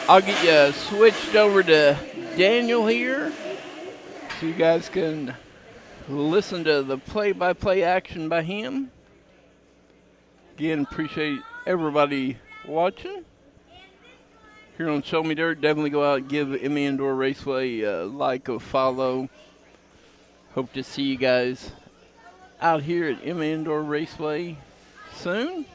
I'll get you switched over to Daniel here so you guys can listen to the play-by-play action by him. Again, appreciate everybody watching. Here on Show Me Dirt, definitely go out and give ME Indoor Raceway a like, a follow. Hope to see you guys out here at ME Indoor Raceway soon.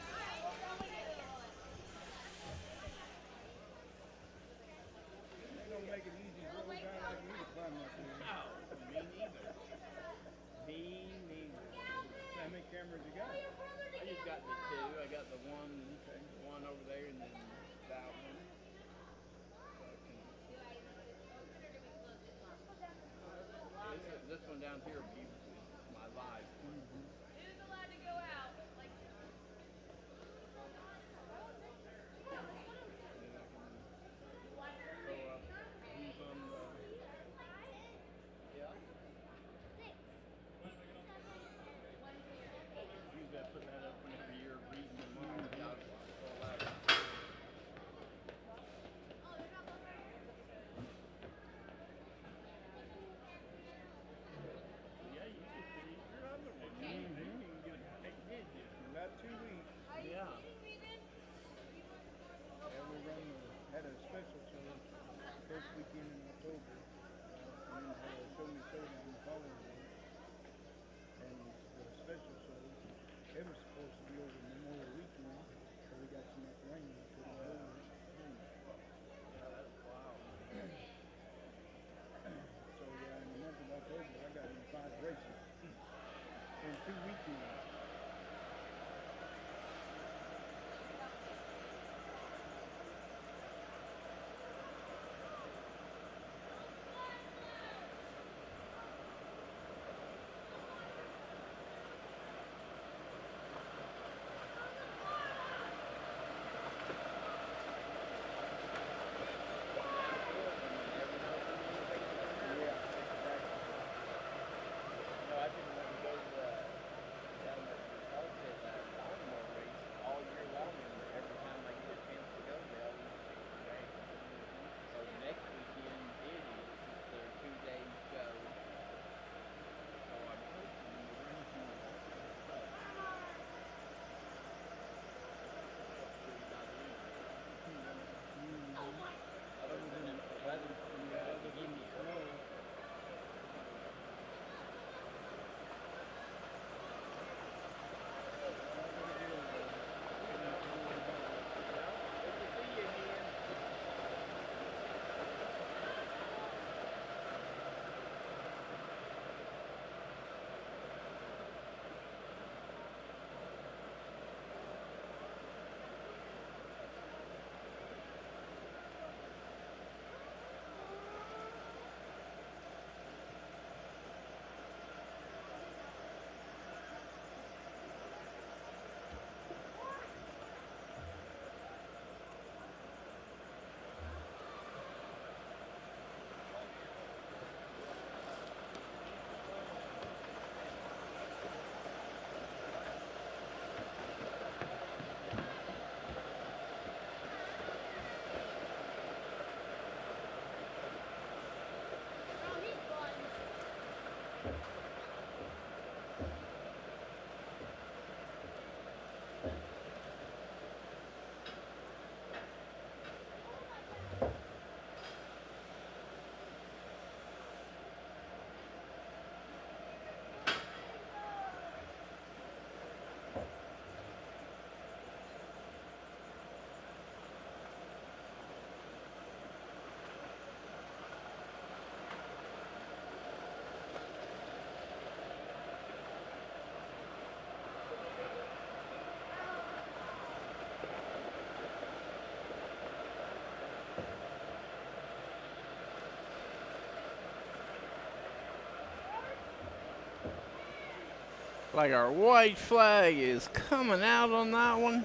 Like our white flag is coming out on that one.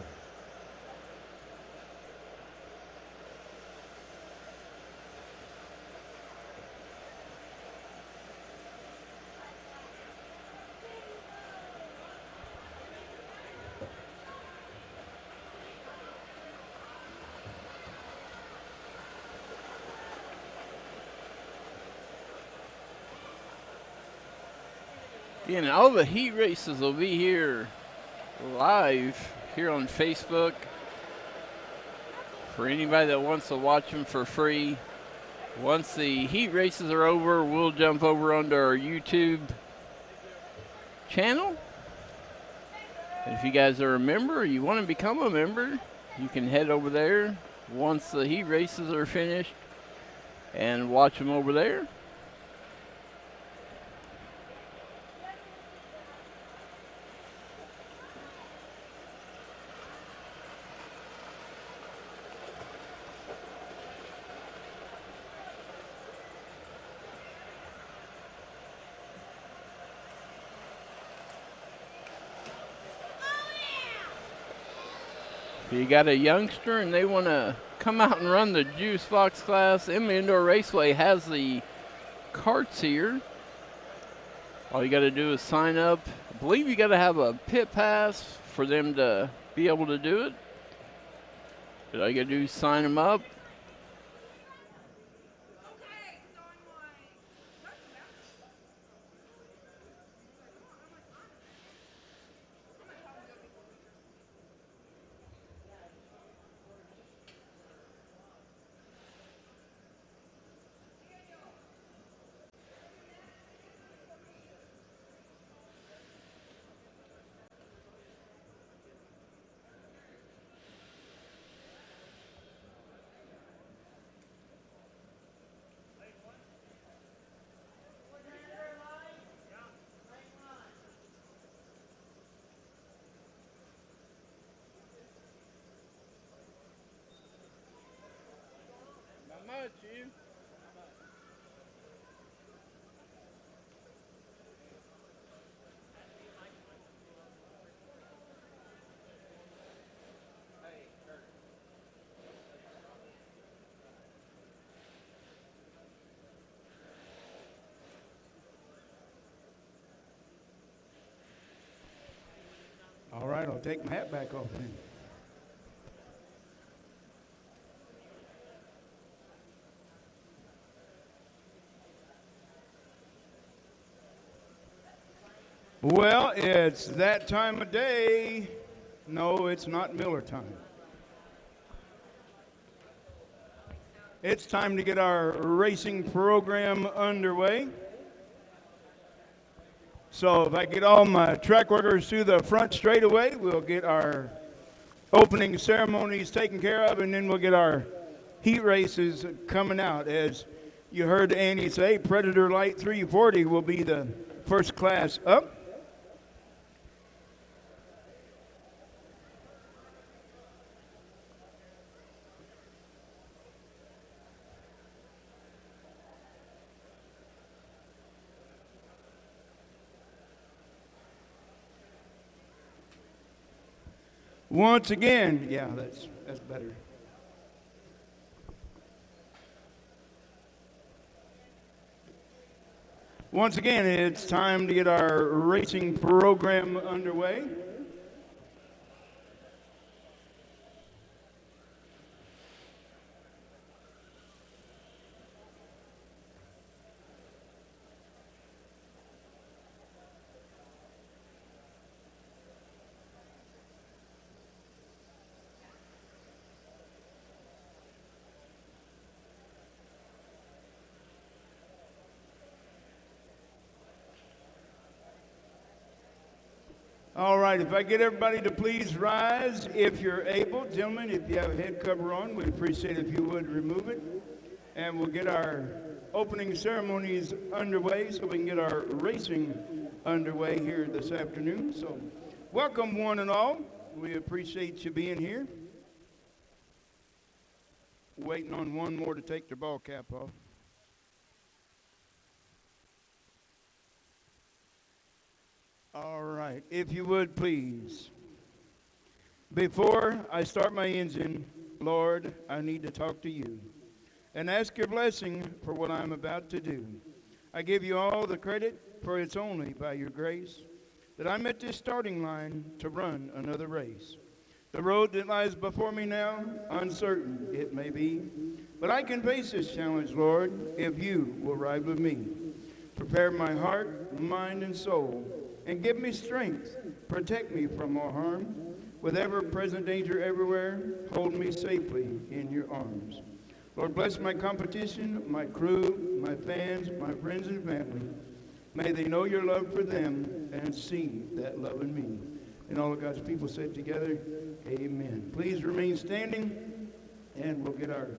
Again, all the heat races will be here live here on Facebook. For anybody that wants to watch them for free. Once the heat races are over, we'll jump over onto our YouTube channel. And if you guys are a member or you want to become a member, you can head over there once the heat races are finished and watch them over there. If you got a youngster and they want to come out and run the juice box class, Indoor Raceway has the carts here. All you got to do is sign up. I believe you got to have a pit pass for them to be able to do it. But all you got to do is sign them up. All right, I'll take my hat back off then. Well, it's that time of day. No, it's not Miller time. It's time to get our racing program underway. So if I get all my track workers to the front straightaway, we'll get our opening ceremonies taken care of, and then we'll get our heat races coming out. As you heard Andy say, Predator Light 340 will be the first class up. Once again, yeah, that's better. Once again, it's time to get our racing program underway. All right, if I get everybody to please rise if you're able. Gentlemen, if you have a head cover on, we'd appreciate it if you would remove it. And we'll get our opening ceremonies underway so we can get our racing underway here this afternoon. So welcome one and all. We appreciate you being here. Waiting on one more to take their ball cap off. All right, if you would please. Before I start my engine, Lord, I need to talk to you and ask your blessing for what I'm about to do. I give you all the credit, for it's only by your grace that I'm at this starting line to run another race. The road that lies before me now, uncertain it may be, but I can face this challenge, Lord, if you will ride with me. Prepare my heart, mind, and soul and give me strength. Protect me from all harm. With ever-present danger everywhere, hold me safely in your arms. Lord, bless my competition, my crew, my fans, my friends and family. May they know your love for them and see that love in me. And all of God's people said together, amen. Please remain standing, and we'll get our...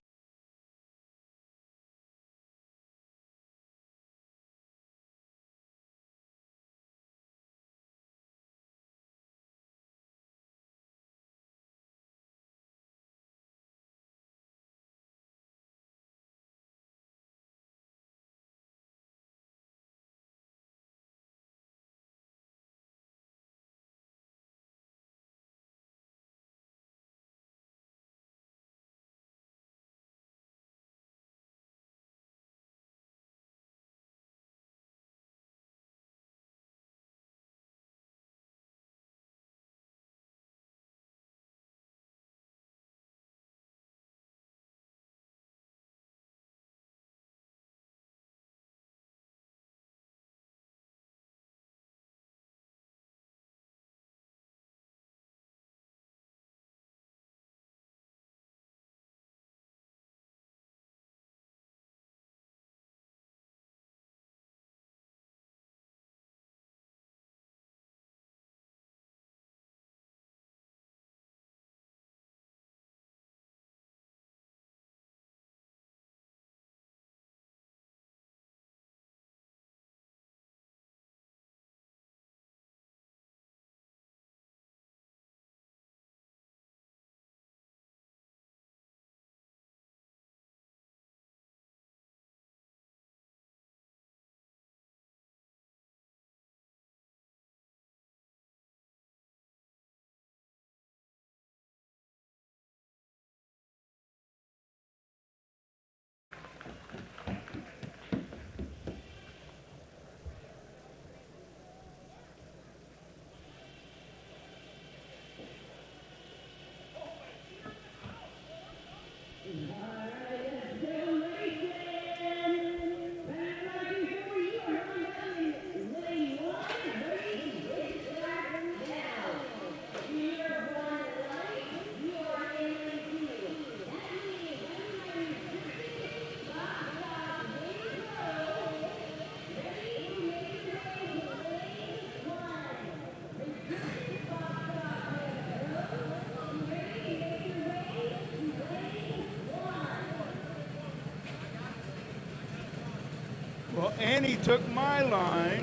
Well, Annie took my line.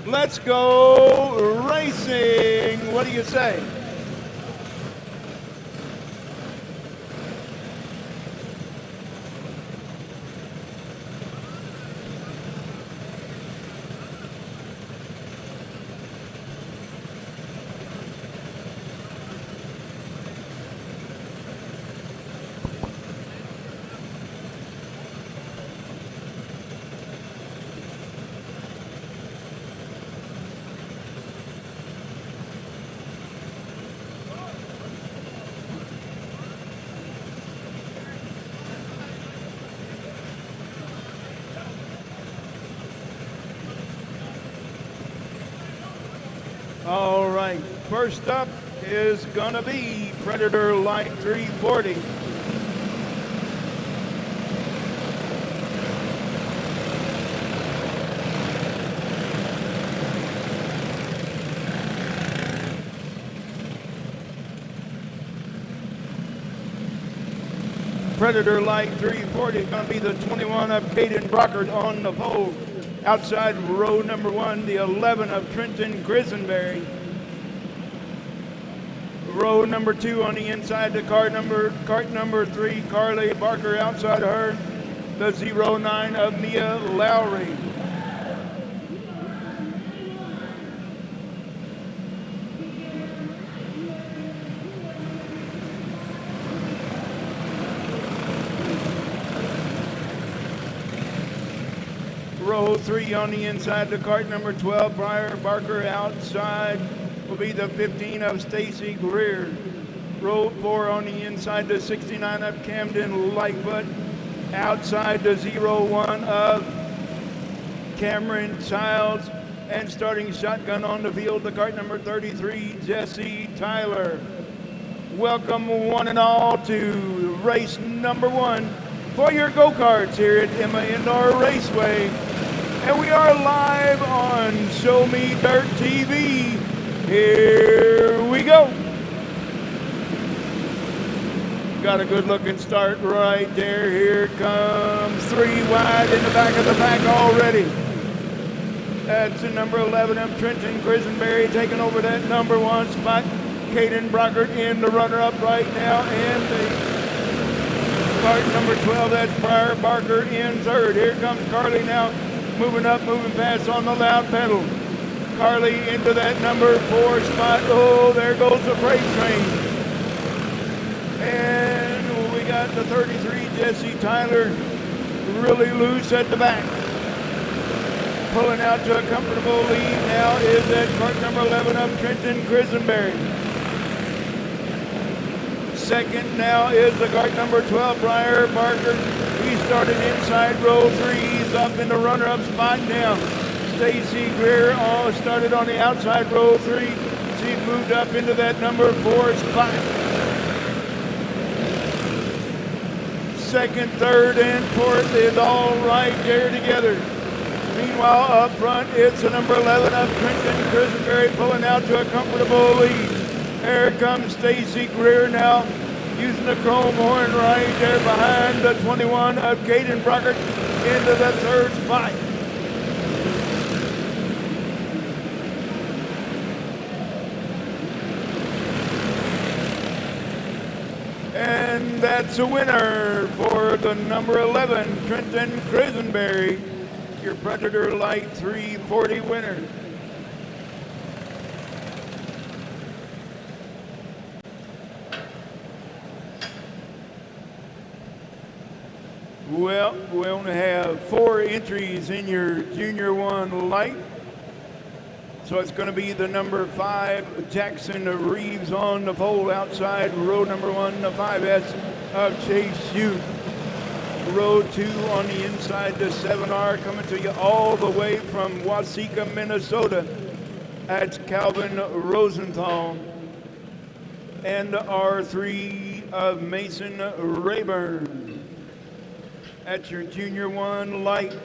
Let's go racing. What do you say? All right, first up is gonna be Predator Light 340. Predator Light 340 is gonna be the 21 of Caden Brockert on the pole. Outside row number 1, the 11 of Trenton Grisenberry. Row number 2 on the inside, the cart number 3, Carly Barker. Outside of her, the 09 of Mia Lowry. Row 3 on the inside, the cart number 12, Briar Barker. Outside will be the 15 of Stacy Greer. Row 4 on the inside, the 69 of Camden Lightfoot. Outside the 01 of Cameron Childs. And starting shotgun on the field, the kart number 33, Jesse Tyler. Welcome one and all to race number 1 for your go-karts here at Emma Indoor Raceway. And we are live on Show Me Dirt TV. Here we go. Got a good looking start right there. Here comes 3 wide in the back of the pack already. That's the number 11 of Trenton Quisenberry taking over that number 1 spot. Caden Brockert in the runner-up right now, and the kart number 12, that's Briar Barker in third. Here comes Carly now, moving up, moving fast on the loud pedal. Carly into that number 4 spot. Oh, there goes the freight train. And we got the 33, Jesse Tyler, really loose at the back. Pulling out to a comfortable lead now is that kart number 11 of Trenton Quisenberry. Second now is the kart number 12, Briar Barker. He started inside row 3. He's up in the runner-up spot now. Stacy Greer started on the outside row 3. She moved up into that number 4 spot. Second, third, and fourth is all right there together. Meanwhile, up front, it's the number 11 of Trenton Quisenberry pulling out to a comfortable lead. Here comes Stacy Greer now, using the chrome horn right there behind the 21 of Caden Brockert into the third spot. And that's a winner for the number 11, Trenton Quisenberry, your Predator Light 340 winner. Well, we only have 4 entries in your Junior 1 Light. So it's going to be the number 5, Jackson Reeves on the pole outside row number 1, the 5S of Chase Hugh. Row 2 on the inside, the 7R coming to you all the way from Waseca, Minnesota. That's Calvin Rosenthal. And the R3 of Mason Rayburn. That's your Junior 1 Light.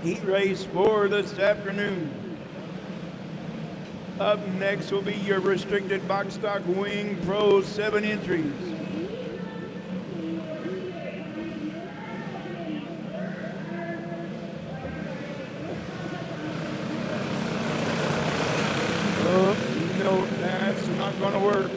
Heat race for this afternoon. Up next will be your restricted box stock wing pro 7 entries. Oh, no, that's not going to work.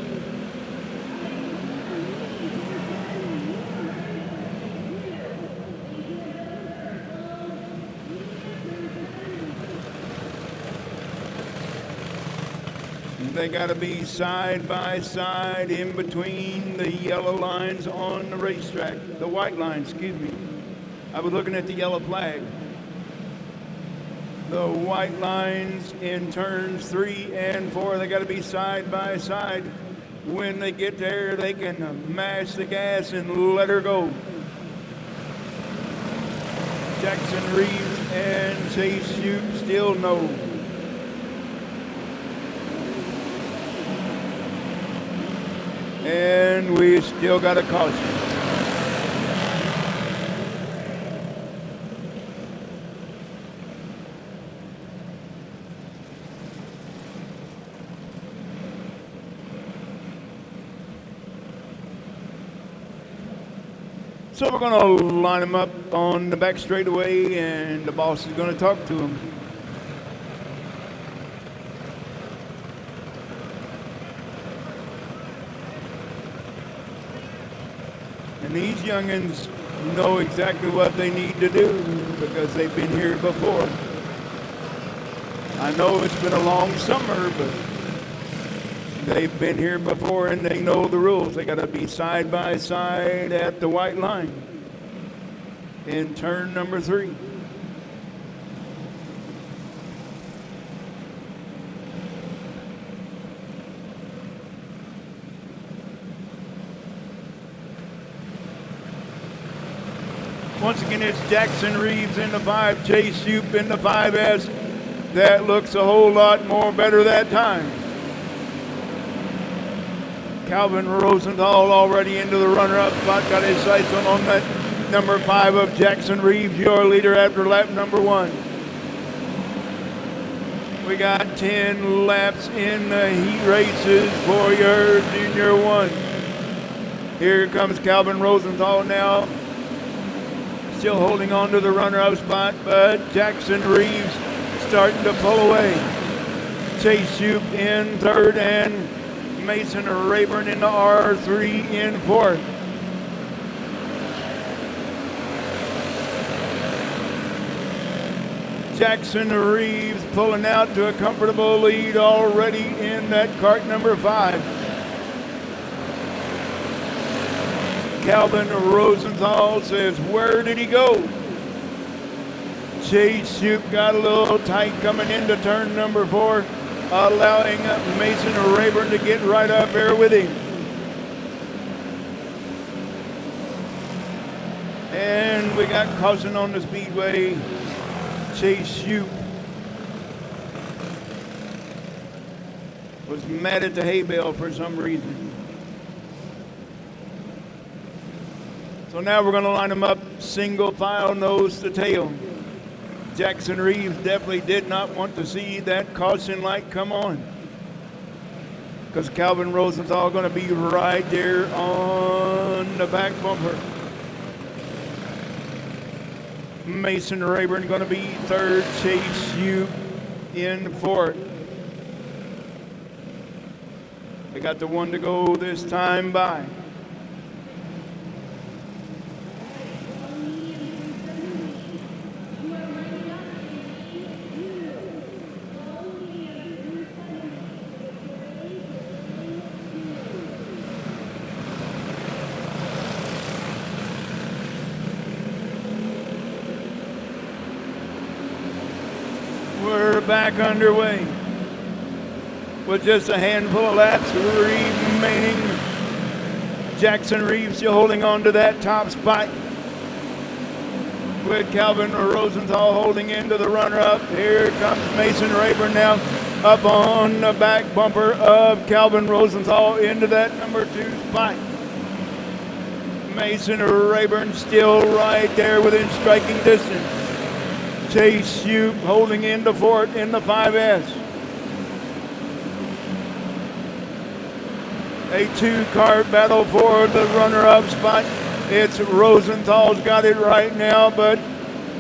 They got to be side by side in between the yellow lines on the racetrack. The white lines, excuse me. I was looking at the yellow flag. The white lines in turns 3 and 4, they got to be side by side. When they get there, they can mash the gas and let her go. Jackson Reeves and Chase Hugh still no. And we still got a caution. So we're going to line them up on the back straightaway, and the boss is going to talk to them. And these youngins know exactly what they need to do because they've been here before. I know it's been a long summer, but they've been here before and they know the rules. They got to be side by side at the white line in turn number 3. Once again, it's Jackson Reeves in the 5, Chase Shoup in the 5S. That looks a whole lot more better that time. Calvin Rosenthal already into the runner-up spot, got his sights on that number 5 of Jackson Reeves, your leader after lap number 1. We got 10 laps in the heat races for your Junior 1. Here comes Calvin Rosenthal now, still holding on to the runner-up spot, but Jackson Reeves starting to pull away. Chase Shoup in 3rd and Mason Rayburn in the R3 in 4th. Jackson Reeves pulling out to a comfortable lead already in that Kart number 5. Calvin Rosenthal says, where did he go? Chase Shoup got a little tight coming into turn number 4, allowing Mason Rayburn to get right up there with him. And we got caution on the Speedway. Chase Shoup was mad at the hay bale for some reason. So now we're going to line them up single file, nose to tail. Jackson Reeves definitely did not want to see that caution light come on, because Calvin Rosenthal going to be right there on the back bumper. Mason Rayburn going to be 3rd, Chase Shoup in 4th. They got the 1 to go this time by. We're back underway with just a handful of laps remaining. Jackson Reeves still holding on to that top spot, with Calvin Rosenthal holding into the runner-up. Here comes Mason Rayburn now up on the back bumper of Calvin Rosenthal into that number 2 spot. Mason Rayburn still right there within striking distance. Chase Shoup holding into 4th in the 5S. A 2-car battle for the runner-up spot. It's Rosenthal's got it right now, but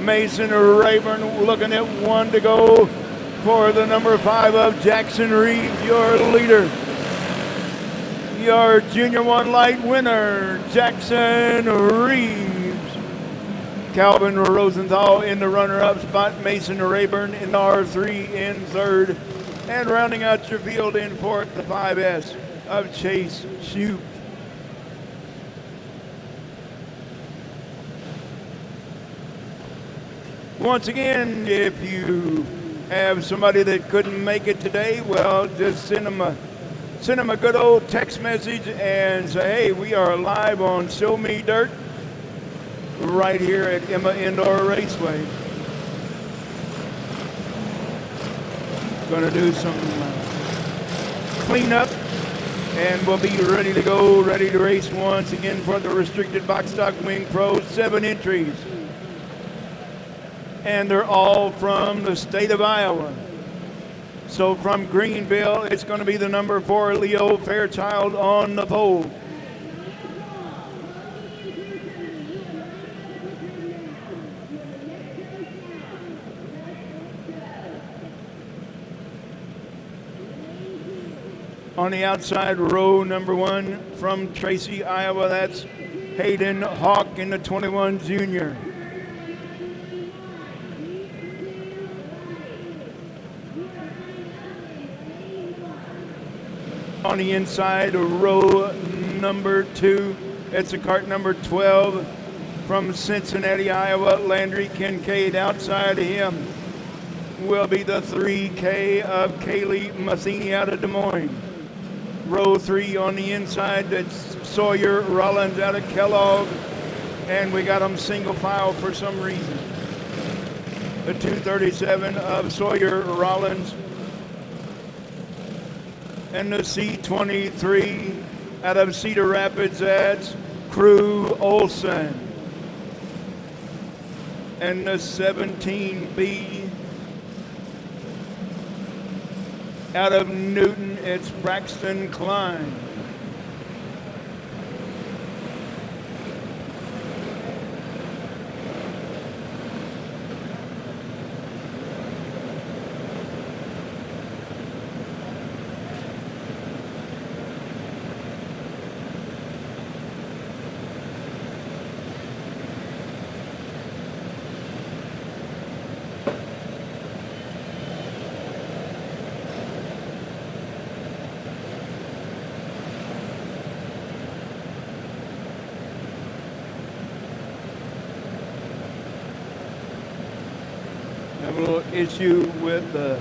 Mason Rayburn looking at 1 to go for the number 5 of Jackson Reeves, your leader. Your Junior 1 light winner, Jackson Reeves. Calvin Rosenthal in the runner-up spot, Mason Rayburn in the R3 in 3rd, and rounding out your field in 4th, the 5S of Chase Shoup. Once again, if you have somebody that couldn't make it today, well, just send them a good old text message and say, hey, we are live on Show Me Dirt right here at Emma Indoor Raceway. Going to do some cleanup, and we'll be ready to go, ready to race once again for the Restricted Box Stock Wing Pro. 7 entries, and they're all from the state of Iowa. So from Greenville, it's going to be the number 4 Leo Fairchild on the pole. On the outside, row number 1 from Tracy, Iowa, that's Hayden Hawk in the 21 Junior. On the inside, row number 2, it's a Kart number 12 from Cincinnati, Iowa, Landry Kincaid. Outside of him will be the 3K of Kaylee Matheny out of Des Moines. Row 3 on the inside, that's Sawyer Rollins out of Kellogg. and we got them single file for some reason. The 237 of Sawyer Rollins and the C23 out of Cedar Rapids, that's Crew Olson. And the 17B out of Newton, it's Braxton Klein. Have a little issue with the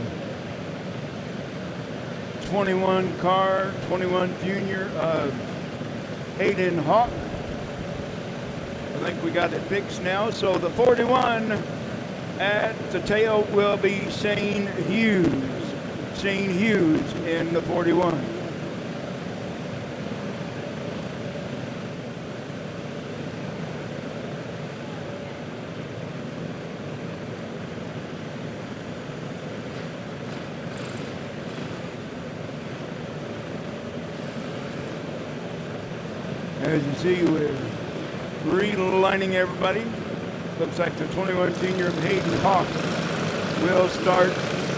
21 car, 21 junior of Hayden Hawk. I think we got it fixed now. So the 41 at the tail will be Shane Hughes. Shane Hughes in the 41. As you see, we're relining everybody. Looks like the 21 senior of Hayden Hawk will start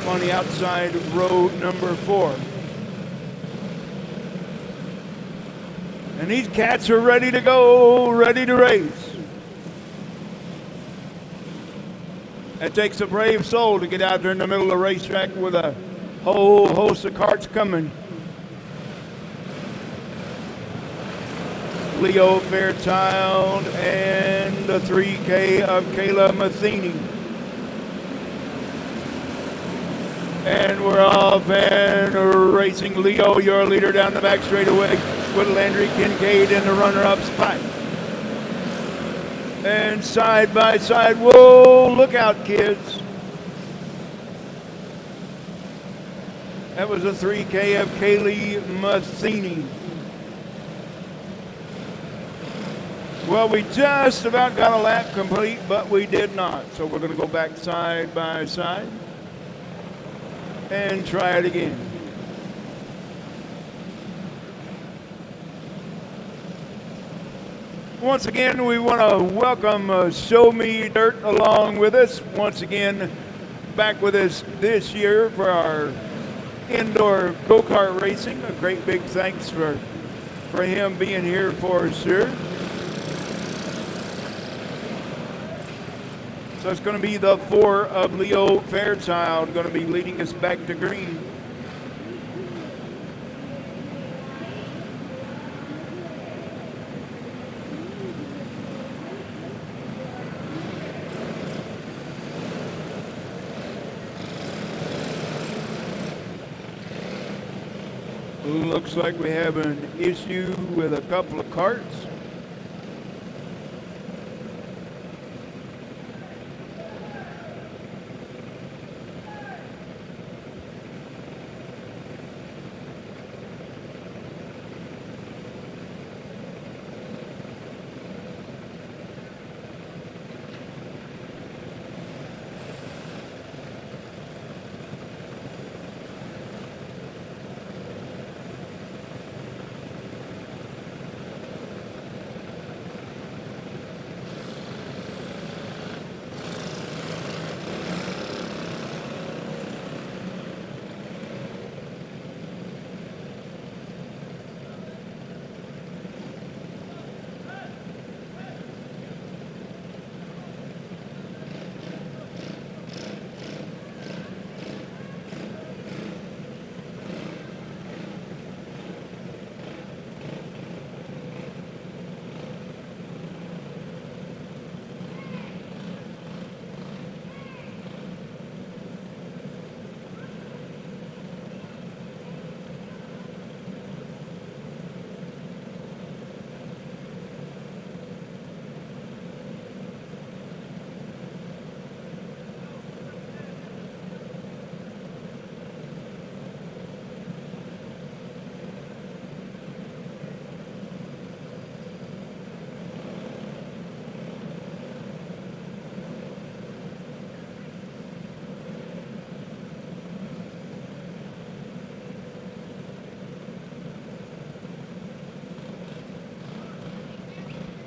on the outside row number 4. And these cats are ready to go, ready to race. It takes a brave soul to get out there in the middle of the racetrack with a whole host of carts coming. Leo Fairchild and the 3K of Kayla Matheny. And we're off and racing. Leo, your leader down the back straightaway with Landry Kincaid in the runner-up spot. And side by side, whoa, look out, kids. That was a 3K of Kaylee Matheny. Well, we just about got a lap complete, but we did not. So we're going to go back side by side and try it again. Once again, we want to welcome Show Me Dirt along with us. Once again, back with us this year for our indoor go-kart racing. A great big thanks for him being here for sure. So it's going to be the 4 of Leo Fairchild going to be leading us back to green. Looks like we have an issue with a couple of carts.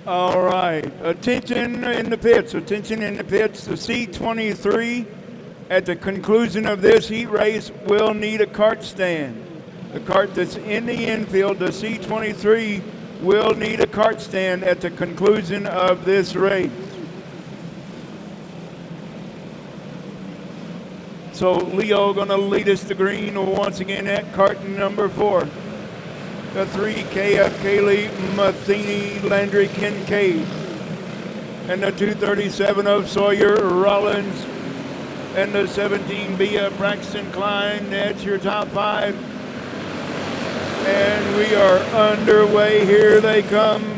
All right. Attention in the pits. Attention in the pits. The C23 at the conclusion of this heat race will need a kart stand. The kart that's in the infield, the C23, will need a kart stand at the conclusion of this race. So Leo going to lead us to green once again at kart number 4. The 3K of Kaylee Matheny Landry Kincaid. And the 237 of Sawyer Rollins. And the 17B of Braxton Klein. That's your top 5. And we are underway. Here they come.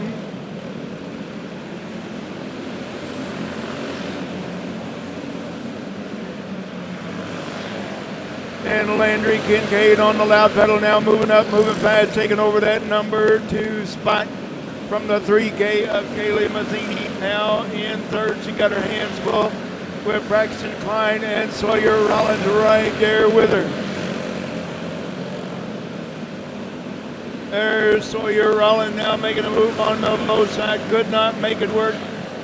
And Landry Kincaid on the loud pedal now, moving up, moving fast, taking over that number 2 spot from the 3K of Kaylee Matheny. Now in third, she got her hands full with Braxton Klein and Sawyer Rollins right there with her. There's Sawyer Rollins now making a move on the low side, could not make it work.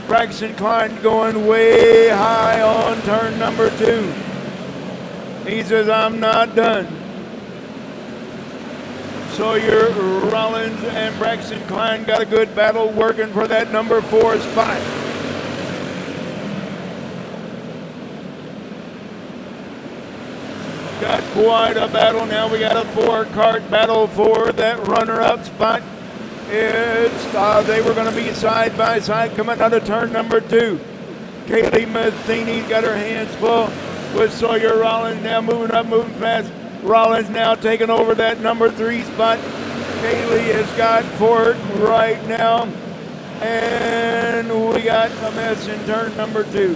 Braxton Klein going way high on turn number 2. He says, I'm not done. Sawyer Rollins and Braxton Klein got a good battle working for that number 4 spot. Got quite a battle now. We got a 4-kart battle for that runner-up spot. It's they were going to be side by side coming out of turn number 2. Kaylee Matheny got her hands full with Sawyer Rollins now moving up, moving fast. Rollins now taking over that number 3 spot. Kaylee has got Ford right now. And we got a mess in turn number 2.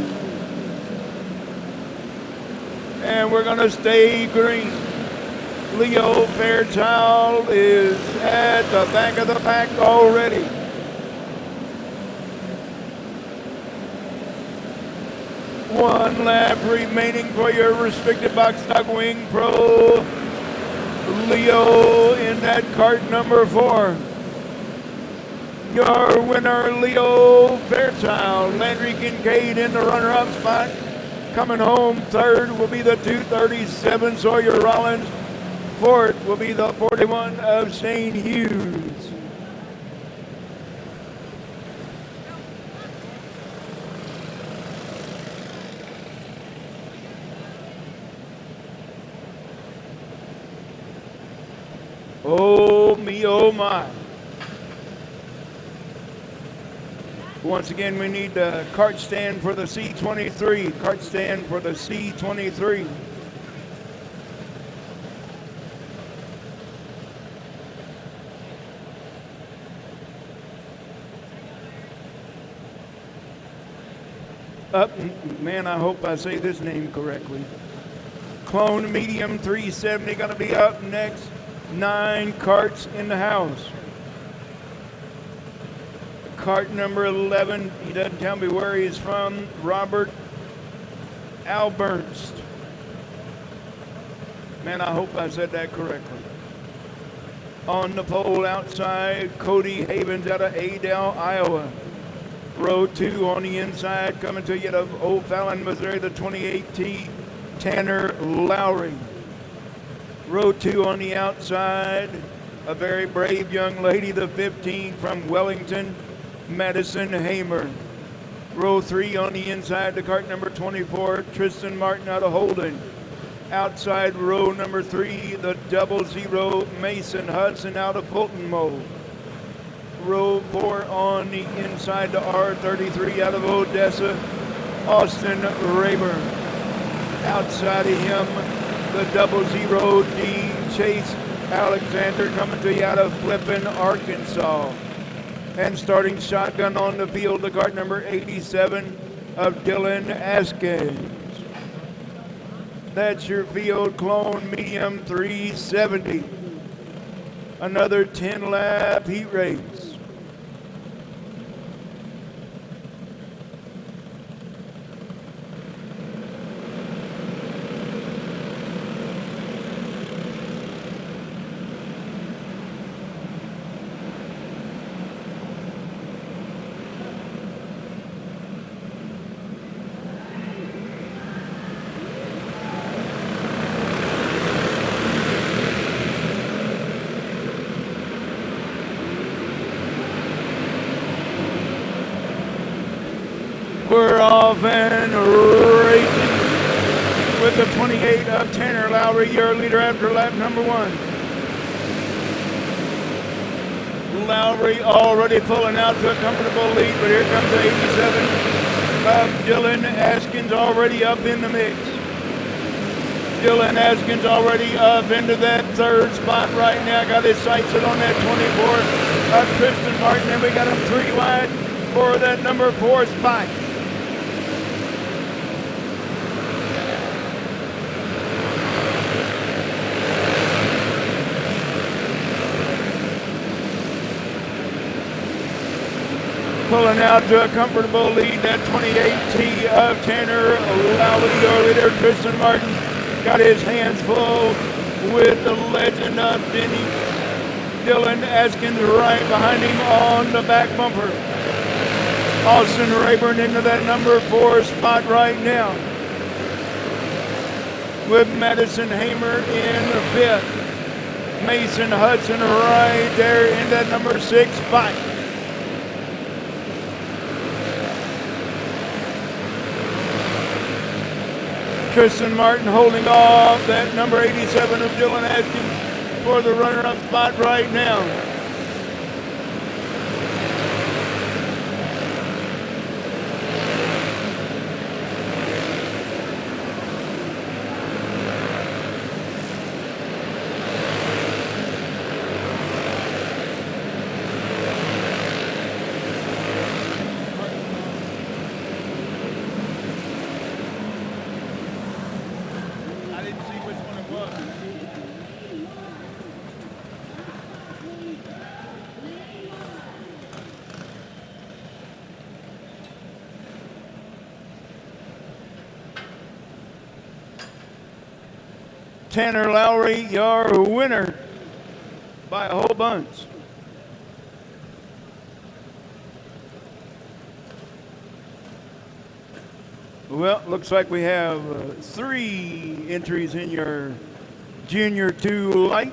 And we're going to stay green. Leo Fairchild is at the back of the pack already. One lap remaining for your restricted box stock wing pro. Leo in that kart number 4. Your winner, Leo Fairchild. Landry Kincaid in the runner-up spot. Coming home third will be the 237 Sawyer Rollins. Fourth will be the 41 of Shane Hughes. Oh me, oh my. Once again, we need the kart stand for the C23. Kart stand for the C23. Man, I hope I say this name correctly. Clone Medium 370 going to be up next. 9 karts in the house. Kart number 11, he doesn't tell me where he's from, Robert Albernst. Man, I hope I said that correctly. On the pole outside, Cody Havens out of Adel, Iowa. Row 2 on the inside, coming to you out of O'Fallon, Missouri, the 28T, Tanner Lowry. Row 2 on the outside, a very brave young lady, the 15 from Wellington, Madison Hamer. Row 3 on the inside, the kart number 24, Tristan Martin out of Holden. Outside row number 3, the 00 Mason Hudson out of Fulton Mold. Row 4 on the inside, the R33 out of Odessa, Austin Rayburn. Outside of him, the 00D Chase Alexander coming to you out of Flippin, Arkansas. And starting shotgun on the field, the kart number 87 of Dylan Askins. That's your field clone medium 370. Another 10-lap heat race. 28 of Tanner Lowry, your leader after lap number 1. Lowry already pulling out to a comfortable lead, but here comes the 87 of Dylan Askins already up in the mix. Dylan Askins already up into that 3rd spot right now. Got his sights set on that 24 of Tristan Martin, and we got him 3 wide for that number 4 spot. Pulling out to a comfortable lead, that 28T of Tanner Lowry, your leader, Tristan Martin, got his hands full with the legend of Denny. Dylan Askins right behind him on the back bumper. Austin Rayburn into that number 4 spot right now, with Madison Hamer in 5th. Mason Hudson right there in that number 6 spot. Tristan Martin holding off that number 87 of Dylan Askins for the runner-up spot right now. Tanner Lowry, your winner by a whole bunch. Well, looks like we have 3 entries in your Junior 2 light.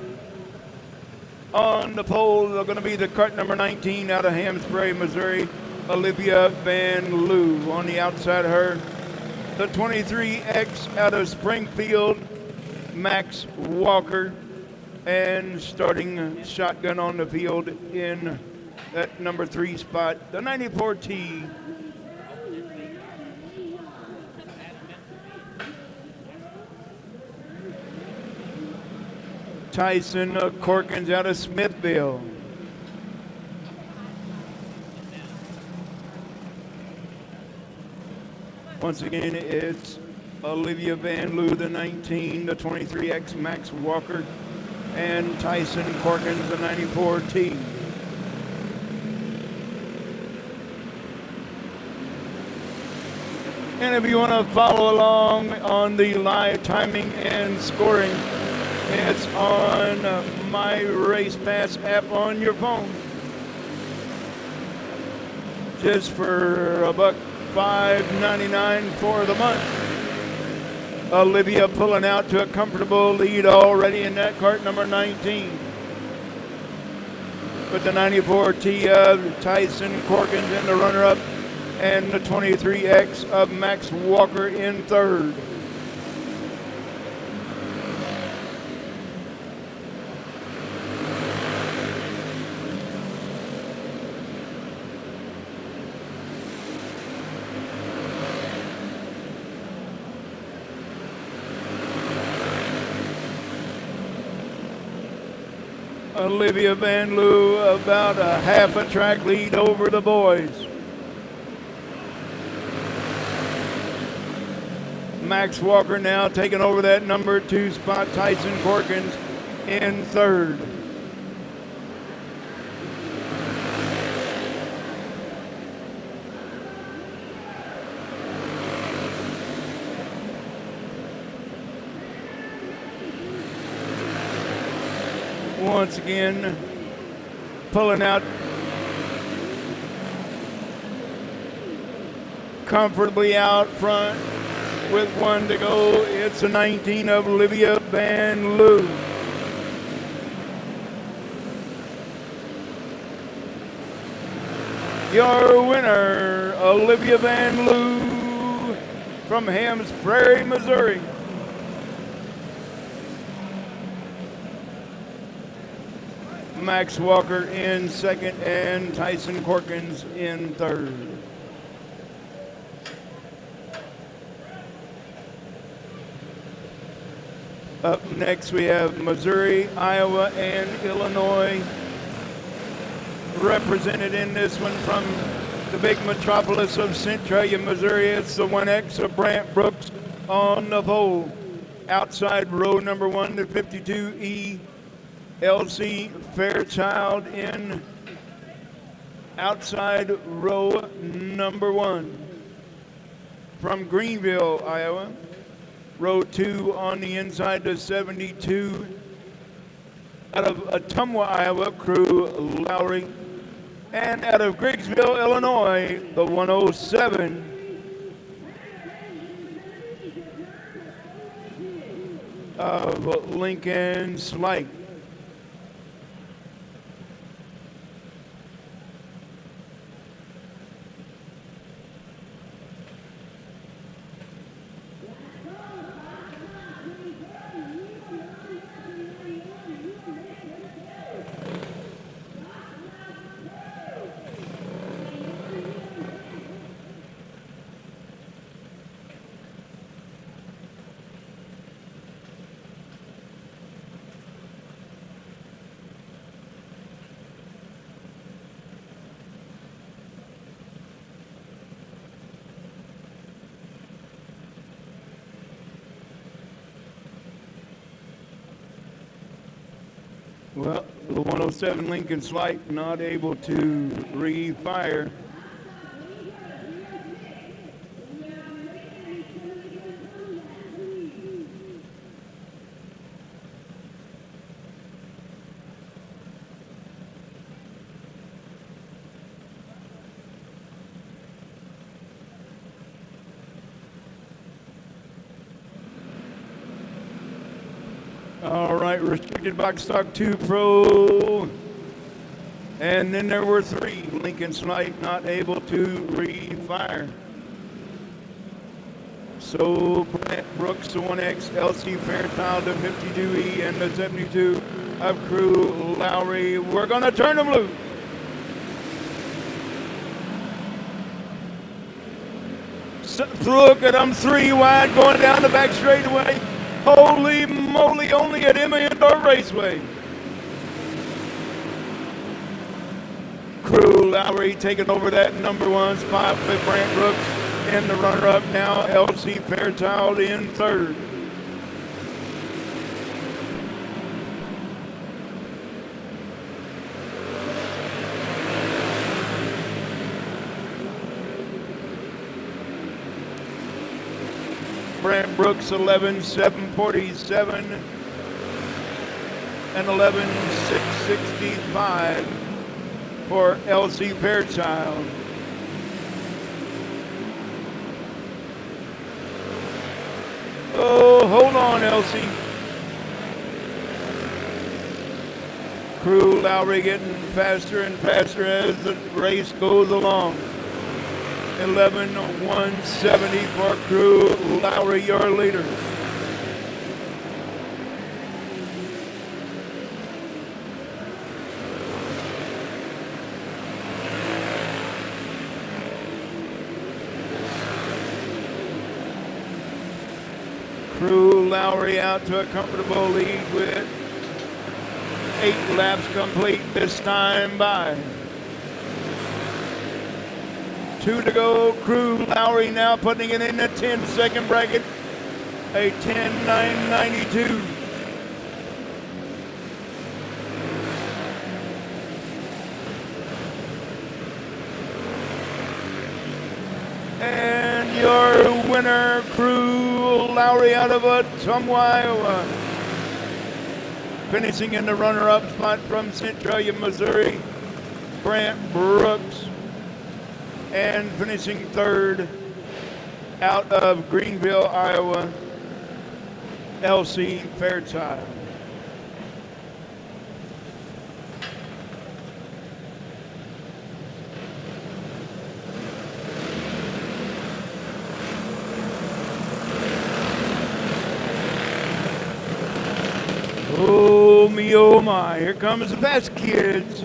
On the pole, they're going to be the cart number 19 out of Hampshire, Missouri, Olivia Van Loo. On the outside of her, the 23X out of Springfield, Max Walker, and starting shotgun on the field in that number 3 spot, the 94T. Tyson Corkins out of Smithville. Once again, it's Olivia Van Loo, the 19, the 23X Max Walker, and Tyson Corkins, the 94T. And if you want to follow along on the live timing and scoring, it's on my Race Pass app on your phone. Just for $5.99 for the month. Olivia pulling out to a comfortable lead already in that cart number 19. With the 94T of Tyson Corkins in the runner-up, and the 23X of Max Walker in 3rd. Olivia Van Loo about a half a track lead over the boys. Max Walker now taking over that number 2 spot. Tyson Corkins in 3rd. Once again, pulling out comfortably out front with 1 to go. It's a 19 of Olivia Van Loo. Your winner, Olivia Van Loo from Hams Prairie, Missouri. Max Walker in second, and Tyson Corkins in third. Up next, we have Missouri, Iowa, and Illinois represented in this one from the big metropolis of Centralia, Missouri. It's the 1X of Brant Brooks on the pole. Outside row number 1, the 52E LC Fairchild in outside row number 1. From Greenville, Iowa, row 2 on the inside, the 72. Out of Ottumwa, Iowa, Crew Lowry. And out of Griggsville, Illinois, the 107. Of Lincoln Slight. Well, the 107 Lincoln Slight not able to re-fire. All right, restricted box stock 2 Pro. And then there were 3. Lincoln Slight not able to re-fire. So Brant Brooks, the 1X, LC Fairchild, the 52E, and the 72 of Crew Lowry. We're going to turn them loose. Look at them, 3 wide going down the back straightaway. Holy moly, only at Emma Indoor Raceway. Crew Lowry taking over that number 1 spot with Brant Brooks and the runner-up now, LC Fairchild in third. Brant Brooks 11,747 and 11,665 for LC Fairchild. Oh, hold on, LC. Crew Lowry getting faster and faster as the race goes along. 11,170 for Crew Lowry, your leader. Crew Lowry out to a comfortable lead with 8 laps complete this time by. 2 to go. Crew Lowry now putting it in the 10-second bracket. A 10.992. And your winner, Crew Lowry out of Ottumwa, Iowa. Finishing in the runner-up spot from Centralia, Missouri, Brant Brooks. And finishing third out of Greenville, Iowa, LC Fairchild. Oh me, oh my. Here comes the best kids.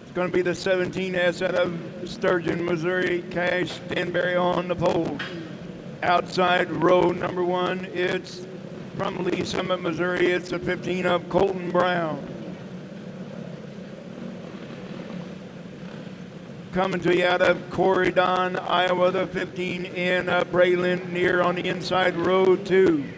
It's going to be the 17S out of Sturgeon, Missouri. Cash Stanberry on the pole. Outside row number 1, it's from Lee Summit, Missouri. It's the 15 of Colton Brown. Coming to you out of Corydon, Iowa, the 15 in Braylon Near on the inside row 2.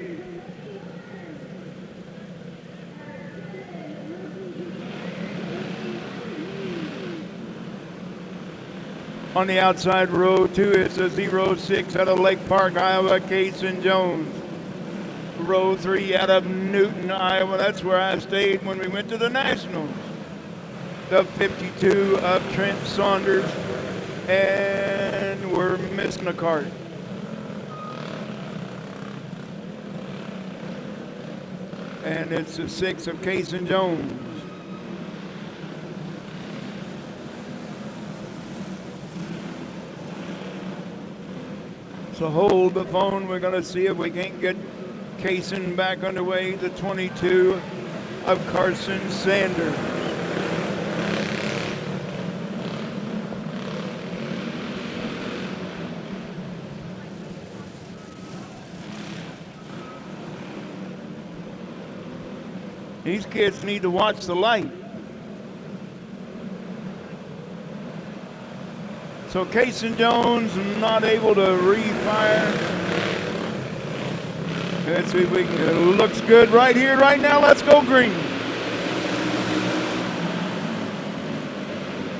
On the outside row 2 is a 06 out of Lake Park, Iowa, Kason Jones. Row 3 out of Newton, Iowa. That's where I stayed when we went to the Nationals. The 52 of Trent Saunders. And we're missing a Kart. And it's the 6 of Kason Jones. So hold the phone. We're going to see if we can't get Kason back underway. The 22 of Carson Sanders. These kids need to watch the light. So Kason Jones not able to refire. Let's see if we can, it looks good right here, right now. Let's go green.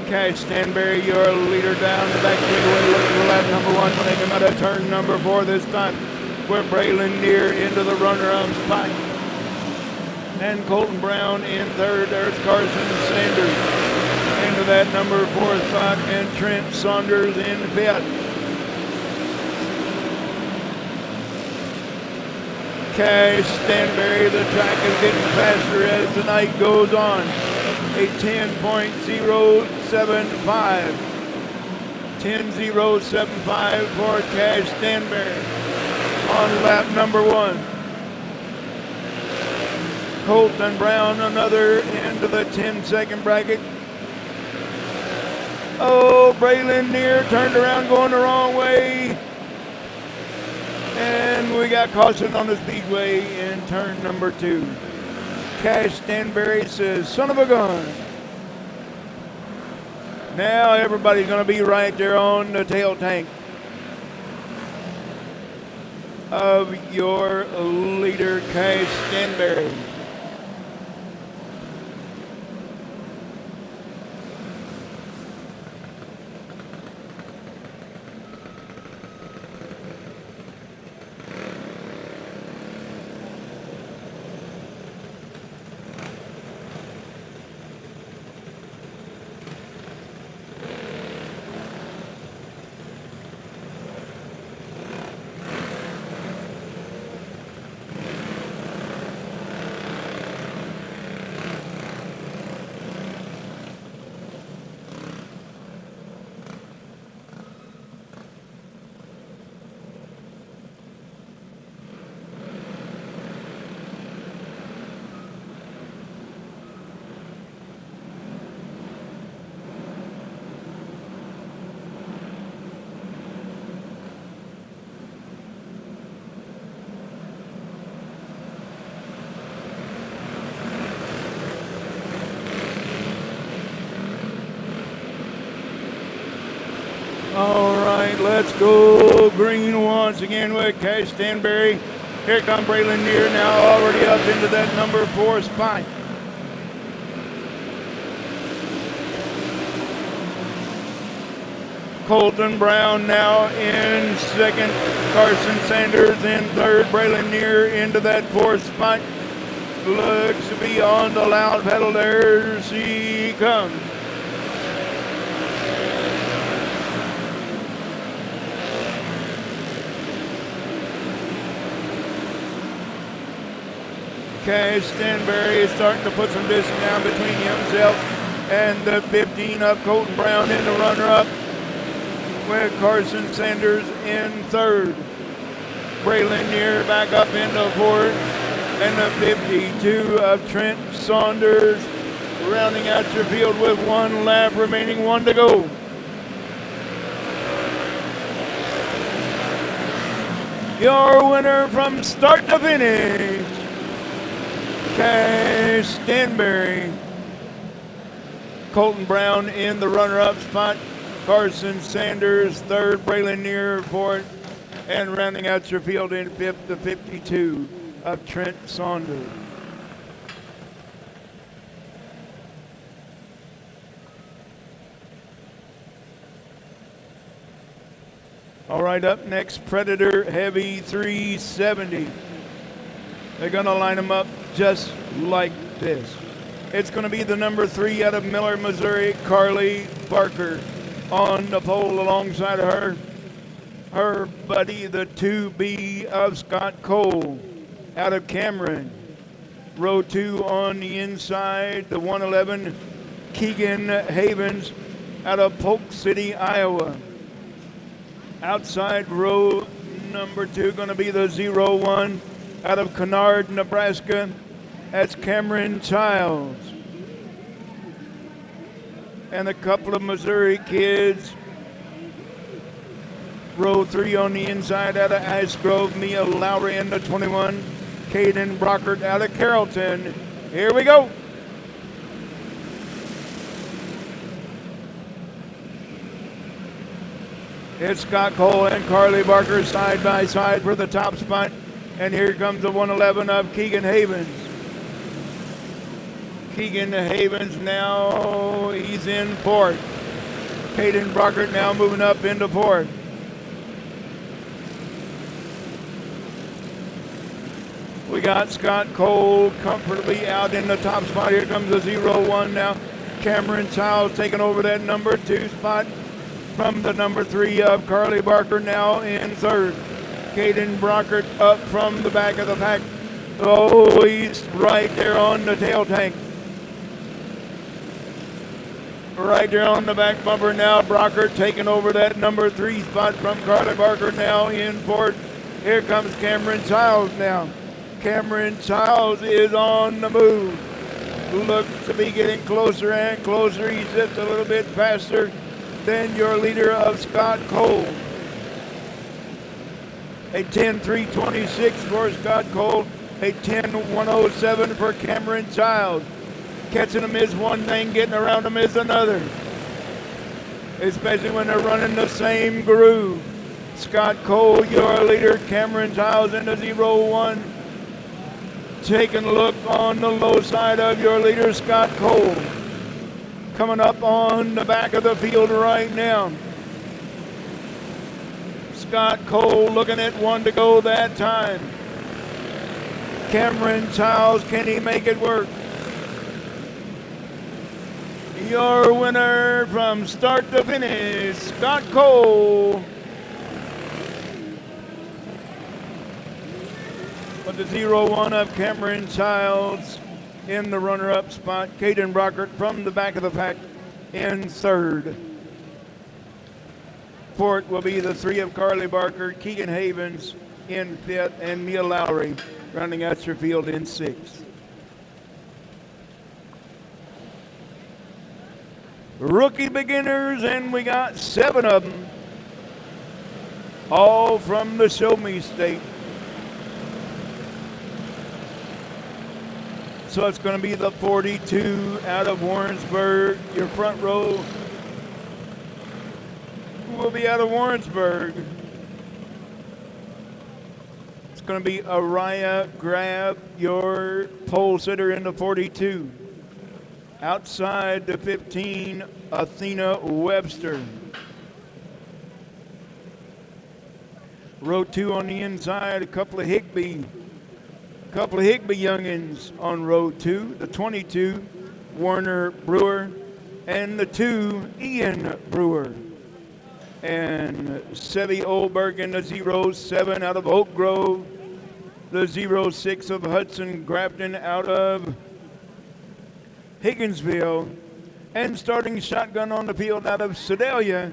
Cash Stanberry, your leader down the back straightaway, looking for lap number 1 when they come out of turn number 4 this time. We're Braylon Near into the runner-up spot. And Colton Brown in third. There's Carson Sanders into that number 4 spot, and Trent Saunders in 5th. Cash Stanberry, the track is getting faster as the night goes on. A 10.075. 10.075 for Cash Stanberry on lap number 1. Colton Brown, another into the 10-second bracket. Oh, Braylon Near turned around going the wrong way. And we got caution on the Speedway in turn number 2. Cash Stanberry says, son of a gun. Now everybody's going to be right there on the tail tank of your leader, Cash Stanberry. All right, let's go green once again with Cash Stanberry. Here comes Braylon Near now already up into that number 4 spot. Colton Brown now in second. Carson Sanders in third. Braylon Near into that 4th spot. Looks to be on the loud pedal. There she comes. Cash Stanberry is starting to put some distance down between himself and the 15 of Colton Brown in the runner-up, with Carson Sanders in third. Braylon Near back up into fourth. and the 52 of Trent Saunders, rounding out your field with 1 lap remaining, 1 to go. Your winner from start to finish, Cash Stanberry. Colton Brown in the runner-up spot. Carson Sanders third, Braylon Neer fourth, and rounding out your field in fifth, the 52 of Trent Saunders. All right, up next, Predator Heavy 370. They're going to line them up just like this. It's going to be the number 3 out of Miller, Missouri, Carly Barker, on the pole alongside of her buddy, the 2B of Scott Cole out of Cameron. Row 2 on the inside, the 111 Keegan Havens out of Polk City, Iowa. Outside row number 2 going to be the 01 out of Kennard, Nebraska. That's Cameron Childs. And a couple of Missouri kids. Row 3 on the inside out of Ice Grove, Mia Lowry in the 21. Caden Brockert out of Carrollton. Here we go. It's Scott Cole and Carly Barker side by side for the top spot. And here comes the 111 of Keegan Havens. Keegan Havens now, he's in fourth. Caden Brockert now moving up into fourth. We got Scott Cole comfortably out in the top spot. Here comes the 01 now. Cameron Childs taking over that number 2 spot from the number 3 of Carly Barker now in third. Caden Brockert up from the back of the pack. Oh, he's right there on the tail tank. Right there on the back bumper now. Brockert taking over that number 3 spot from Carly Barker now in fourth. Here comes Cameron Childs now. Cameron Childs is on the move. Looks to be getting closer and closer. He's just a little bit faster than your leader of Scott Cole. A 10.326 for Scott Cole. A 10.107 for Cameron Childs. Catching them is one thing, getting around them is another. Especially when they're running the same groove. Scott Cole, your leader. Cameron Childs in the 01. Taking a look on the low side of your leader, Scott Cole. Coming up on the back of the field right now. Scott Cole looking at 1 to go that time. Cameron Childs, can he make it work? Your winner from start to finish, Scott Cole. But the 01 of Cameron Childs in the runner-up spot. Caden Brockert from the back of the pack in third. Fourth will be the 3 of Carly Barker, Keegan Havens in fifth, and Mia Lowry rounding out your field in sixth. Rookie beginners, and we got 7 of them, all from the Show Me State. So it's going to be the 42 out of Warrensburg. Your front row will be out of Warrensburg. It's going to be Araya Grab, your pole sitter in the 42. Outside the 15, Athena Webster. Row 2 on the inside, a couple of Higbee youngins on row 2. The 22, Warner Brewer, and the 2, Ian Brewer. And Sevi Olberg in the 07 out of Oak Grove. The 06 of Hudson Grafton out of Higginsville. And starting shotgun on the field out of Sedalia,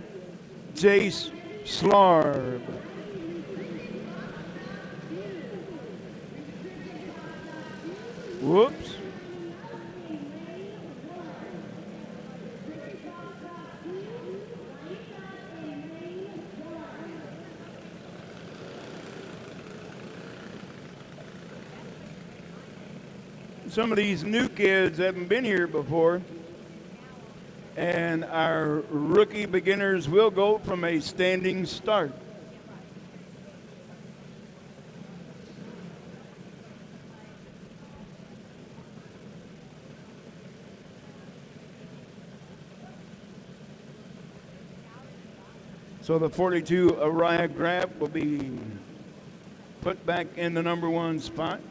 Jace Slarb. Whoops. Some of these new kids haven't been here before, and our rookie beginners will go from a standing start. So the 42 Arrive Grab will be put back in the number 1 spot.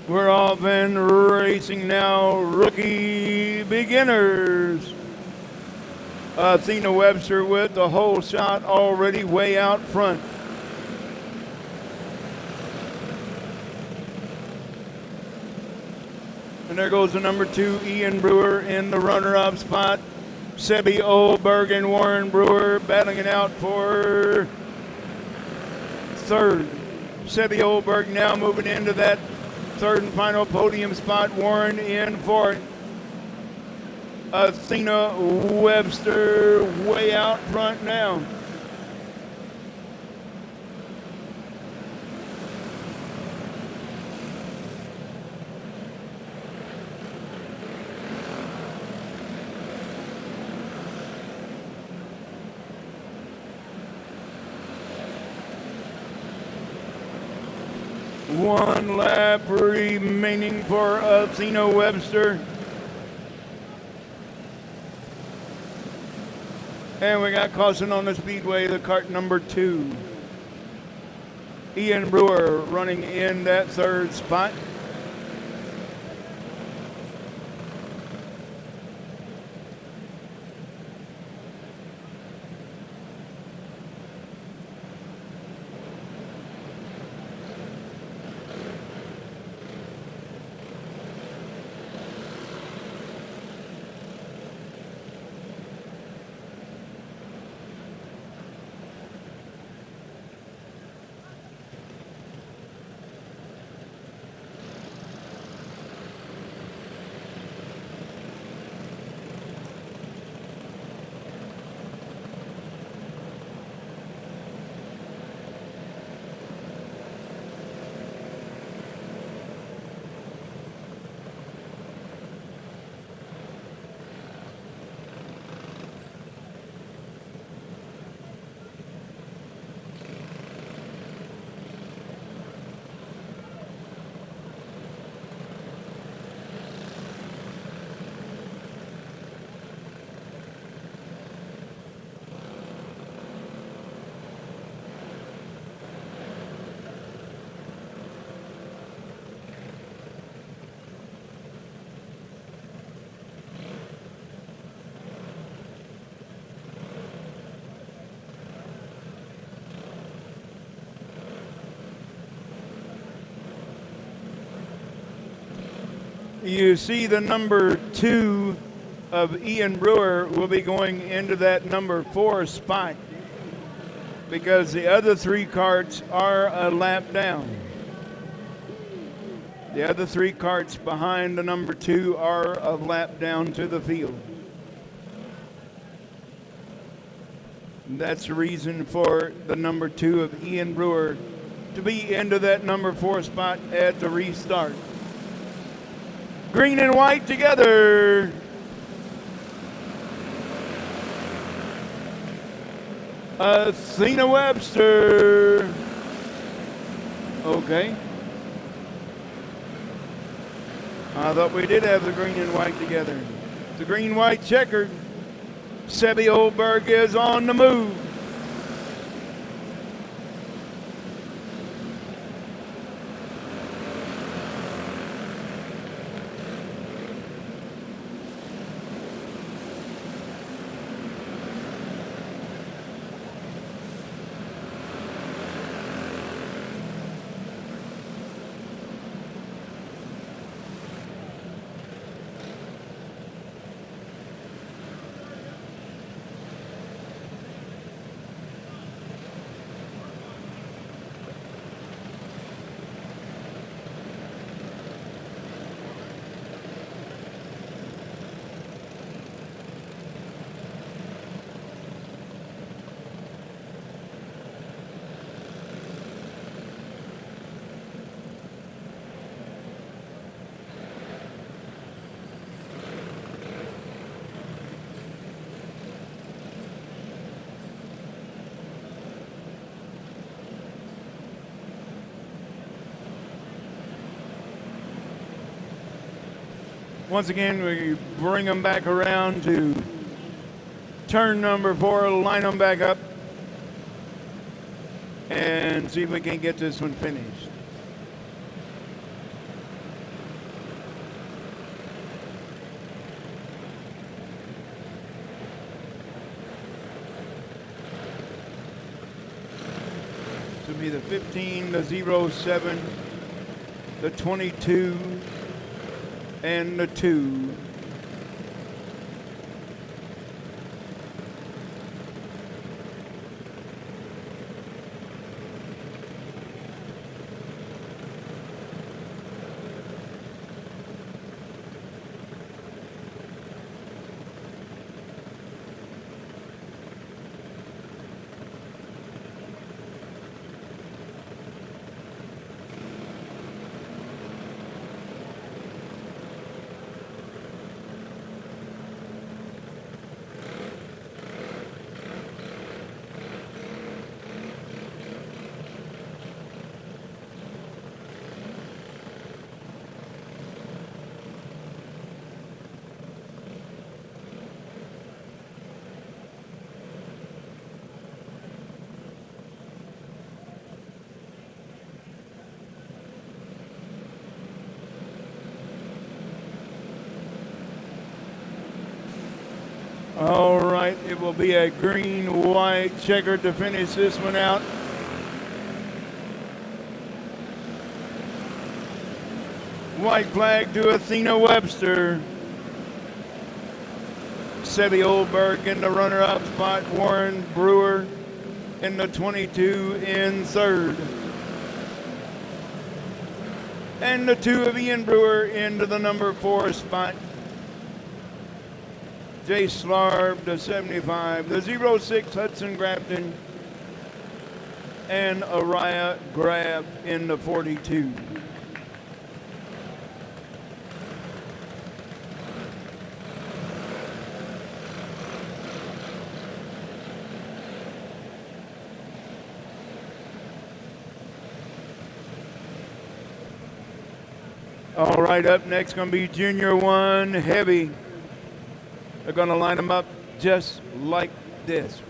We're off and racing now, rookie beginners. Athena Webster with the whole shot already way out front. And there goes the number 2, Ian Brewer, in the runner-up spot. Sebi Oberg and Warren Brewer battling it out for third. Sebi Oberg now moving into that third and final podium spot. Warren in fourth. Athena Webster way out front now. One lap remaining for Athena Webster. And we got caution on the Speedway, the cart number 2. Ian Brewer running in that third spot. You see the number 2 of Ian Brewer will be going into that number 4 spot because the other 3 carts are a lap down. The other 3 carts behind the number 2 are a lap down to the field. That's the reason for the number 2 of Ian Brewer to be into that number 4 spot at the restart. Green and white together. Athena Webster. Okay. I thought we did have the green and white together. The green-white checkered. Sebi Oberg is on the move. Once again, we bring them back around to turn number 4, line them back up, and see if we can get this one finished. This will be the 15, the 07, the 22, and the 2. All right, it will be a green-white checker to finish this one out. White flag to Athena Webster. Sebby Oldberg in the runner-up spot. Warren Brewer in the 22 in third. And the 2 of Ian Brewer into the number 4 spot. Jay Slarb, the 75, the 06 Hudson Grafton, and Araya Grab in the 42. All right, up next going to be Junior 1 Heavy. They're going to line them up just like this.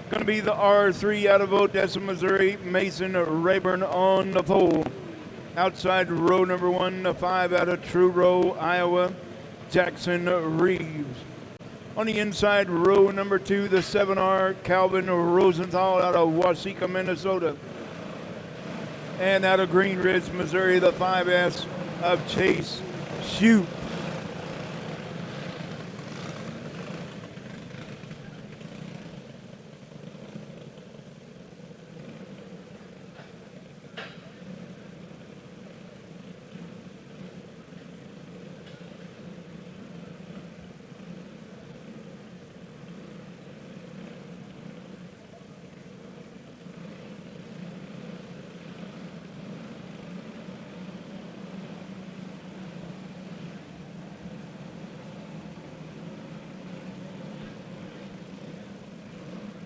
Going to be the R3 out of Odessa, Missouri, Mason Rayburn on the pole. Outside row number 1, the 5 out of Truro, Iowa, Jackson Reeves. On the inside row number 2, the 7R, Calvin Rosenthal out of Waseca, Minnesota. And out of Green Ridge, Missouri, the 5S of Chase Shute.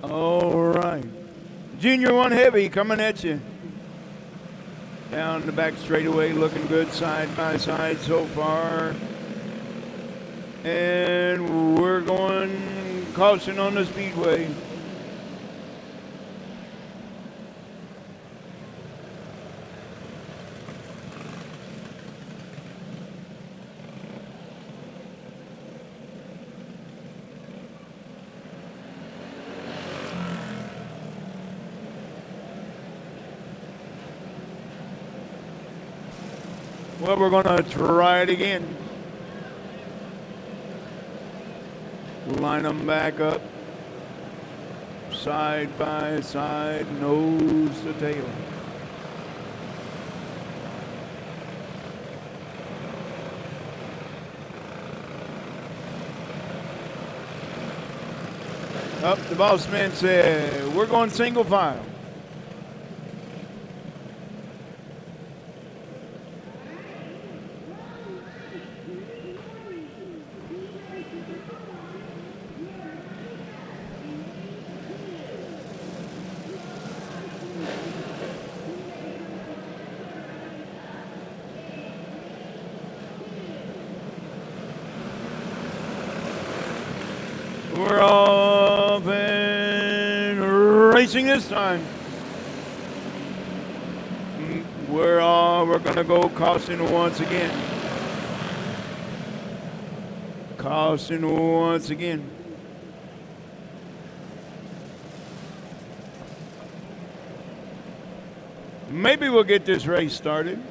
All right. Junior 1 Heavy coming at you. Down the back straightaway, looking good side by side so far. And we're going caution on the Speedway. Well, we're going to try it again. Line them back up. Side by side, nose to tail. Up, the boss man said, we're going single file. We're off and racing this time. We're gonna go caution once again. Caution once again. Maybe we'll get this race started.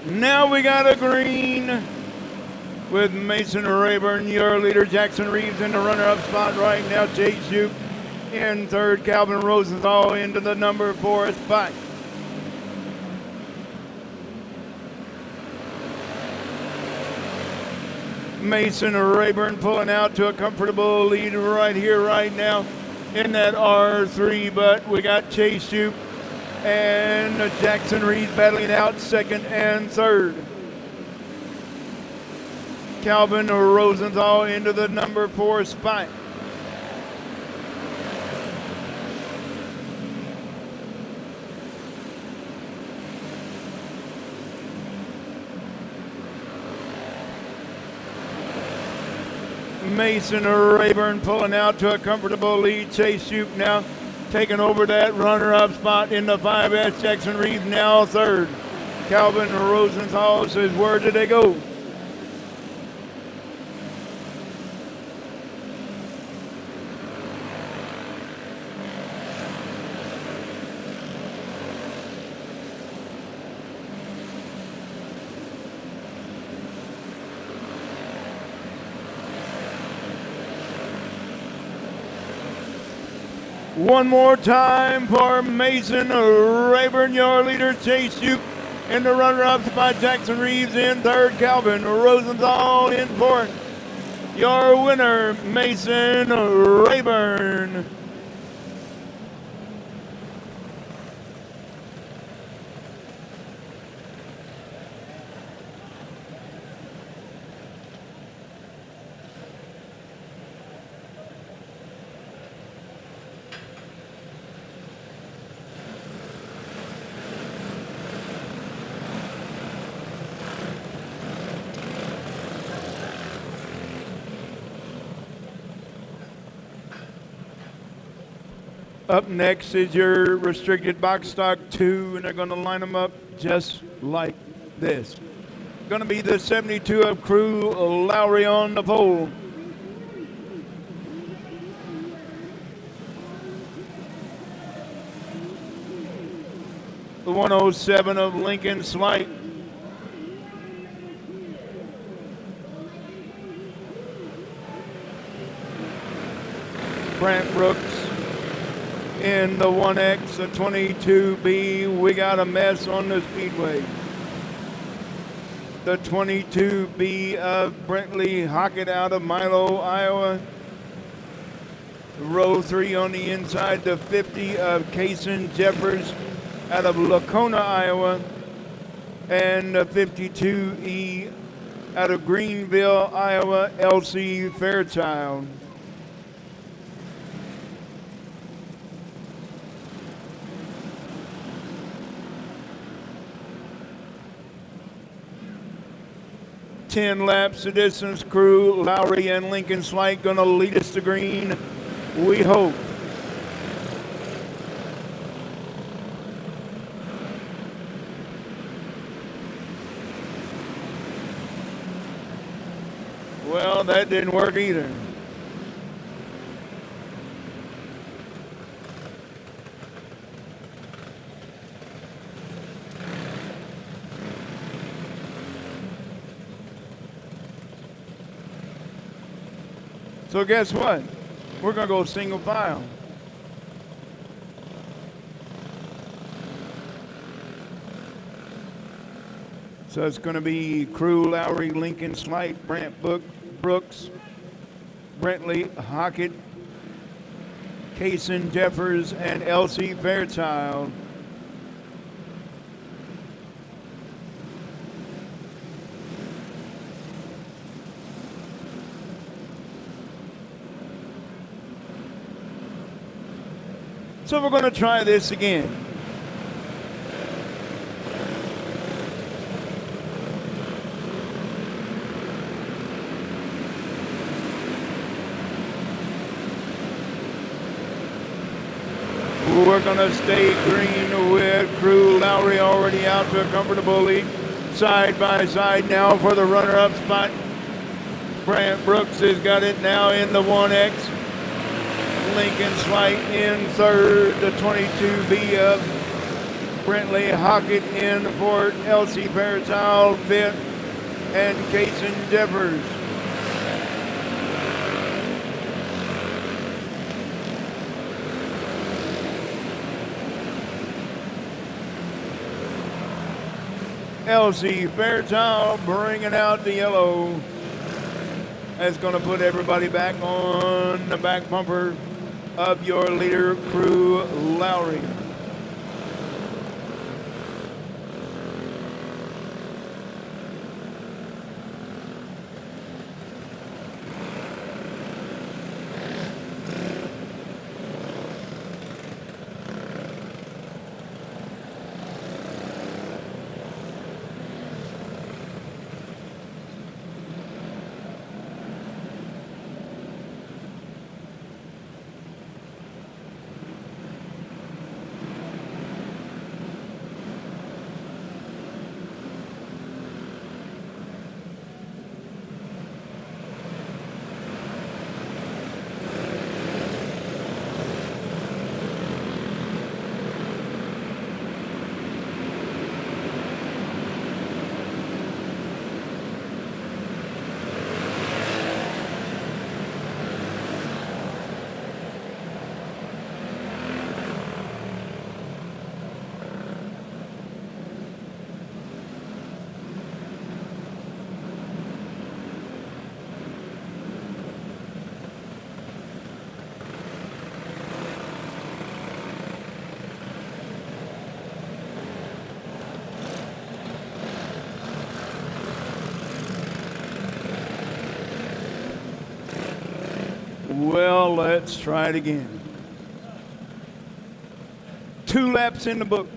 Now we got a green with Mason Rayburn, your leader. Jackson Reeves in the runner-up spot right now. Chase Juke in third. Calvin Rosenthal into the number 4 spot. Mason Rayburn pulling out to a comfortable lead right here, right now in that R3, but we got Chase Juke and Jackson Reeves battling out second and third. Calvin Rosenthal into the number 4 spot. Mason Rayburn pulling out to a comfortable lead. Chase Juke now taking over that runner-up spot in the 5S. Jackson Reeves now third. Calvin Rosenthal says, where did they go? One more time for Mason Rayburn, your leader. Chase Juke in the runner-up spot. Jackson Reeves in third. Calvin Rosenthal in fourth. Your winner, Mason Rayburn. Up next is your restricted box stock 2, and they're going to line them up just like this. Going to be the 72 of crew, Lowry on the pole. The 107 of Lincoln Slight. Brant Brooks in the 1X, the 22B. We got a mess on the Speedway. The 22B of Brentley Hockett out of Milo, Iowa. Row 3 on the inside, the 50 of Kaysen Jeffers out of Lacona, Iowa. And the 52E out of Greenville, Iowa, Elsie Fairchild. Ten laps of distance crew, Lowry and Lincoln Slight gonna lead us to green, we hope. Well, that didn't work either. So guess what? We're going to go single file. So it's going to be Crew, Lowry, Lincoln, Slight, Brant, Brooks, Brentley, Hockett, Kaysen, Jeffers, and Elsie Fairchild. So we're going to try this again. We're going to stay green with Crew, Lowry already out to a comfortable lead. Side by side now for the runner-up spot. Brant Brooks has got it now in the 1X. Lincoln Slight in third, the 22B of Brentley. Hockett in fourth, Elsie Fairchild fifth, and Kaysen Jeffers. Elsie Fairchild bringing out the yellow. That's going to put everybody back on the back bumper of your leader, Crew, Lowry. Well, let's try it again. 2 laps in the book.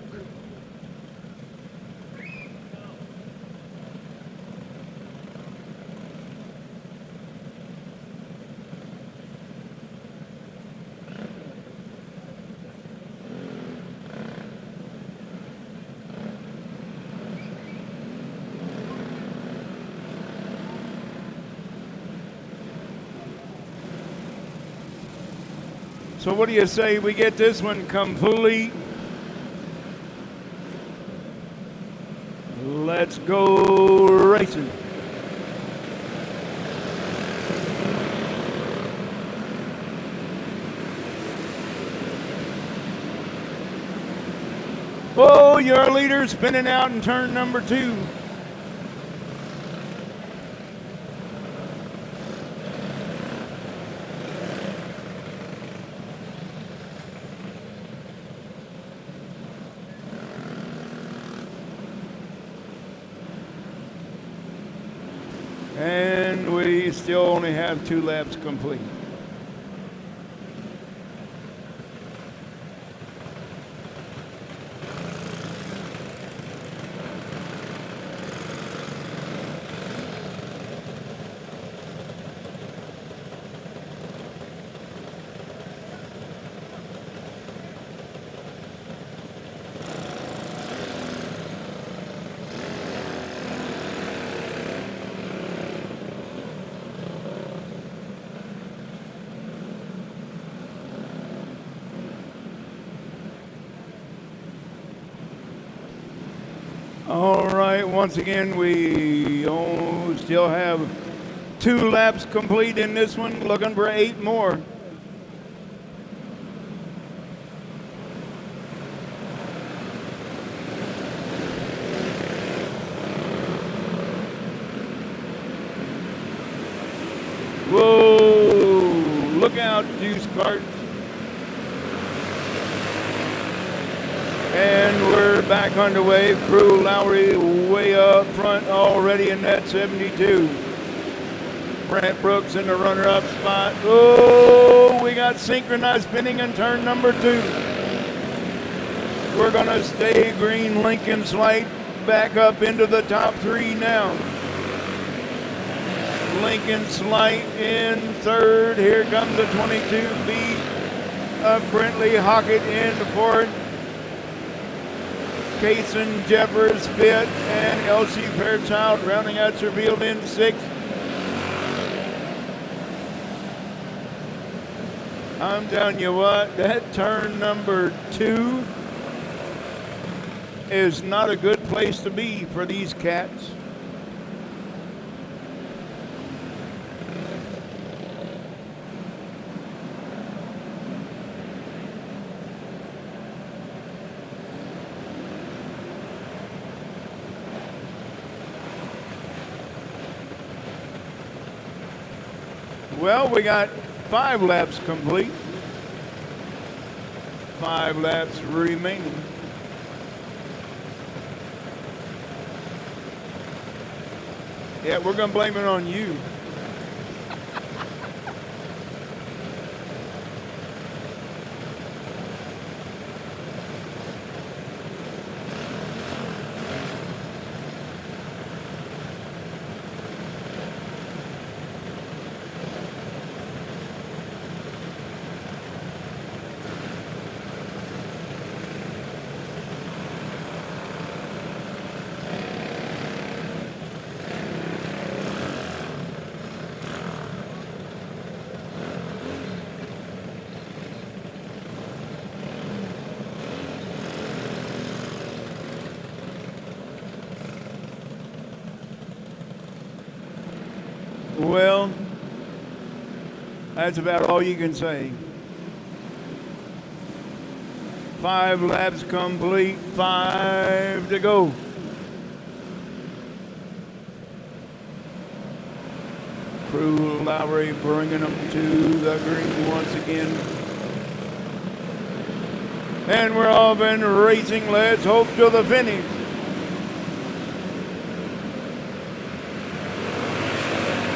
So what do you say we get this one complete? Let's go racing. Oh, your leader spinning out in turn number 2. And we still only have 2 laps complete. All right, once again, we still have 2 laps complete in this one, looking for 8 more. Whoa, look out, juice carts. And we're back underway. Crew Lowry way up front already in that 72. Brant Brooks in the runner-up spot. Oh, we got synchronized spinning in turn number 2. We're going to stay green. Lincoln Slight back up into the top 3 now. Lincoln Slight in third. Here comes the 22B of Brentley Hockett in fourth. Kason Jeffers fifth, and Elsie Fairchild rounding out your field in sixth. I'm telling you what, that turn number 2 is not a good place to be for these cats. Well, we got 5 laps complete. 5 laps remaining. Yeah, we're going to blame it on you. Well, that's about all you can say. 5 laps complete, 5 to go. Crew Lowry bringing them to the green once again. And we're off and racing. Let's hope to the finish.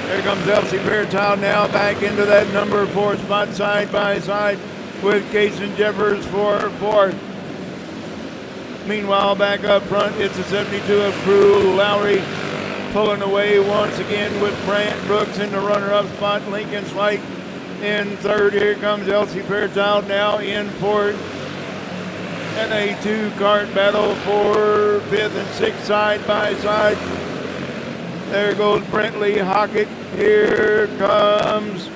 Here comes Elsie Fairchild now back into that number 4 spot side by side with Kason Jeffers for 4th. Meanwhile, back up front, it's the 72 of Crew Lowry pulling away once again with Brant Brooks in the runner-up spot. Lincoln Slight in 3rd. Here comes Elsie Fairchild now in 4th. And a 2-cart battle for 5th and 6th side by side. There goes Brentley Hockett. Here comes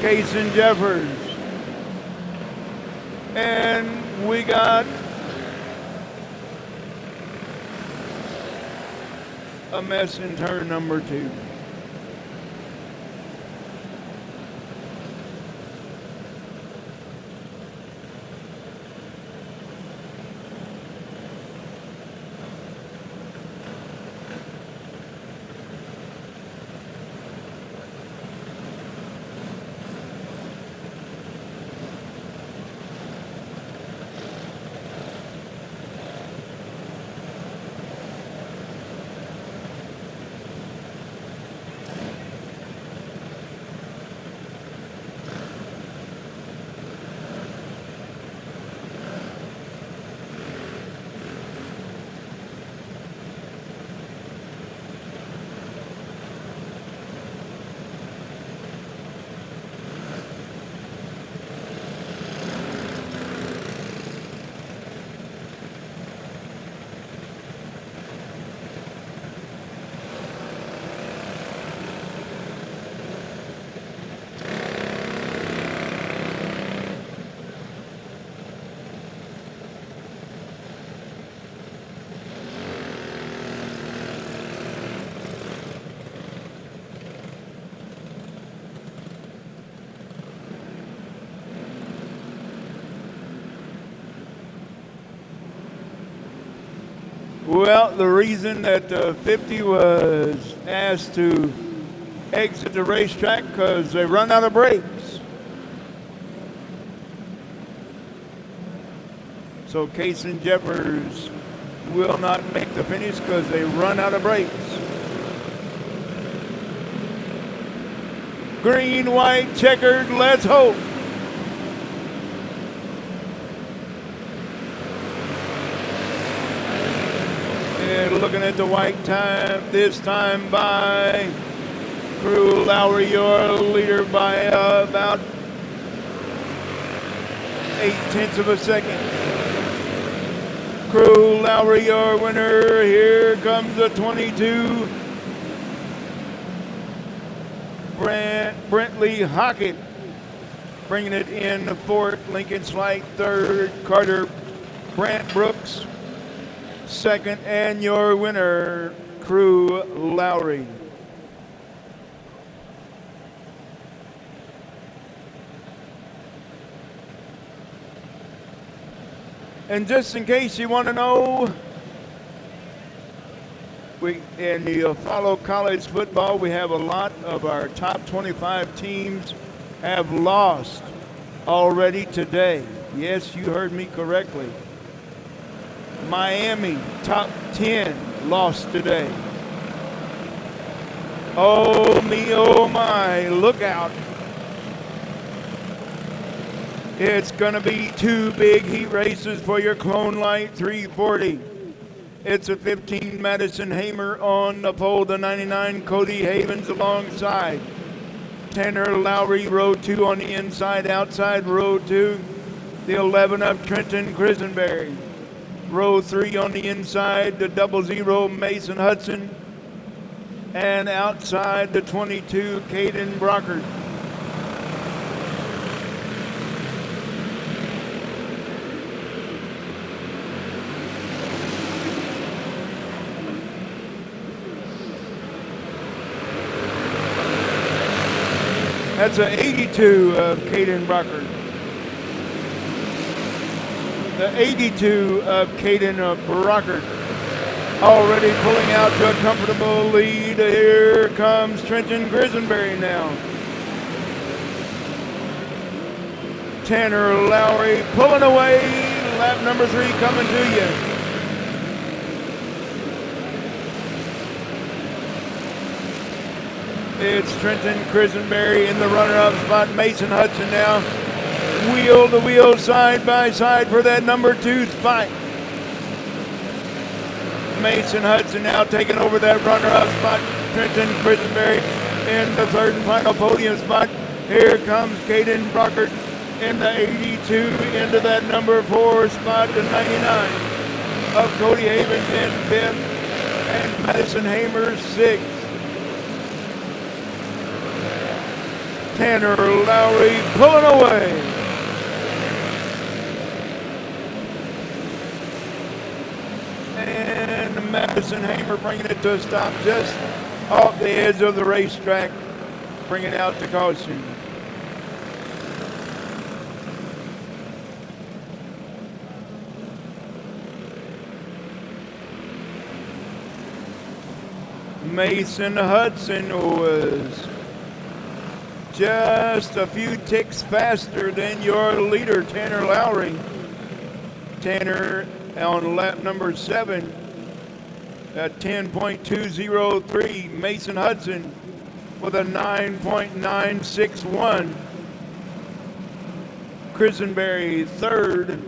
Kason Jeffers. And we got a mess in turn number 2. Well, the reason that 50 was asked to exit the racetrack because they run out of brakes. So Case and Jeffers will not make the finish because they run out of brakes. Green, white, checkered, let's hope. And looking at the white time, this time by Crew Lowry, your leader by about 0.8 of a second. Crew Lowry, your winner. Here comes the 22. Brentley Hockett bringing it in the fourth. Lincoln Slight third. Carter Brant Brooks second. And your winner, Crew Lowry. And just in case you want to know, in the follow college football, we have a lot of our top 25 teams have lost already today. Yes, you heard me correctly. Miami, top 10, lost today. Oh me, oh my, look out. It's going to be two big heat races for your Clone Light 340. It's a 15 Madison Hamer on the pole, the 99 Cody Havens alongside. Tanner Lowry, row 2 on the inside, outside row 2. The 11 of Trenton Crisenberry. Row 3 on the inside, the 00 Mason Hudson. And outside the 22 Caden Brockert. That's an 82 of Caden Brockert. The 82 of Caden Brockert. Already pulling out to a comfortable lead. Here comes Trenton Grisenberry now. Tanner Lowry pulling away. Lap number 3 coming to you. It's Trenton Crisenberry in the runner-up spot. Mason Hudson now wheel to wheel, side by side for that number 2 spot. Mason Hudson now taking over that runner-up spot. Trenton Crisenberry in the third and final podium spot. Here comes Caden Brockert in the 82 into that number 4 spot, the 99 of Cody Havens in 5th and Madison Hamer 6th. Tanner Lowry pulling away. And Madison Hamer bringing it to a stop just off the edge of the racetrack, bringing out the caution. Mason Hudson was just a few ticks faster than your leader, Tanner Lowry. Tanner on lap number 7 at 10.203. Mason Hudson with a 9.961. Crisenberry third.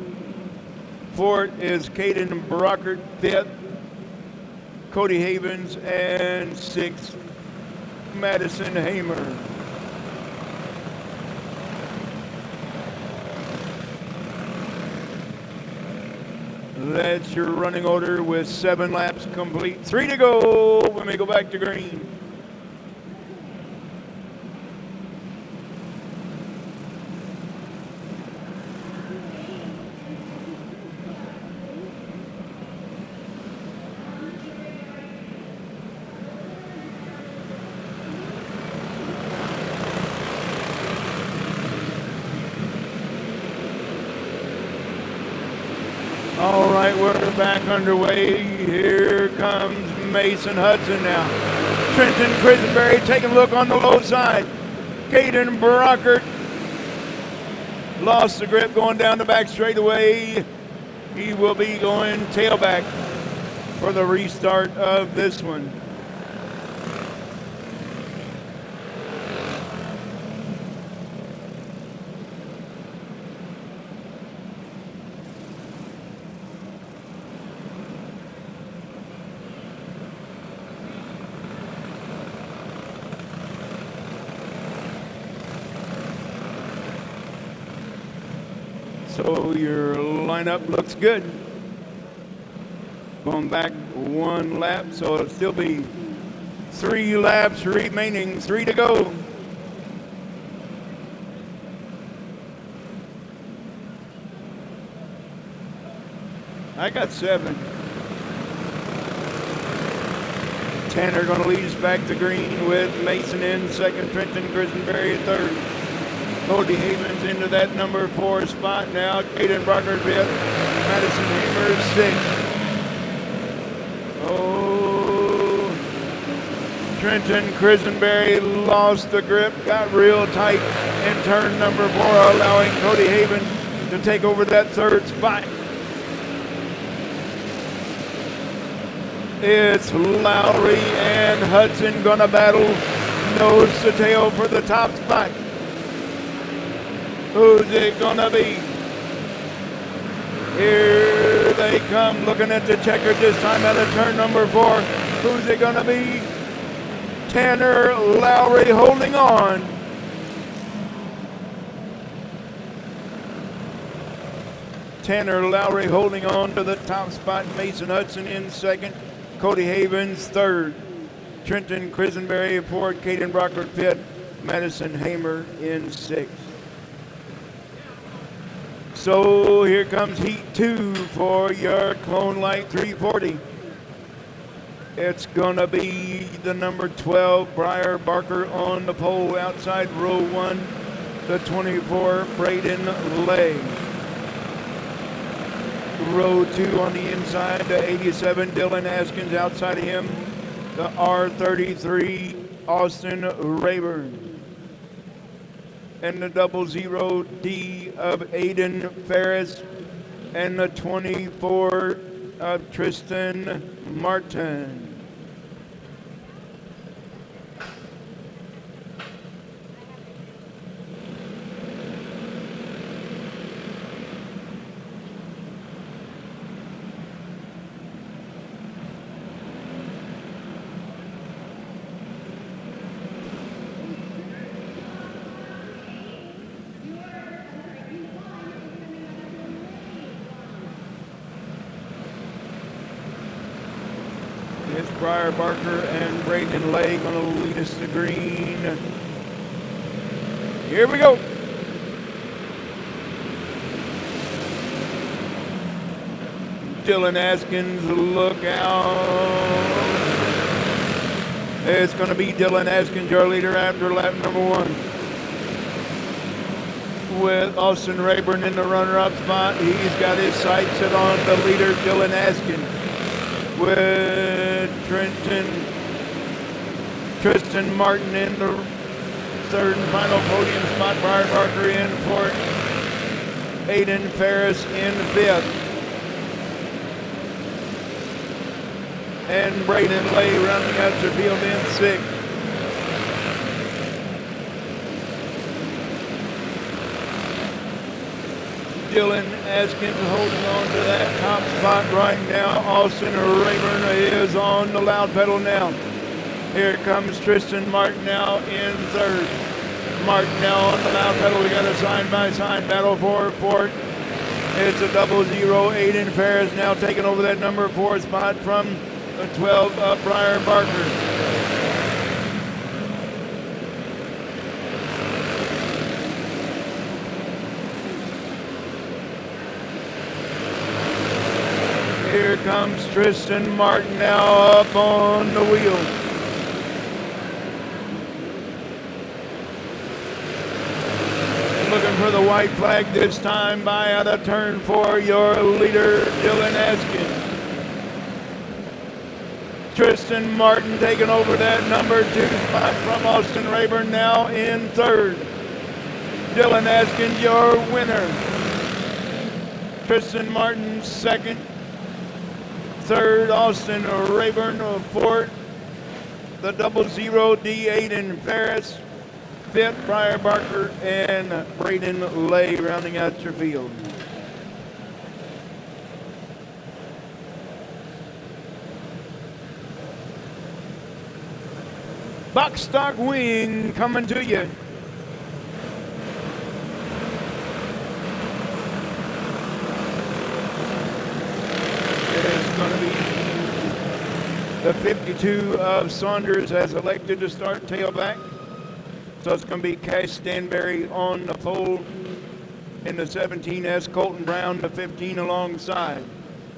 Fourth is Caden Brockert, 5th. Cody Havens, and 6th, Madison Hamer. That's your running order with 7 laps complete. 3 to go when we go back to green. All right, we're back underway. Here comes Mason Hudson now. Trenton Crisenberry taking a look on the low side. Caden Brockert lost the grip going down the back straightaway. He will be going tailback for the restart of this one. So your lineup looks good. Going back one lap, so it'll still be 3 laps remaining, 3 to go. I got 7. Tanner going to lead us back to green with Mason in second, Trenton Crisenberry third. Cody Havens into that number 4 spot now. Caden Brocker 5th. Madison Hamer 6th. Oh, Trenton Crisenberry lost the grip, got real tight in turn number 4, allowing Cody Havens to take over that 3rd spot. It's Lowry and Hudson gonna battle nose to tail for the top spot. Who's it gonna be? Here they come, looking at the checker this time out of turn number 4. Who's it gonna be? Tanner Lowry holding on. Tanner Lowry holding on to the top spot. Mason Hudson in second. Cody Havens third. Trenton Crisenberry fourth. Caden Brockert fifth. Madison Hamer in sixth. So here comes heat 2 for your Clone Light 340. It's gonna be the number 12, Briar Barker on the pole outside row 1, the 24, Braden Lay. Row 2 on the inside, the 87, Dylan Askins outside of him, the R33, Austin Rayburn. And the 00D of Aiden Ferris, and the 24 of Tristan Martin. It's Briar Barker and Braden Lay going to lead us to green. Here we go. Dylan Askins, look out. It's going to be Dylan Askins, our leader after lap number 1. With Austin Rayburn in the runner-up spot. He's got his sights set on the leader, Dylan Askins. With Tristan Martin in the third and final podium spot. Briar Barker in fourth. Aiden Ferris in fifth. And Braden Lay rounding out the field in sixth. Dylan Askins holding on to that top spot right now. Austin Rayburn is on the loud pedal now. Here comes Tristan Martin now in third. Martin now on the loud pedal. We got a side-by-side battle for fourth. It's a 00 Aiden Ferris now taking over that number 4 spot from the 12 of Briar Barker. Here comes Tristan Martin now up on the wheel. Looking going for the white flag this time by out of turn 4, your leader, Dylan Askin. Tristan Martin taking over that number 2 spot from Austin Rayburn, now in 3rd. Dylan Askin, your winner. Tristan Martin 2nd. 3rd, Austin Rayburn 4th. The 00 D8 in Ferris. 5th, Briar Barker and Braden Lay rounding out your field. Box stock wing coming to you. It's going to be the 52 of Saunders has elected to start tailback. So it's going to be Cash Stanberry on the pole in the 17S, Colton Brown, the 15 alongside.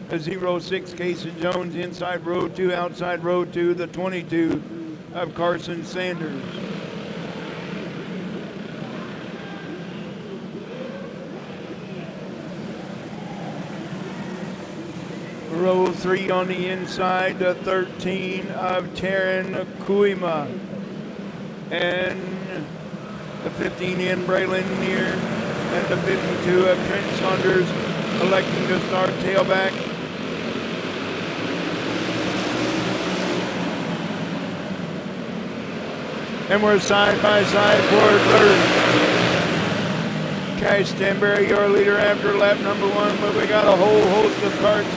The 06 Casey Jones inside row 2, outside row 2, the 22 of Carson Sanders. Row 3 on the inside, the 13 of Taryn Kuima. And the 15 in Braylon Neer, and the 52 of Trent Saunders electing to start tailback. And we're side by side for 3rd. Cash Stanberry, your leader after lap number 1, but we got a whole host of carts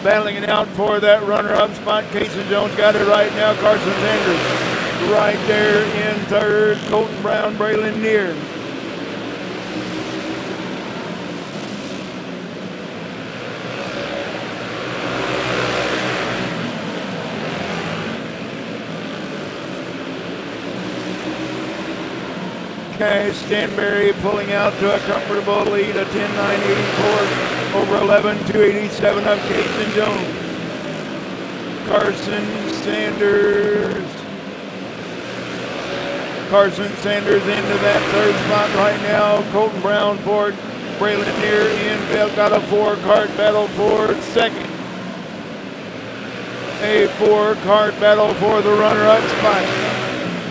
battling it out for that runner-up spot. Casey Jones got it right now. Carson Sanders right there in 3rd. Colton Brown, Braylon Neer. Cash Stanberry pulling out to a comfortable lead, a 10.984 over 11.287 of Casey Jones. Carson Sanders into that 3rd spot right now. Colton Brown, 4th. Braylon Neer in 5th. Got a 4-cart battle for 2nd. A 4-cart battle for the runner-up spot.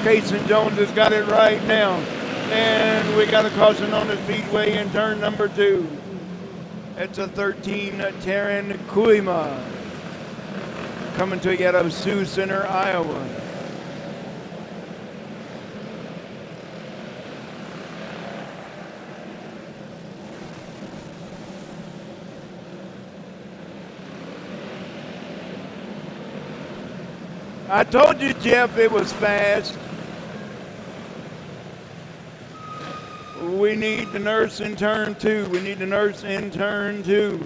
Casey Jones has got it right now. And we got a caution on the Speedway in turn number 2. It's a 13, Taryn Kuima. Coming to you out of Sioux Center, Iowa. I told you, Jeff, it was fast. We need the nurse in turn 2. We need the nurse in turn 2.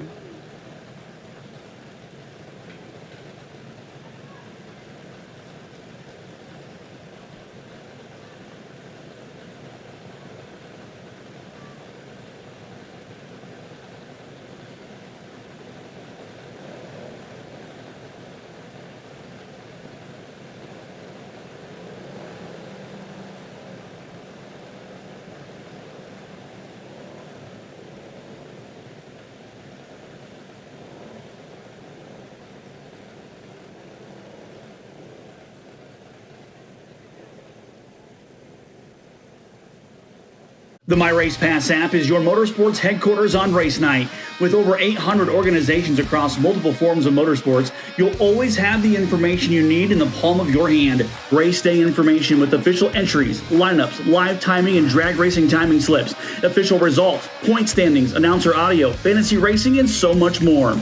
The My Race Pass app is your motorsports headquarters on race night. With over 800 organizations across multiple forms of motorsports, you'll always have the information you need in the palm of your hand. Race day information with official entries, lineups, live timing and drag racing timing slips, official results, point standings, announcer audio, fantasy racing, and so much more.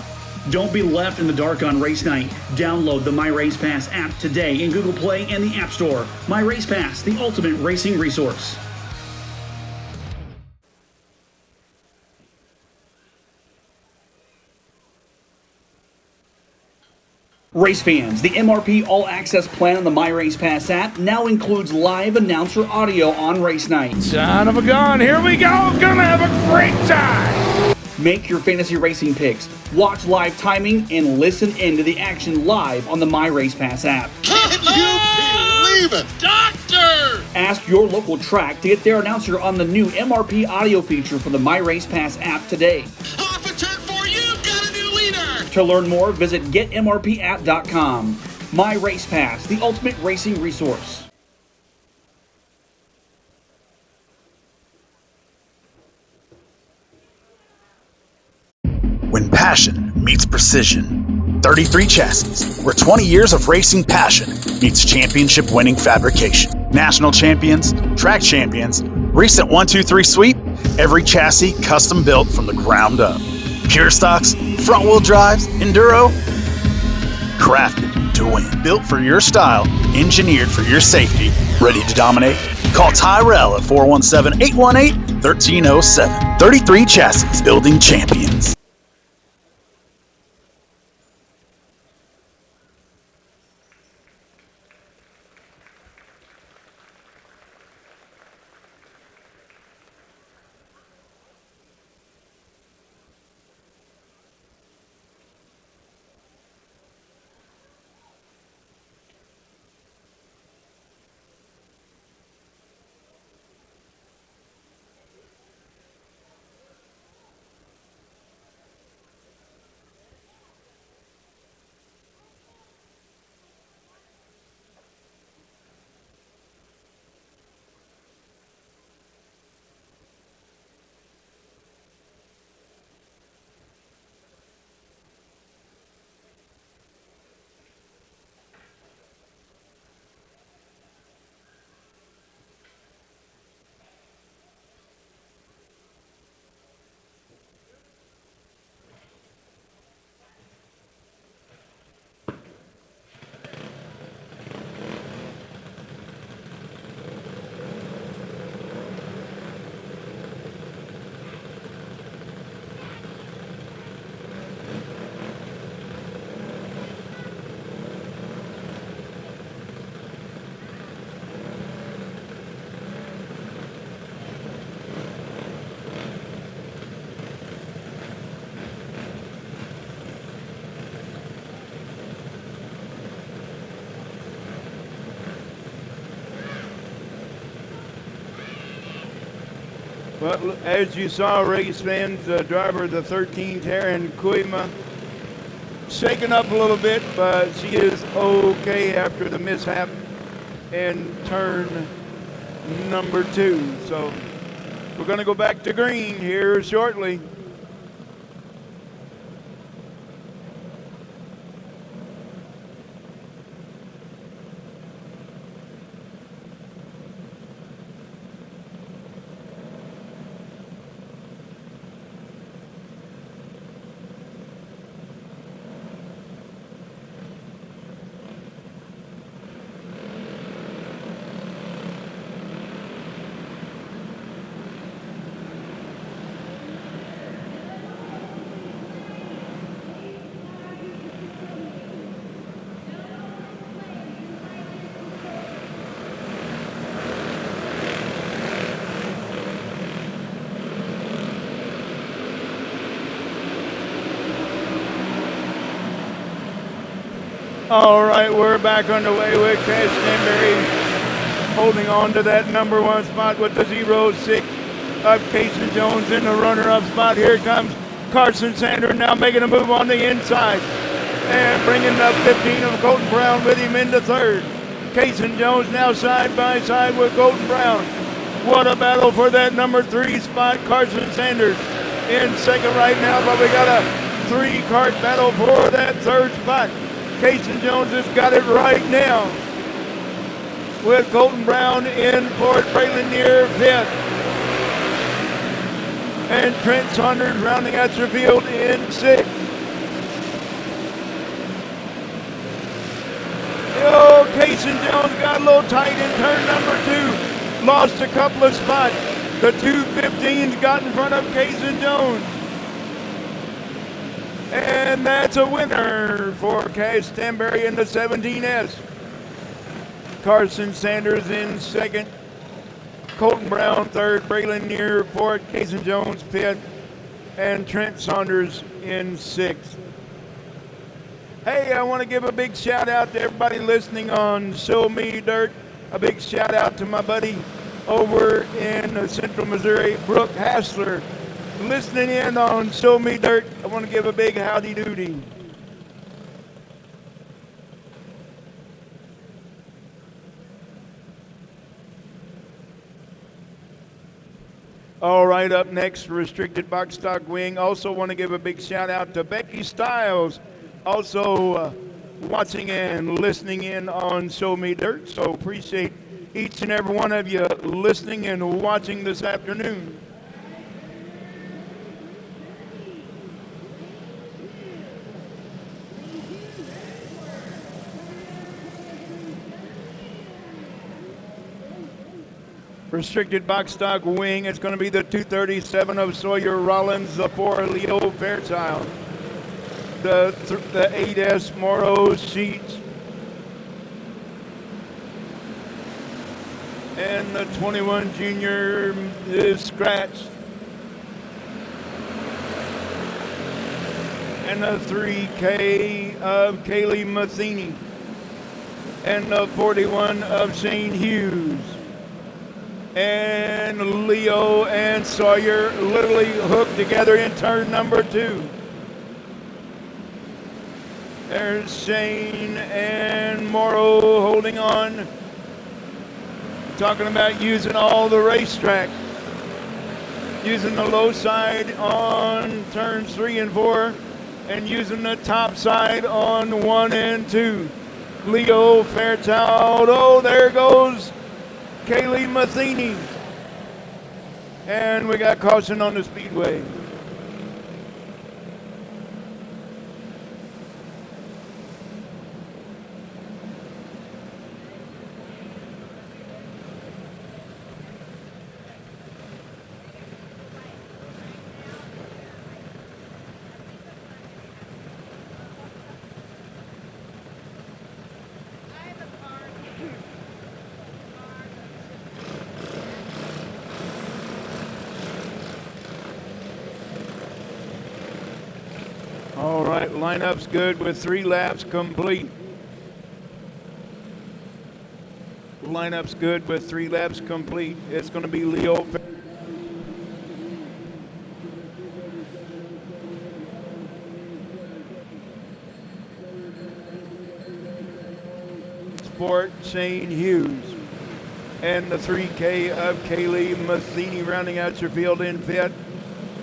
Don't be left in the dark on race night. Download the My Race Pass app today in Google Play and the App Store. My Race Pass, the ultimate racing resource. Race fans, the MRP All Access plan on the My Race Pass app now includes live announcer audio on race night. Son of a gun, here we go, gonna have a great time! Make your fantasy racing picks, watch live timing, and listen in to the action live on the My Race Pass app. Can you believe it? Doctor! leader! Ask your local track to get their announcer on the new MRP audio feature for the My Race Pass app today. Off of turn 4, you've got a new leader! To learn more, visit getmrpapp.com. My Race Pass, the ultimate racing resource. When passion meets precision. 33 Chassis, where 20 years of racing passion meets championship winning fabrication. National champions, track champions, recent 1-2-3 sweep, every chassis custom built from the ground up. Pure stocks, front wheel drives, enduro, crafted to win. Built for your style, engineered for your safety, ready to dominate? Call Tyrel at 417-818-1307. 33 Chassis, building champions. Well, as you saw, race fans, driver the 13, Taryn Kuima, shaken up a little bit, but she is okay after the mishap in turn number 2. So we're going to go back to green here shortly. All right, we're back underway with Cash Stanberry holding on to that number 1 spot with the 0-6 of Casey Jones in the runner-up spot. Here comes Carson Sanders now making a move on the inside and bringing up 15 of Colton Brown with him into third. Casey Jones now side by side with Colton Brown. What a battle for that number 3 spot. Carson Sanders in second right now, but we got a 3-cart battle for that third spot. Casey Jones has got it right now with Colton Brown in fourth, Braylon near fifth. And Trent Saunders rounding out the field in sixth. Oh, Casey Jones got a little tight in turn number 2. Lost a couple of spots. The 215's got in front of Casey Jones. And that's a winner for Cash Stanberry in the 17S. Carson Sanders in second. Colton Brown third. Braylon Neer fourth. Casey Jones fifth. And Trent Saunders in sixth. Hey, I want to give a big shout out to everybody listening on Show Me Dirt. a big shout out to my buddy over in Central Missouri, Brooke Hassler, listening in on Show Me Dirt. I want to give a big howdy doody. All right, up next, restricted box stock wing. Also want to give a big shout out to Becky Stiles, also watching and listening in on Show Me Dirt. So appreciate each and every one of you listening and watching this afternoon. Restricted box stock wing. It's going to be the 237 of Sawyer Rollins, the 4 Leo Fairchild, the 8S Morrow Sheets, and the 21 Junior is scratched, and the 3K of Kaylee Matheny, and the 41 of Shane Hughes. And Leo and Sawyer literally hooked together in turn number 2. There's Shane and Morrow holding on. Talking about using all the racetrack. Using the low side on turns 3 and 4. And using the top side on 1 and 2. Leo Fairchild. Oh, there goes Kaylee Matheny. And we got caution on the Speedway. All right, lineup's good with 3 laps complete. Lineup's good with 3 laps complete. It's going to be Leo Sport Shane Hughes, and the 3K of Kaylee Matheny rounding out your field in 5th.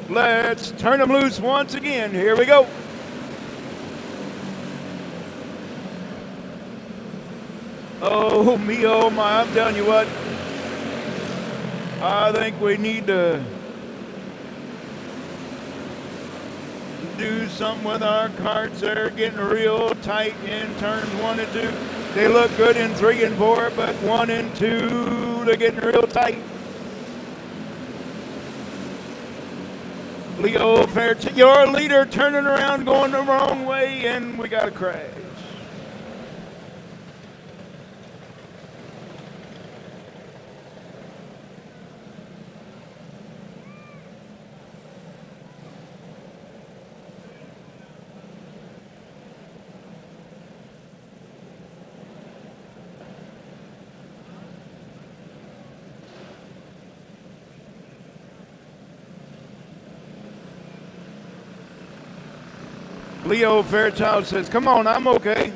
Let's turn them loose once again. Here we go. Oh, me, oh, my, I'm telling you what. I think we need to do something with our carts. They're getting real tight in turns 1 and 2. They look good in 3 and 4, but 1 and 2, they're getting real tight. Leo Fairchild, your leader, turning around, going the wrong way, and we got a crash. Leo Fairchild says, come on, I'm okay.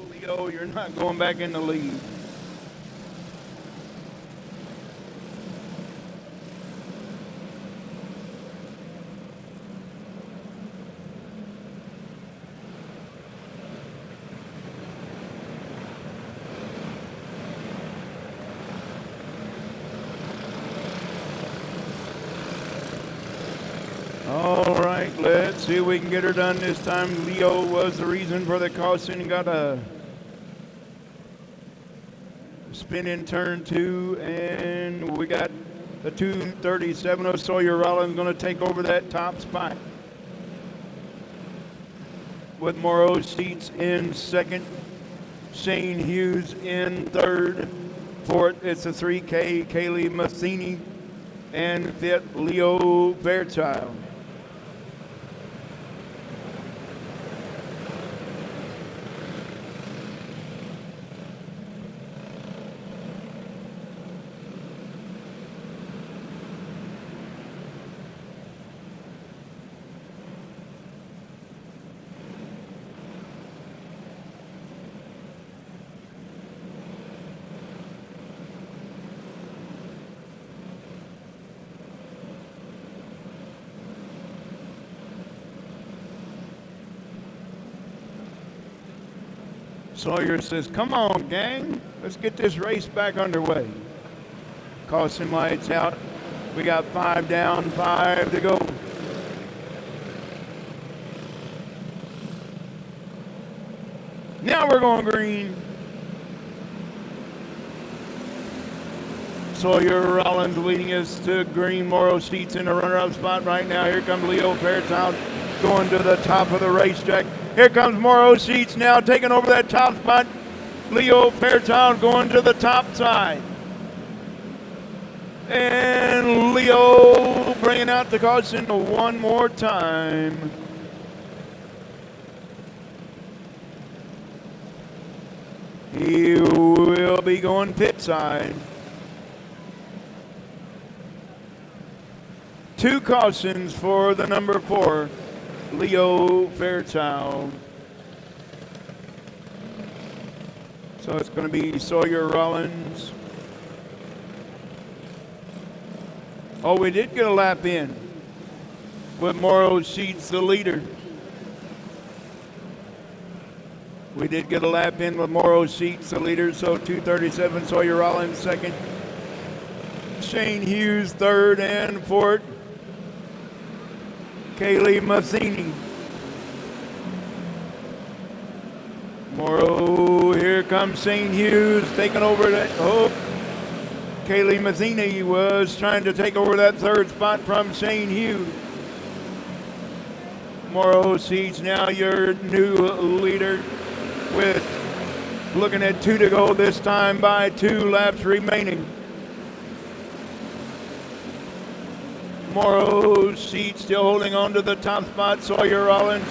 Leo, you're not going back in the lead. All right, let's see if we can get her done this time. Leo was the reason for the caution. Got a spin in turn 2, and we got the 237 of Sawyer Rollins going to take over that top spot. With Morrow Sheets in 2nd, Shane Hughes in 3rd. 4th, it's a 3K, Kaylee Matheny, and 5th, Leo Fairchild. Sawyer says, come on, gang. Let's get this race back underway. Caution lights out. We got 5 down, 5 to go. Now we're going green. Sawyer Rollins leading us to green. Morrow Seats in the runner-up spot right now. Here comes Leo Fairchild going to the top of the racetrack. Here comes Morrow Seats now taking over that top spot. Leo Fairchild going to the top side. And Leo bringing out the caution one more time. He will be going pit side. 2 cautions for the number 4, Leo Fairchild. So it's going to be Sawyer Rollins. Oh, we did get a lap in with Morrow Sheets, the leader. We did get a lap in with Morrow Sheets, the leader. So 2:37, Sawyer Rollins second. Shane Hughes third, and fourth, Kaylee Matheny. Morrow, here comes Shane Hughes taking over that. Oh, Kaylee Matheny was trying to take over that third spot from Shane Hughes. Morrow Seats now your new leader with looking at 2 to go this time by 2 laps remaining. Morrow Seats still holding on to the top spot. Sawyer Rollins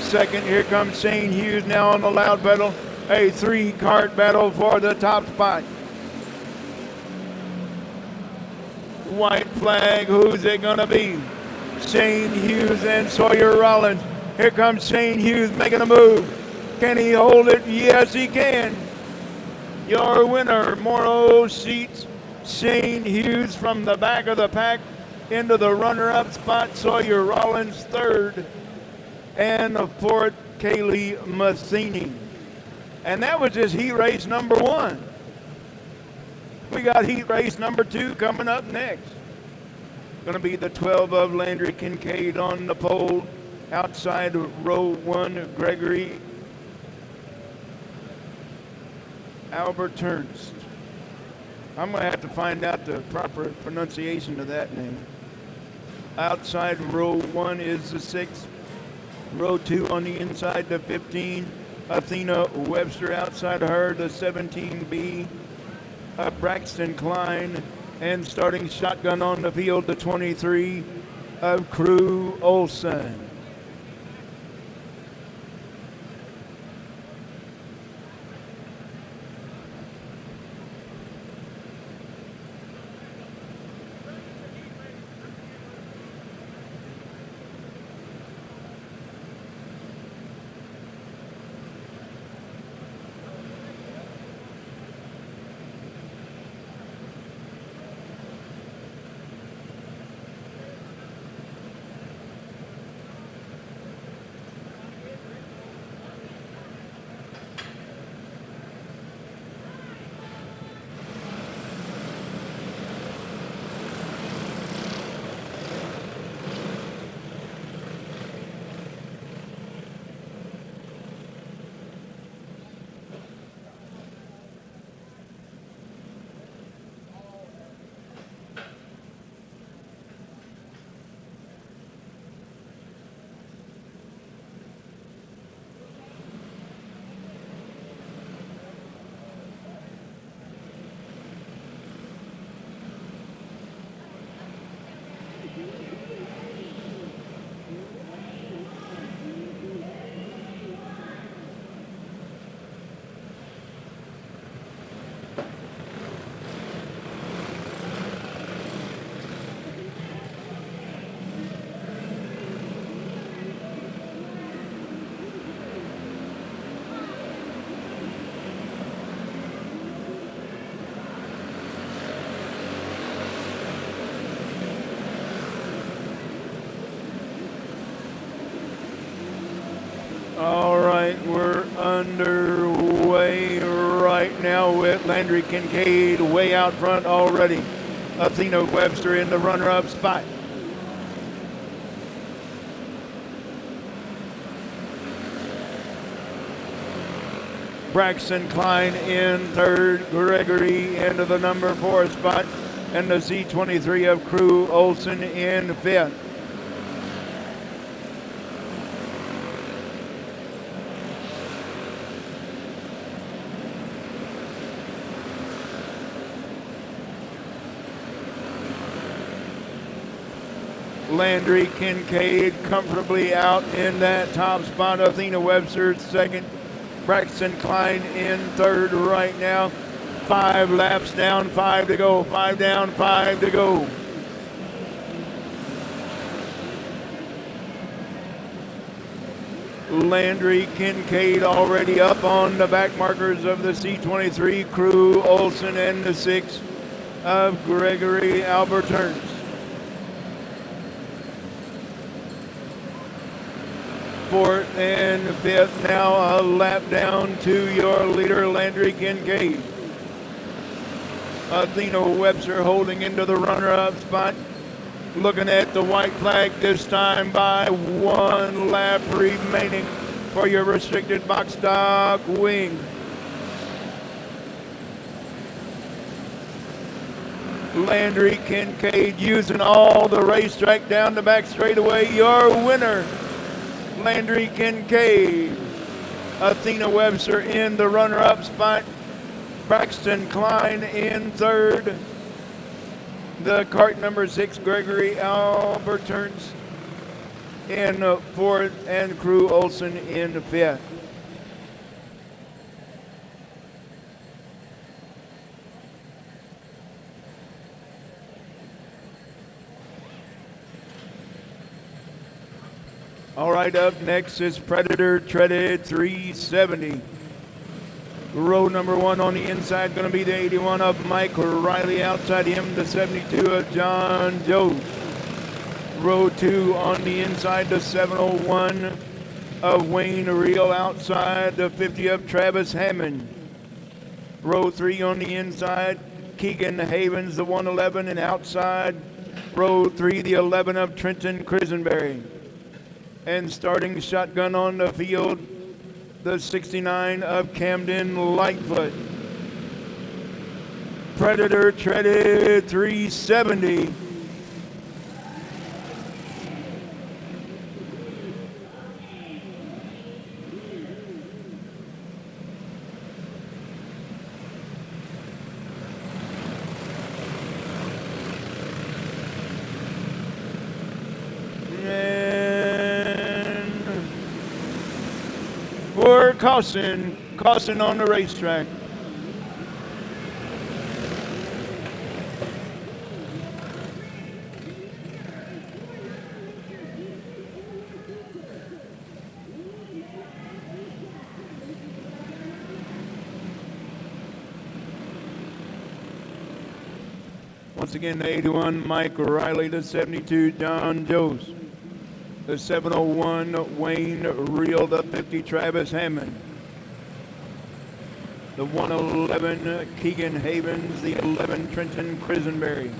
second. Here comes Shane Hughes now on the loud pedal. A 3-cart battle for the top spot. White flag, who's it gonna be? Shane Hughes and Sawyer Rollins. Here comes Shane Hughes making a move. Can he hold it? Yes, he can. Your winner, Morrow Seats, Shane Hughes from the back of the pack into the runner-up spot. Sawyer Rollins third, and the fourth, Kaylee Matheny. And that was just heat race number 1. We got heat race number 2 coming up next. Going to be the 12 of Landry Kincaid on the pole. Outside row 1, Gregory Albert Turnst. I'm going to have to find out the proper pronunciation of that name. Outside row 1 is the 6. Row 2 on the inside, the 15. Athena Webster outside her, the 17B. Braxton Klein. And starting shotgun on the field, the 23 of Crew Olson. All right, we're underway. now with Landry Kincaid way out front already. Athena Webster in the runner-up spot. Braxton Klein in third, Gregory into the number 4 spot, and the C23 of Crew Olson in fifth. Landry Kincaid comfortably out in that top spot. Athena Webster second. Braxton Klein in third right now. 5 laps down, 5 to go. 5 down, 5 to go. Landry Kincaid already up on the back markers of the C23 Crew Olson and the 6 of Gregory Albertons. Fourth and fifth now, a lap down to your leader, Landry Kincaid. Athena Webster holding into the runner-up spot. Looking at the white flag this time by 1 lap remaining for your restricted box stock wing. Landry Kincaid using all the racetrack down the back straightaway. Your winner, Landry Kincaid. Athena Webster in the runner-up spot. Braxton Klein in third. The Kart number 6, Gregory Albertons in fourth, and Crew Olson in fifth. All right, up next is Predator Treaded 370. Row number 1 on the inside, going to be the 81 of Mike Riley. Outside him, the 72 of John Jones. Row 2 on the inside, the 701 of Wayne Reel. Outside, the 50 of Travis Hammond. Row 3 on the inside, Keegan Havens, the 111. And outside, row 3, the 11 of Trenton Crisenberry. And starting shotgun on the field, the 69 of Camden Lightfoot. Predator Treaded 370. For caution on the racetrack. Once again, the 81, Mike Riley, the 72, John Jones. The 701, Wayne Reel, the 50, Travis Hammond. The 111, Keegan Havens, the 11, Trenton Crisenberry.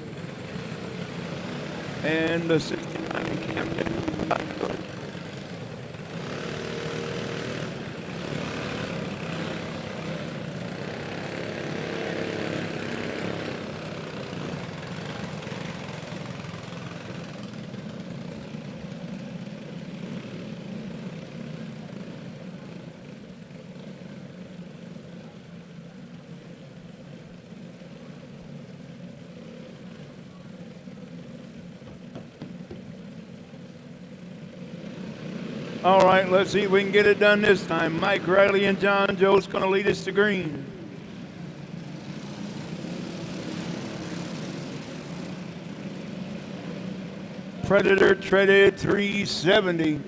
And the 69, Camden Lightfoot. All right, let's see if we can get it done this time. Mike Riley and John Joe's going to lead us to green. Predator Treaded 370.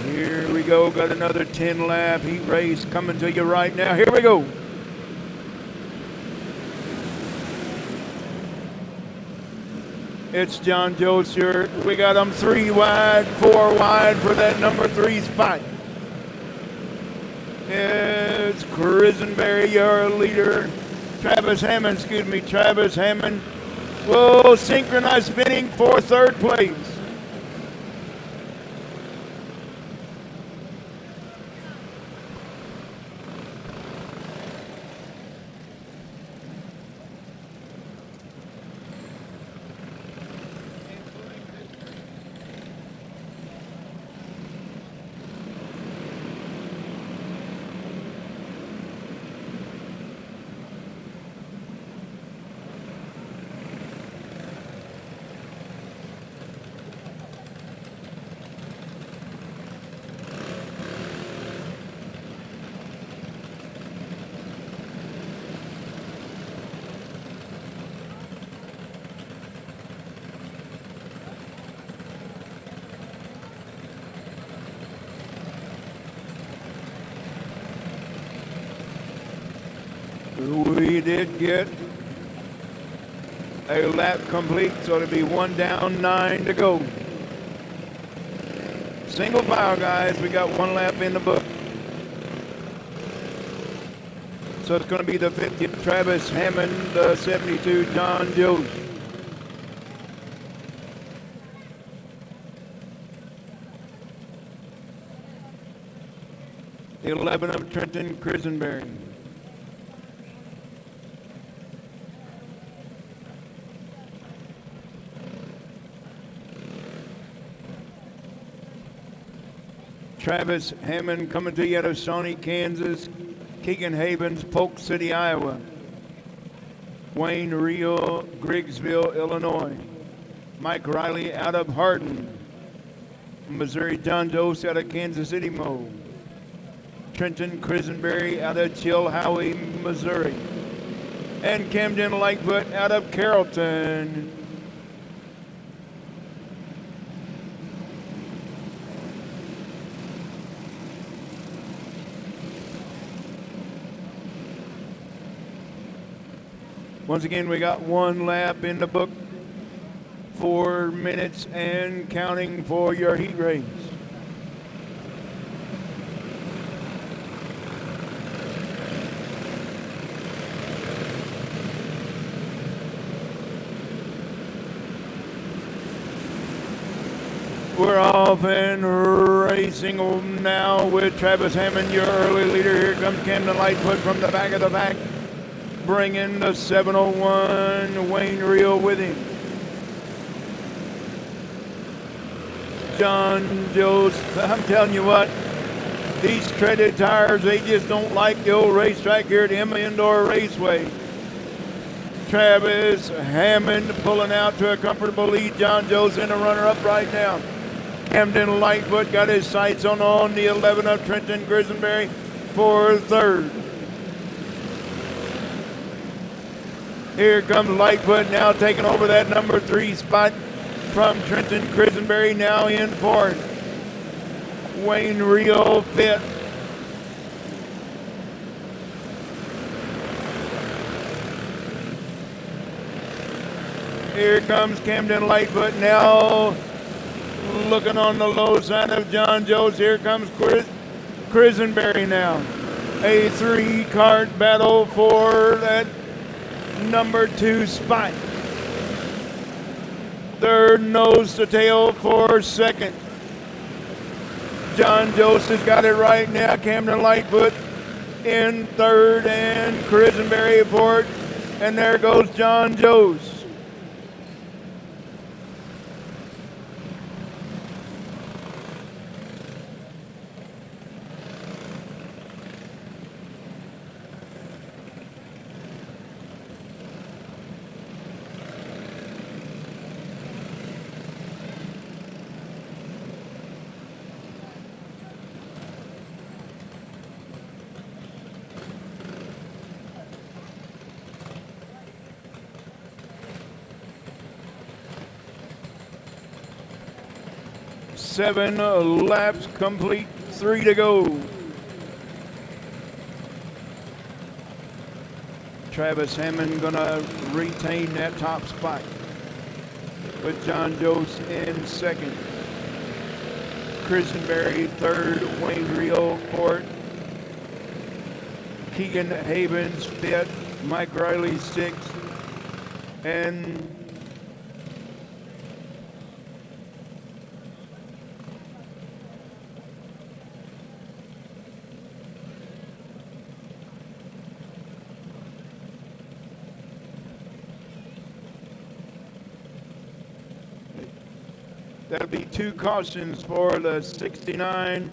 Here we go, got another 10-lap heat race coming to you right now. Here we go. It's John Joe's shirt. We got them 3 wide, 4 wide for that number 3 spot. It's Crisenberry, your leader. Travis Hammond will synchronize spinning for 3rd place. We did get a lap complete, so it'll be 1 down, 9 to go. Single file, guys. We got 1 lap in the book. So it's going to be the 50th Travis Hammond, the 72 John Jones. The 11 of Trenton Crisenberry. Travis Hammond coming to you out of Shawnee, Kansas. Keegan Havens, Polk City, Iowa. Wayne Rio, Griggsville, Illinois. Mike Riley out of Hardin. Missouri, John Dose out of Kansas City, Mo. Trenton Crisenberry out of Chilhowie, Missouri. And Camden Lightfoot out of Carrollton. Once again, we got 1 lap in the book, 4 minutes and counting for your heat race. We're off and racing now with Travis Hammond, your early leader. Here comes Camden Lightfoot from the back of the pack, bringing the 701 Wayne Reel with him. John Jones, I'm telling you what, these treaded tires, they just don't like the old racetrack here at Emma Indoor Raceway. Travis Hammond pulling out to a comfortable lead. John Jones in the runner-up right now. Camden Lightfoot got his sights on the 11 of Trenton Crisenberry for 3rd. Here comes Lightfoot now taking over that number 3 spot from Trenton Crisenberry, now in 4th. Wayne Rio 5th. Here comes Camden Lightfoot now looking on the low side of John Jones. Here comes Crisenberry now. A 3-cart battle for that number 2 spot. 3rd, nose to tail for 2nd. John Joseph got it right now. Camden Lightfoot in 3rd and Crisenberry 4th. And there goes John Joseph. Seven laps complete, 3 to go. Travis Hammond gonna retain that top spot. with John Jost in second. Christenberry third, Wayne Rio fourth, Keegan Havens fifth, Mike Riley sixth, and that'll be 2 cautions for the 69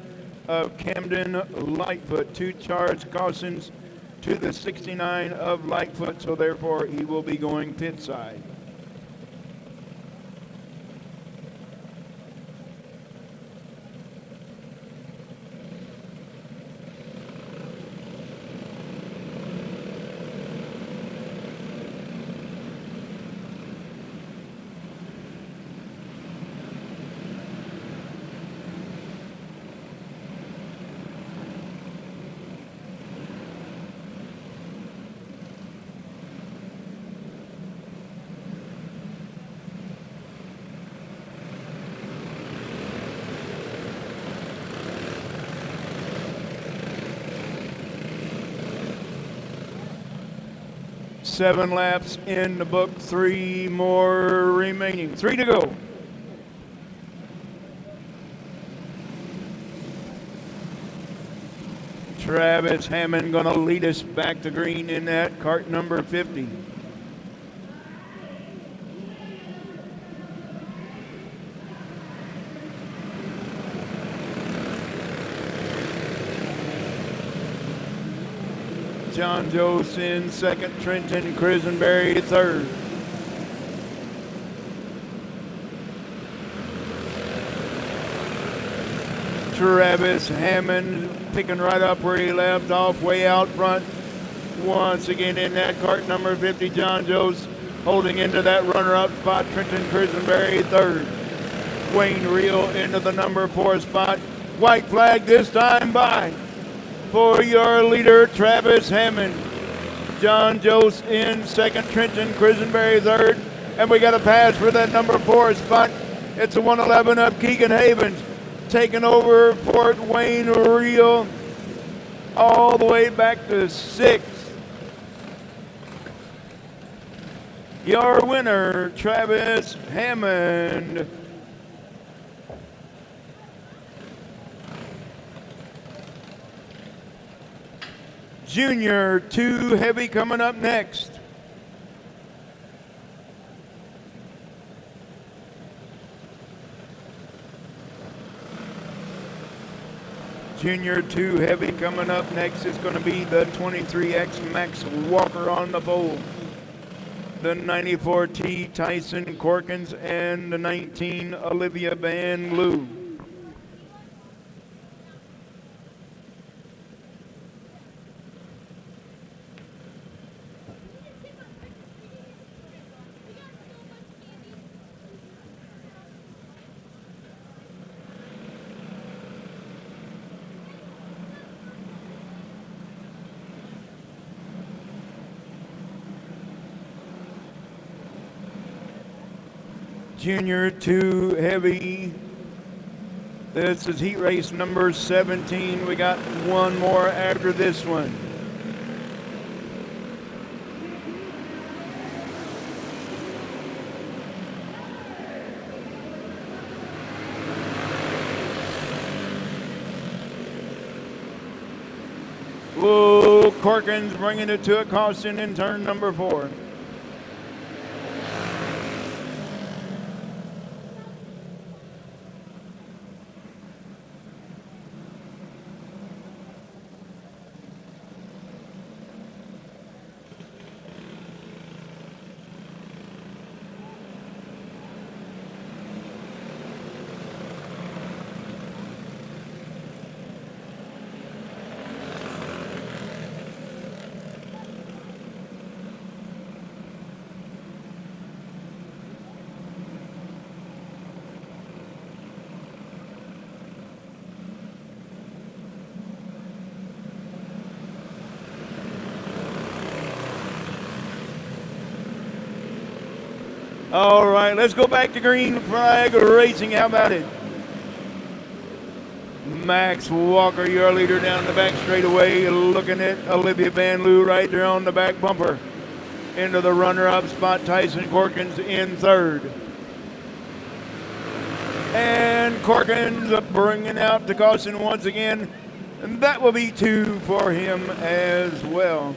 of Camden Lightfoot. 2 charged cautions to the 69 of Lightfoot, so therefore he will be going pit side. Seven laps in the book, 3 more remaining. 3 to go. Travis Hammond gonna lead us back to green in that cart number 50. John Jost in second, Trenton Christenberry third. Travis Hammond picking right up where he left off, way out front. Once again in that cart number 50, John Jost holding into that runner-up spot, Trenton Christenberry third. Wayne Reel into the number 4 spot. White flag this time by for your leader, Travis Hammond. John Jost in second, Trenton Christenberry third. And we got a pass for that number 4 spot. It's a 111 of Keegan Havens. Taking over Fort Wayne Reel all the way back to 6th. Your winner, Travis Hammond. Junior 2 heavy coming up next. Junior 2 heavy coming up next is going to be the 23X Max Walker on the pole, the 94T Tyson Corkins, and the 19 Olivia Van Loo. Junior 2 heavy. This is heat race number 17. We got one more after this one. Whoa, Corkins bringing it to a caution in turn number 4. All right, let's go back to green flag racing. How about it? Max Walker, your leader down the back straightaway, looking at Olivia Van Loo right there on the back bumper. Into the runner-up spot, Tyson Corkins in third. And Corkins bringing out the caution once again. And that will be 2 for him as well.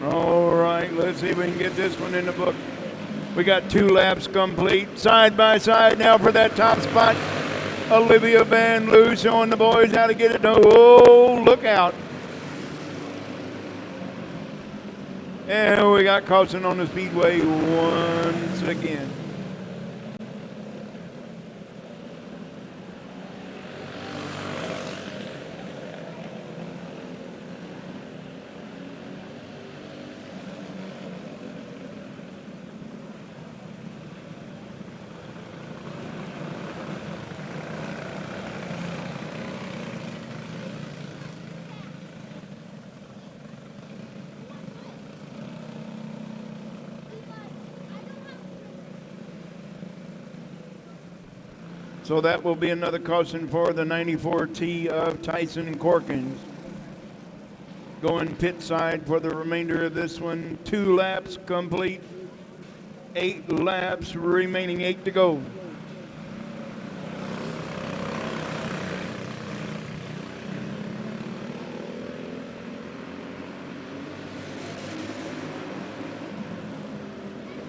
All right, let's see if we can get this one in the book. We got 2 laps complete. Side by side now for that top spot. Olivia Van Loo showing the boys how to get it. Oh, look out. And we got caution on the Speedway once again. So that will be another caution for the 94T of Tyson Corkins. Going pit side for the remainder of this one. 2 laps complete. 8 laps remaining, 8 to go.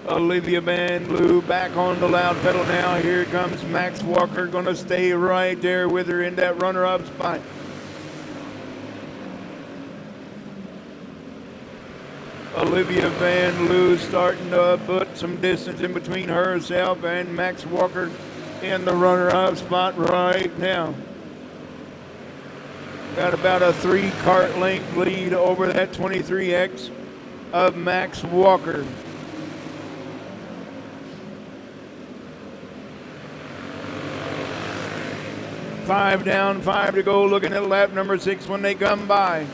Olivia Van Loo back on the loud pedal now. Here comes Max Walker, going to stay right there with her in that runner-up spot. Olivia Van Loo starting to put some distance in between herself and Max Walker in the runner-up spot right now. Got about a 3-kart length lead over that 23X of Max Walker. Five down, 5 to go, looking at lap number 6 when they come by.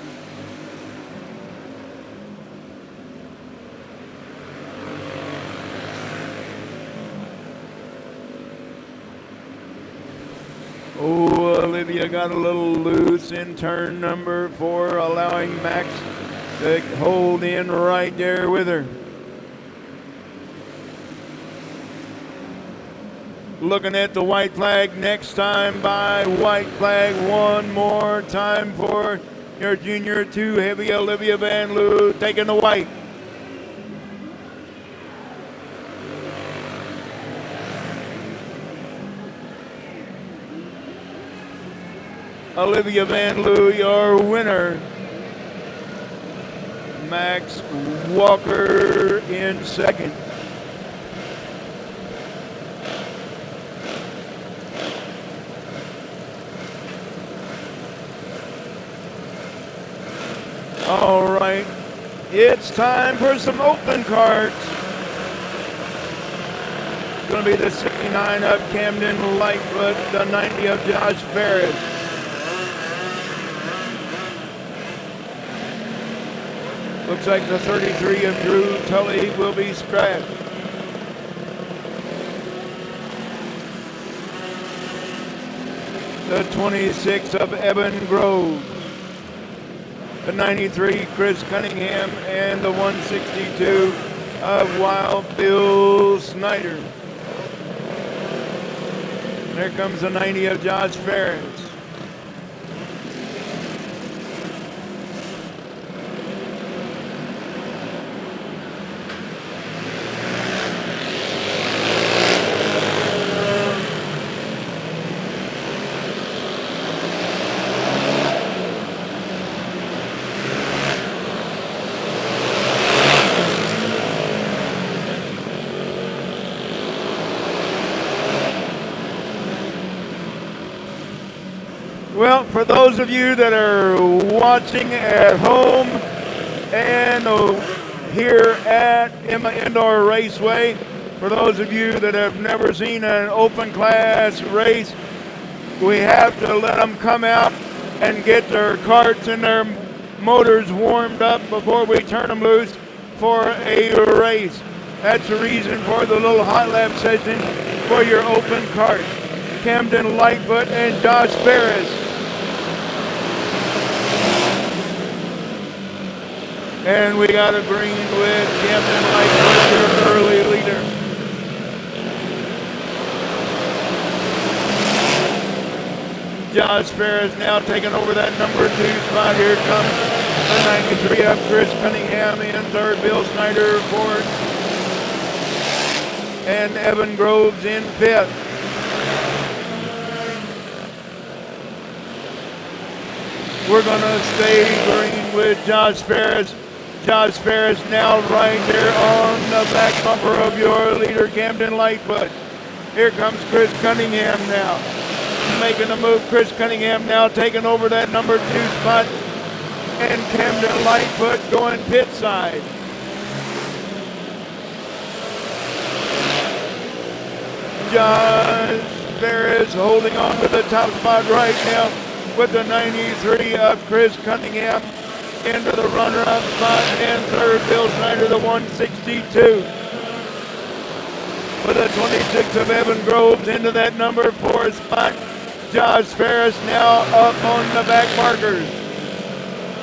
Oh, Olivia got a little loose in turn number 4, allowing Max to hold in right there with her. Looking at the white flag, next time by white flag one more time for your junior 2 heavy Olivia Van Loo taking the white. Olivia Van Loo, your winner. Max Walker in second. All right, it's time for some open carts. It's going to be the 69 of Camden Lightfoot, the 90 of Josh Ferris. Looks like the 33 of Drew Tully will be scratched. The 26 of Evan Grove. The 93, Chris Cunningham, and the 162 of Wild Bill Snyder. There comes the 90 of Josh Ferris. For those of you that are watching at home and here at Emma Indoor Raceway, for those of you that have never seen an open class race, we have to let them come out and get their carts and their motors warmed up before we turn them loose for a race. That's the reason for the little hot lap session for your open cart. Camden Lightfoot and Josh Ferris. And we got a green with Camden Lightfoot, your early leader. Josh Ferris now taking over that number 2 spot. Here comes the 93 up, Chris Cunningham in third, Bill Snyder fourth, and Evan Groves in fifth. We're going to stay green with Josh Ferris. Josh Ferris now right there on the back bumper of your leader, Camden Lightfoot. Here comes Chris Cunningham now. Making a move, Chris Cunningham now taking over that number 2 spot. And Camden Lightfoot going pit side. Josh Ferris holding on to the top spot right now with the 93 of Chris Cunningham into the runner-up spot, and third, Bill Snyder, the 162. With the 26 of Evan Groves into that number 4 spot. Josh Ferris now up on the back markers.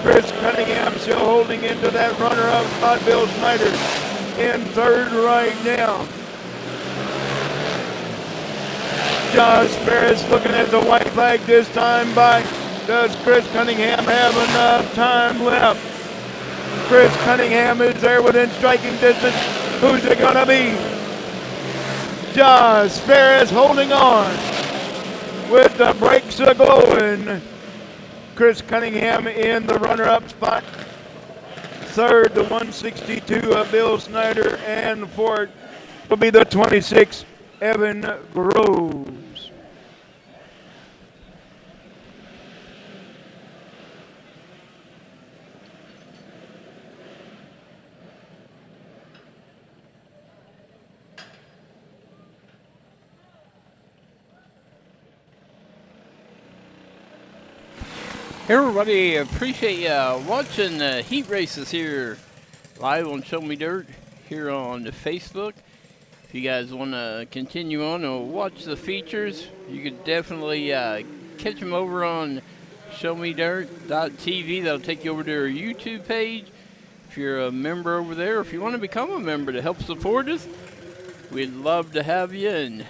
Chris Cunningham still holding into that runner-up spot. Bill Snyder in third right now. Josh Ferris looking at the white flag this time by. Does Chris Cunningham have enough time left? Chris Cunningham is there within striking distance. Who's it gonna be? Josh Ferris holding on with the brakes a-glowing. Chris Cunningham in the runner-up spot. Third, the 162 of Bill Snyder, and fourth will be the 26, Evan Groves. Hey everybody, appreciate you watching the heat races here live on Show Me Dirt here on the Facebook. If you guys want to continue on and watch the features, you could definitely catch them over on showmedirt.tv. That'll take you over to our YouTube page. If you're a member over there, if you want to become a member to help support us, we'd love to have you, and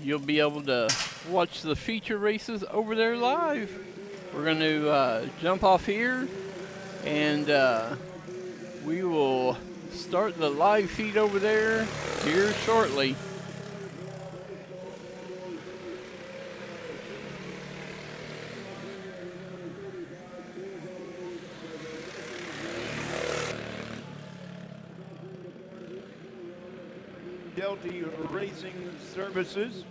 you'll be able to watch the feature races over there live. We're going to jump off here, and we will start the live feed over there here shortly. Delta Racing Services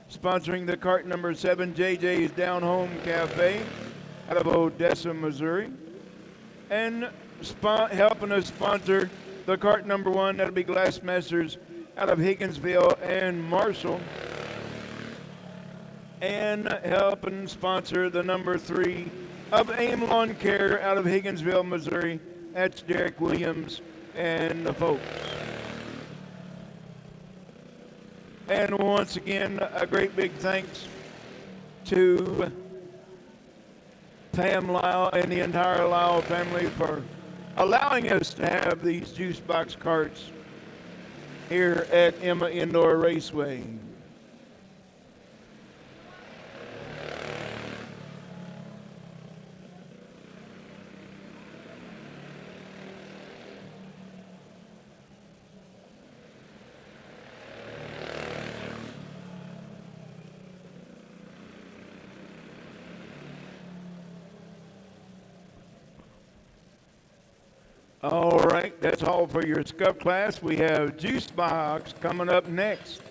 sponsoring the cart number 7, JJ's Down Home Cafe out of Odessa, Missouri. And helping us sponsor the cart number 1, that'll be Glassmasters out of Higginsville and Marshall. And helping sponsor the number 3 of AIM Lawn Care out of Higginsville, Missouri. That's Derek Williams and the folks. And once again, a great big thanks to Pam Lyle and the entire Lyle family for allowing us to have these juice box carts here at Emma Indoor Raceway. All right, that's all for your Scuff class. We have Juice Box coming up next.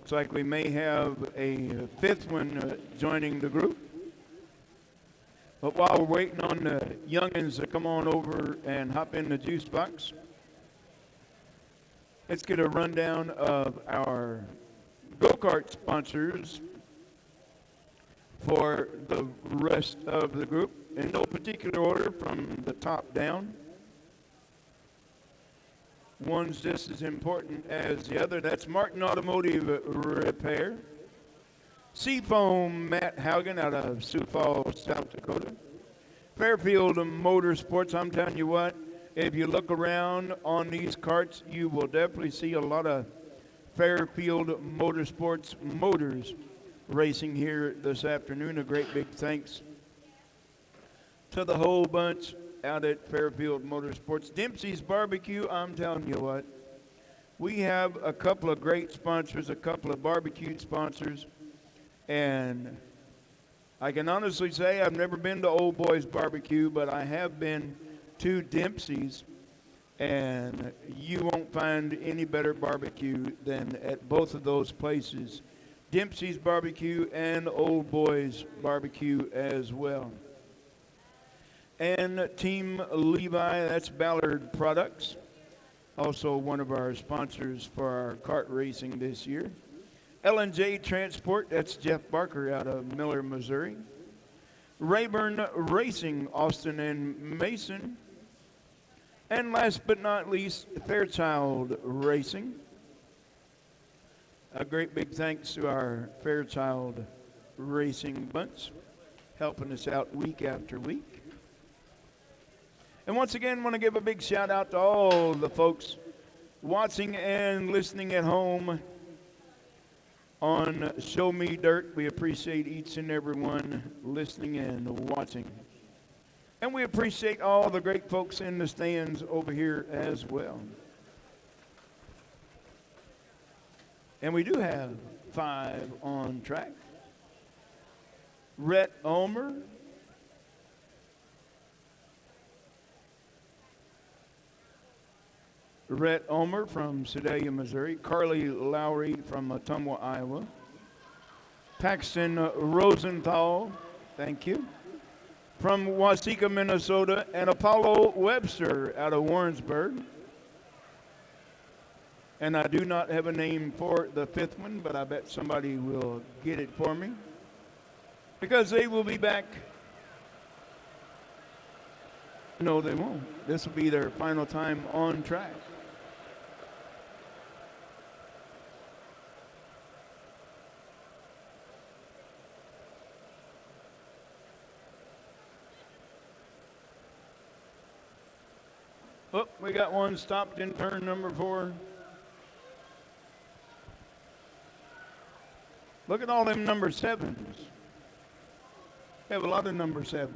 Looks like we may have a fifth one joining the group. But while we're waiting on the youngins to come on over and hop in the juice box, let's get a rundown of our go-kart sponsors for the rest of the group in no particular order from the top down. One's just as important as the other. That's Martin Automotive Repair. Seafoam Matt Haugen out of Sioux Falls, South Dakota. Fairfield Motorsports, I'm telling you what, if you look around on these carts, you will definitely see a lot of Fairfield Motorsports motors racing here this afternoon. A great big thanks to the whole bunch out at Fairfield Motorsports. Dempsey's Barbecue, I'm telling you what, we have a couple of great sponsors, a couple of barbecue sponsors, and I can honestly say I've never been to Old Boys Barbecue, but I have been to Dempsey's, and you won't find any better barbecue than at both of those places, Dempsey's Barbecue and Old Boys Barbecue as well. And Team Levi, that's Ballard Products, also one of our sponsors for our kart racing this year. L&J Transport, that's Jeff Barker out of Miller, Missouri. Rayburn Racing, Austin and Mason. And last but not least, Fairchild Racing. A great big thanks to our Fairchild Racing bunch, helping us out week after week. And once again, want to give a big shout out to all the folks watching and listening at home on Show Me Dirt. We appreciate each and every one listening and watching. And we appreciate all the great folks in the stands over here as well. And we do have 5 on track. Rhett Ulmer. Rhett Ulmer from Sedalia, Missouri. Carly Lowry from Ottumwa, Iowa. Paxton Rosenthal, thank you, from Waseca, Minnesota. And Apollo Webster out of Warrensburg. And I do not have a name for the 5th one, but I bet somebody will get it for me, because they will be back. No, they won't. This will be their final time on track. Oh, we got one stopped in turn number 4. Look at all them number 7s. We have a lot of number 7s.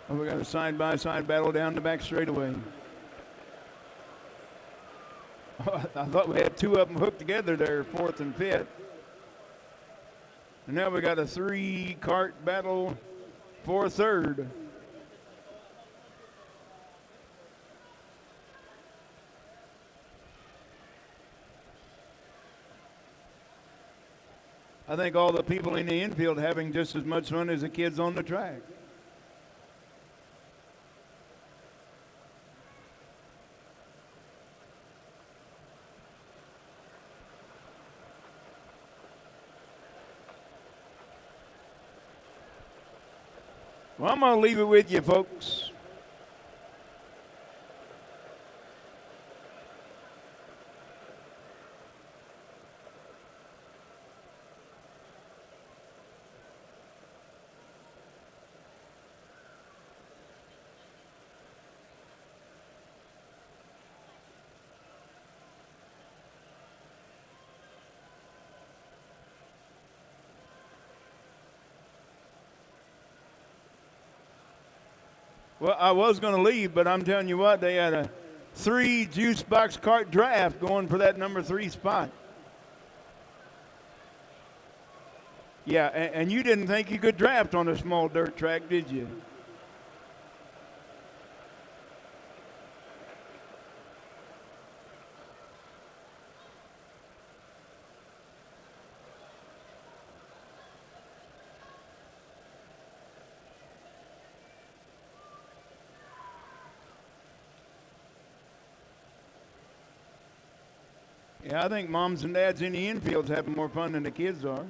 Oh, we got a side-by-side battle down the back straightaway. I thought we had 2 of them hooked together there, 4th and 5th. And now we got a 3-kart battle for 3rd. I think all the people in the infield having just as much fun as the kids on the track. Well, I'm going to leave it with you, folks. Well, I was going to leave, but I'm telling you what, they had a 3 juice box kart draft going for that number 3 spot. Yeah, and you didn't think you could draft on a small dirt track, did you? Yeah, I think moms and dads in the infield's having more fun than the kids are.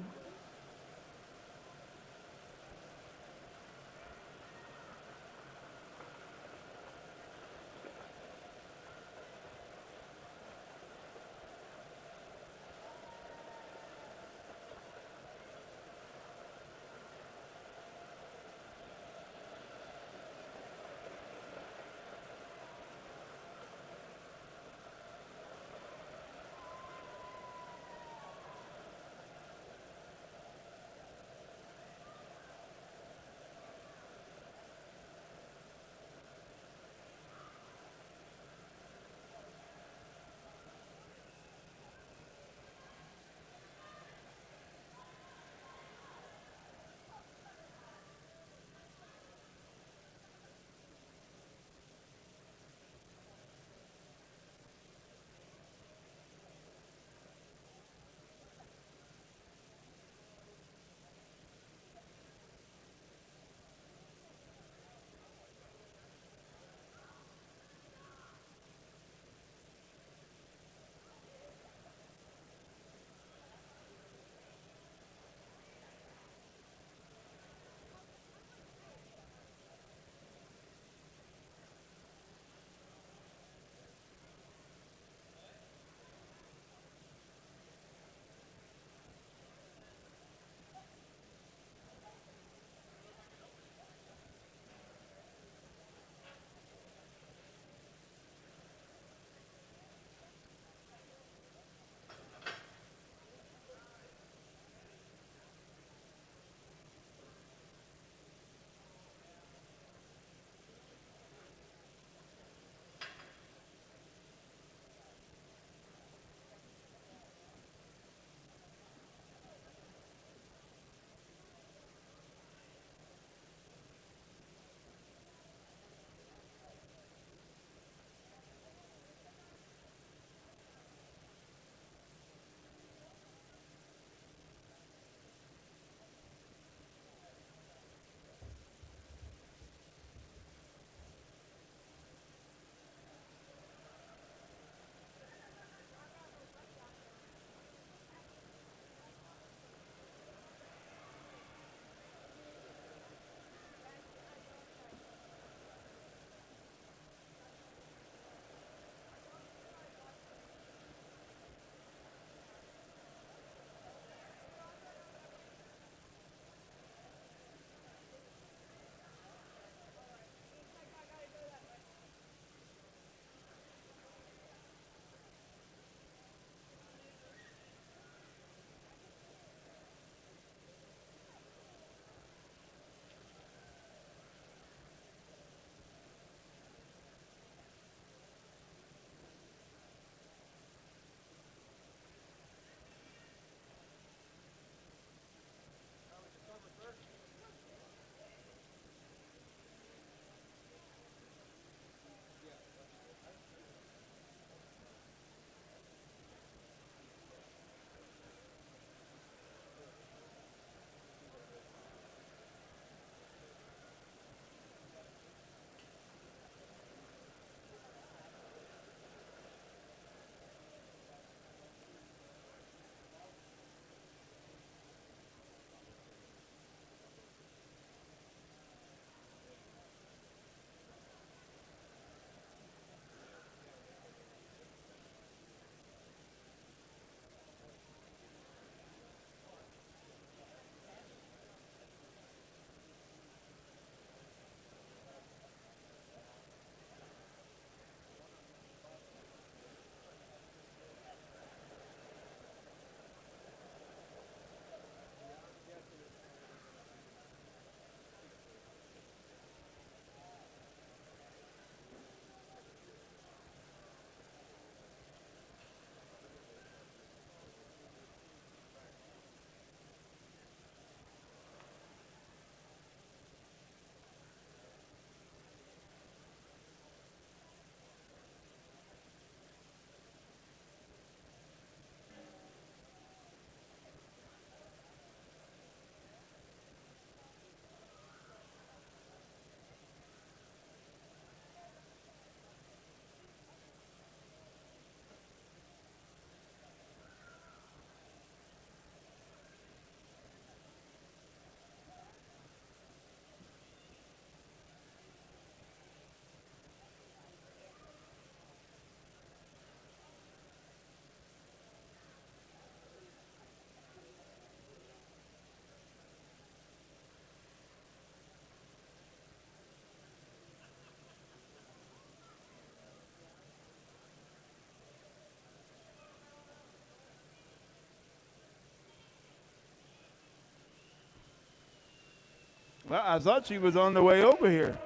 Well, I thought she was on the way over here.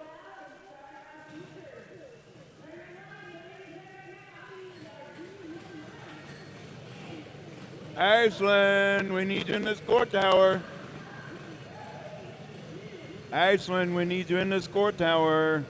Ashland, we need you in the score tower. Ashland, we need you in the score tower.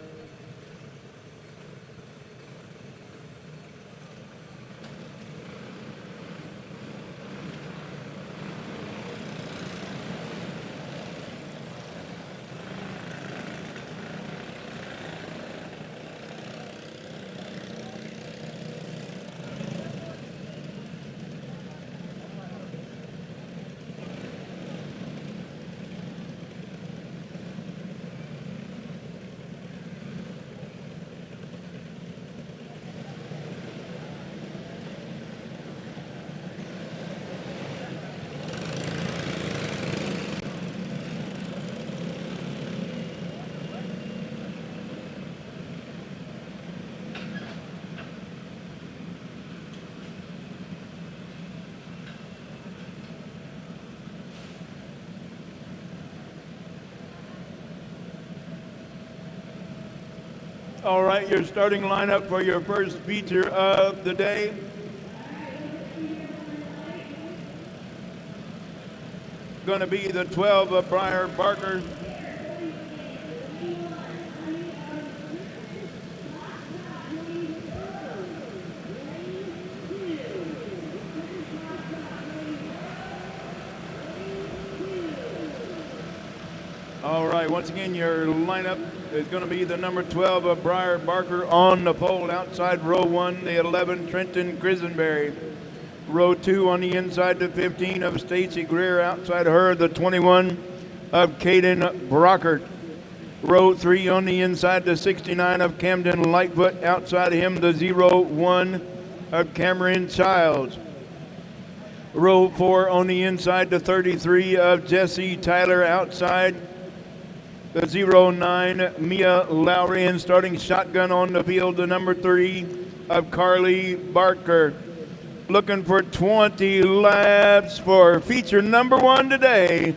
All right, your starting lineup for your first feature of the day. Going to be the 12 of Briar Barker. All right, once again, your lineup is going to be the number 12 of Briar Barker on the pole outside row 1, the 11 Trenton Grisenberry. Row 2 on the inside, the 15 of Stacy Greer. Outside her, the 21 of Caden Brockert. Row 3 on the inside, the 69 of Camden Lightfoot. Outside him, the 01 of Cameron Childs. Row 4 on the inside, the 33 of Jesse Tyler. Outside the 09 Mia Lowry, and starting shotgun on the field, the number 3 of Carly Barker. Looking for 20 laps for feature number 1 today.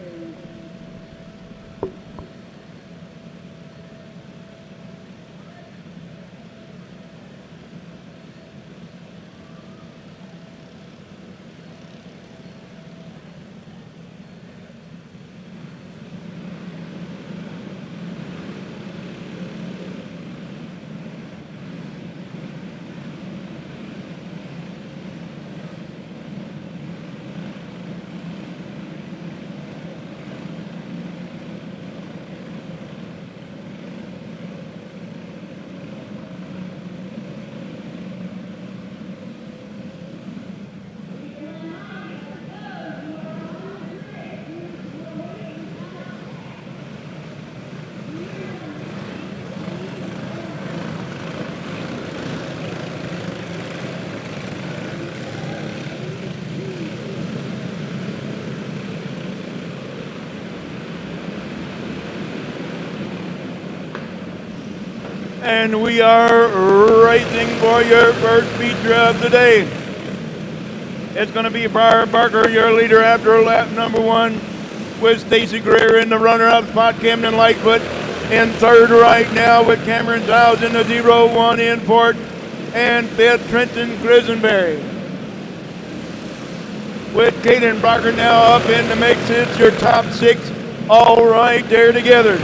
And we are racing for your first feature of the day. It's going to be Briar Barker, your leader after lap number 1, with Stacy Greer in the runner-up spot. Camden Lightfoot in third right now, with Cameron Childs in the 01 in fourth, and fifth Trenton Grisenberry. With Caden Brockert now up in the mix, it's your top 6 all right there together.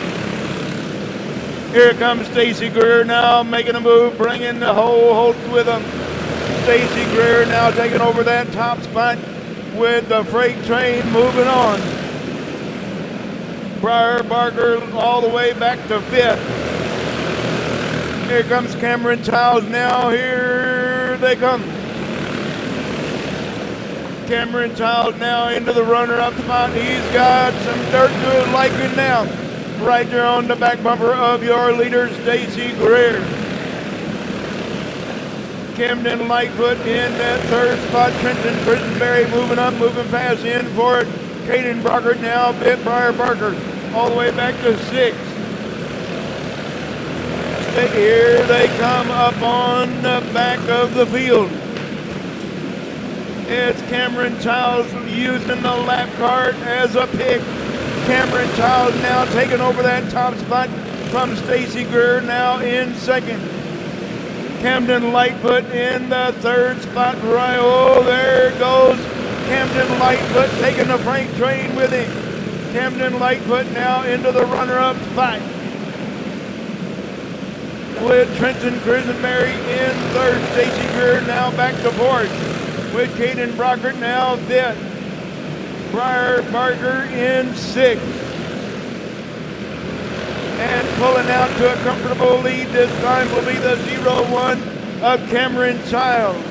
Here comes Stacy Greer now making a move, bringing the whole host with him. Stacy Greer now taking over that top spot with the freight train moving on. Briar Barker all the way back to 5th. Here comes Cameron Childs now. Here they come. Cameron Childs now into the runner-up spot. He's got some dirt to his liking now. Right there on the back bumper of your leader, Stacy Greer. Camden Lightfoot in that third spot. Trenton Grisenberry moving up, moving fast in for it. Caden Brockert now, bit Briar Barker, all the way back to 6th. Here they come up on the back of the field. It's Cameron Childs using the lap cart as a pick. Cameron Childs now taking over that top spot from Stacy Greer now in second. Camden Lightfoot in the third spot. Right, oh, there goes Camden Lightfoot taking the freight train with him. Camden Lightfoot now into the runner-up spot. With Trenton Grisenberry in third. Stacy Greer now back to fourth. With Caden Brockert now fifth. Briar Barker in sixth. And pulling out to a comfortable lead this time will be the 0-1 of Cameron Childs.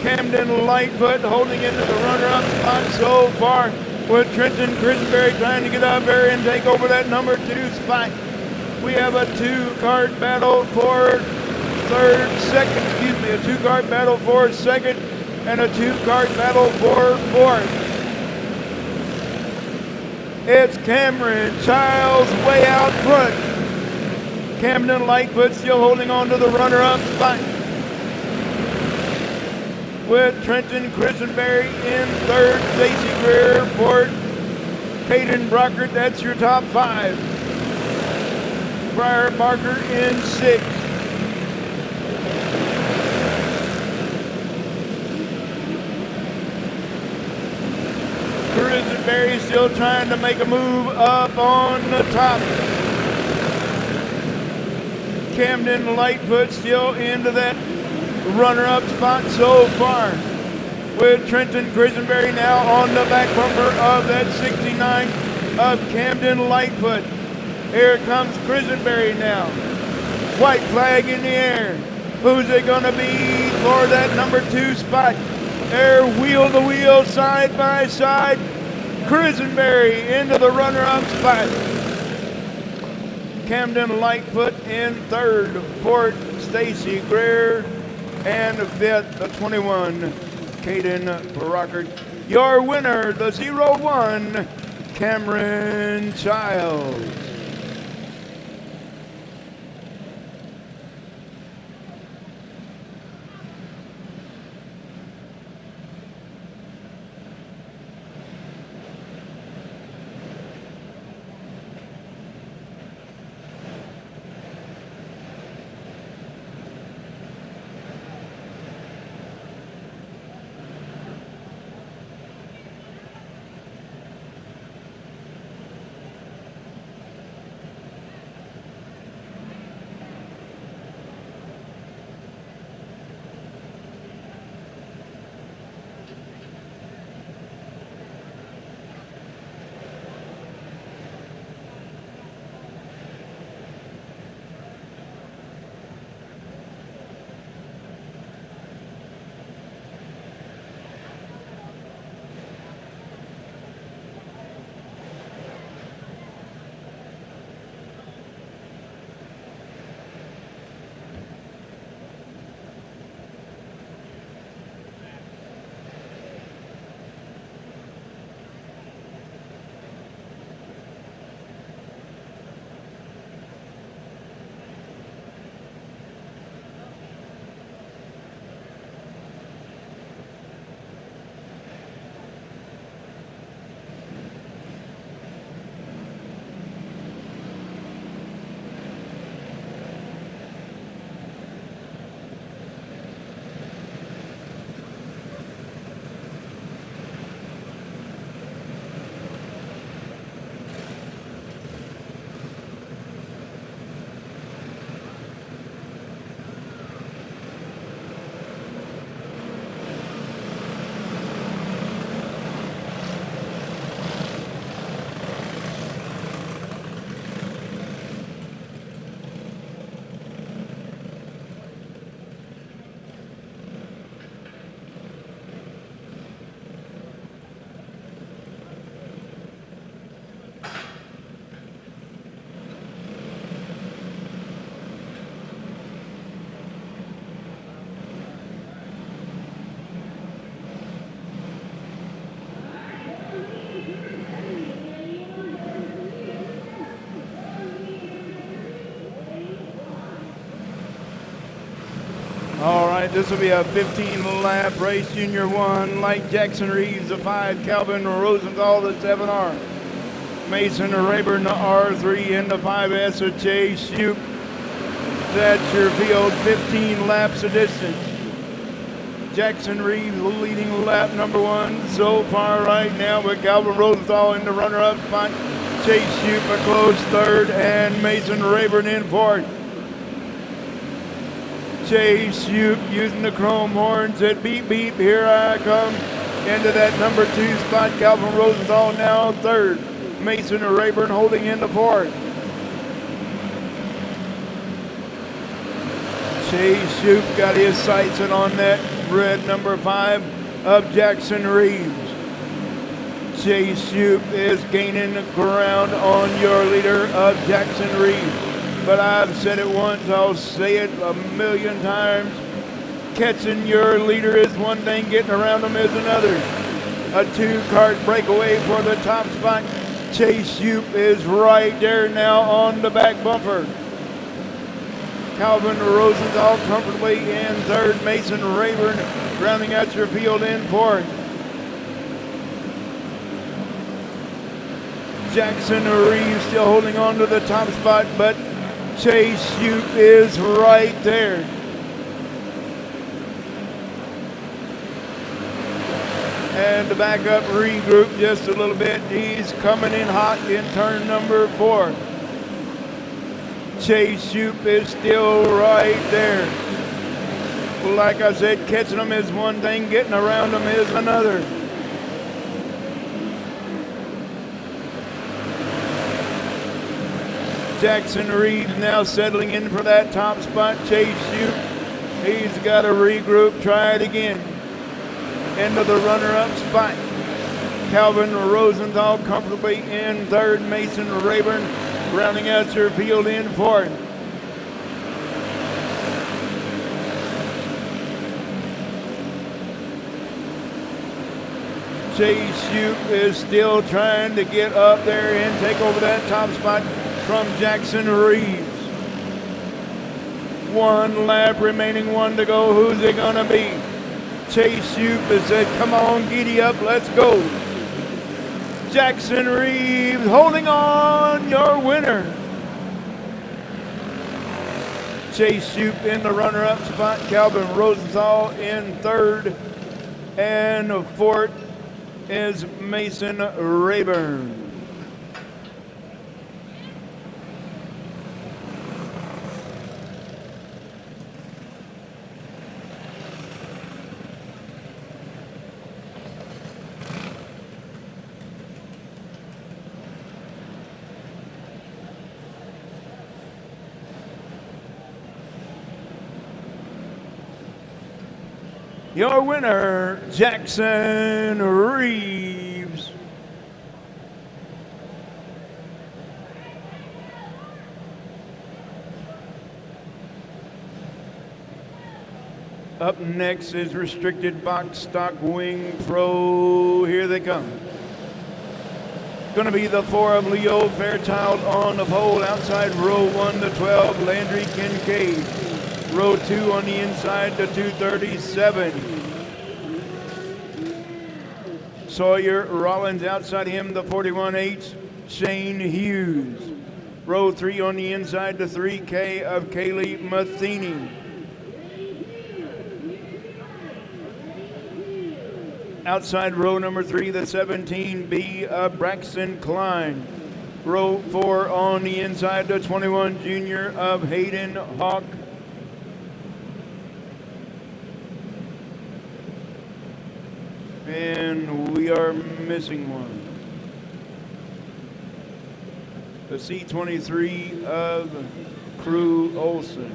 Camden Lightfoot holding into the runner-up spot so far, with Trenton Grisenberry trying to get up there and take over that number 2 spot. We have a two-cart battle for a two-cart battle for second and a two-cart battle for fourth. It's Cameron Childs way out front. Camden Lightfoot still holding on to the runner-up spot. With Trenton Grisenberry in third, Stacy Greer fourth, Caden Brockert, that's your top 5. Briar Barker in sixth. Grisenberry still trying to make a move up on the top. Camden Lightfoot still into that runner-up spot so far. With Trenton Grisenberry now on the back bumper of that 69 of Camden Lightfoot. Here comes Grisenberry now. White flag in the air. Who's it going to be for that number 2 spot? They're wheel to wheel, side by side. Grisenberry into the runner-up spot. Camden Lightfoot in third, fourth, Stacy Greer, and fifth, the 21, Caden Brockert. Your winner, the 0-1, Cameron Childs. right, this will be a 15-lap race. Junior 1, Light Jackson Reeves, the 5, Calvin Rosenthal, the 7R. Mason Rayburn, the R3, and the 5S of Chase Shoup. That's your field, 15 laps of distance. Jackson Reeves leading lap number 1 so far right now, with Calvin Rosenthal in the runner-up spot. Chase Shoup a close third, and Mason Rayburn in fourth. Chase Shoup using the chrome horn, said beep beep, here I come. Into that number 2 spot, Calvin Rosenthal now third. Mason Rayburn holding into fourth. Chase Shoup got his sights in on that red number 5 of Jackson Reeves. Chase Shoup is gaining ground on your leader of Jackson Reeves. But I've said it once, I'll say it a million times. Catching your leader is one thing, getting around him is another. A 2-kart breakaway for the top spot. Chase Shoup is right there now on the back bumper. Calvin Rosenthal comfortably in third. Mason Rayburn rounding out your field in fourth. Jackson Reeves still holding on to the top spot, but Chase Shoup is right there. And the backup regroup just a little bit. He's coming in hot in turn number 4. Chase Shoup is still right there. Like I said, catching them is one thing, getting around them is another. Jackson Reeves now settling in for that top spot. Chase Shoup, he's got to regroup, try it again. Into the runner-up spot. Calvin Rosenthal comfortably in third. Mason Rayburn rounding out your field in fourth. Chase Shoup is still trying to get up there and take over that top spot from Jackson Reeves. 1 lap remaining, 1 to go. Who's it gonna be? Chase Shoup has said, come on, giddy up, let's go. Jackson Reeves holding on, your winner. Chase Shoup in the runner-up spot. Calvin Rosenthal in third. And fourth is Mason Rayburn. Your winner, Jackson Reeves. Up next is Restricted Box Stock Wing Pro. Here they come. Going to be the 4 of Leo Fairchild on the pole. Outside row 1 to 12, Landry Kincaid. Row 2 on the inside to 237. Sawyer Rollins outside him, the 41H, Shane Hughes. Row 3 on the inside to 3K of Kaylee Matheny. Outside row number 3, the 17B of Braxton Klein. Row 4 on the inside to 21 Junior of Hayden Hawk. And we are missing one. The C23 of Crew Olson.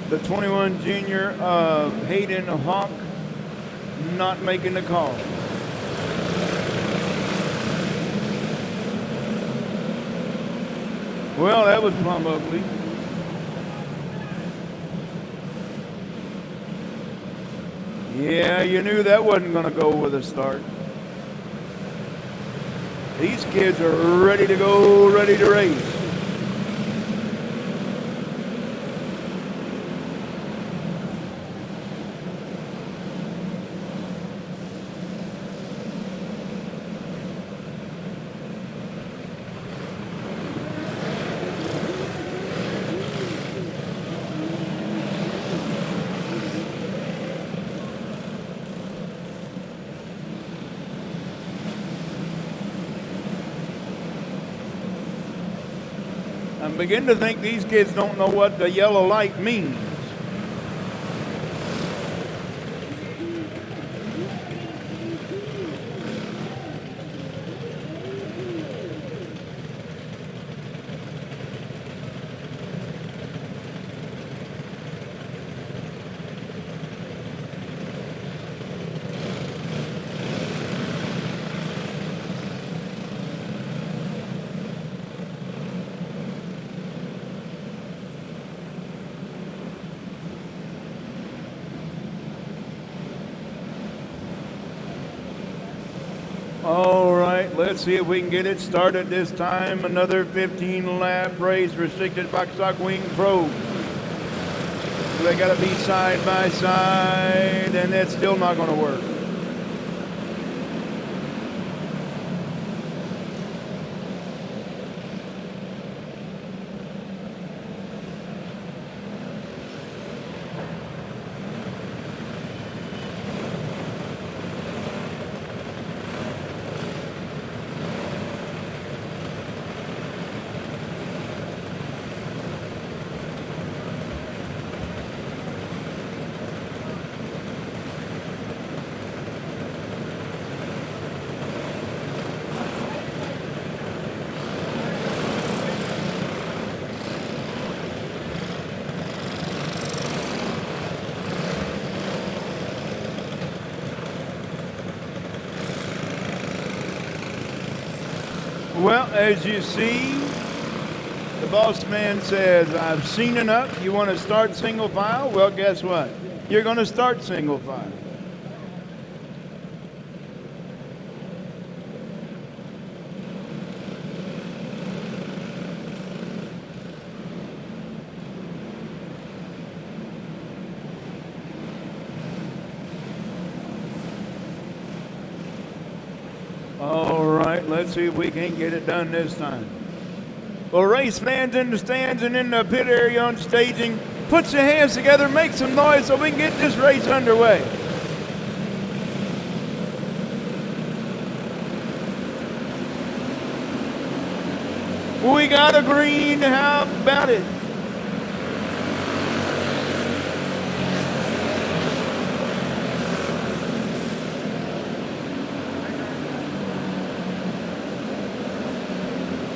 The 21 Junior of Hayden Hawk not making the call. Well, that was plumb ugly. Yeah, you knew that wasn't going to go with a start. These kids are ready to go, ready to race. I'm beginning to think these kids don't know what the yellow light means. All right, let's see if we can get it started this time. Another 15-lap race, restricted box stock wing probe. So they got to be side by side, and that's still not going to work. Well, as you see, the boss man says, I've seen enough. You want to start single file? Well, guess what? You're going to start single file. All right, let's see if we can get it done this time. Well, race fans in the stands and in the pit area on staging, put your hands together, make some noise so we can get this race underway. We got a green, how about it?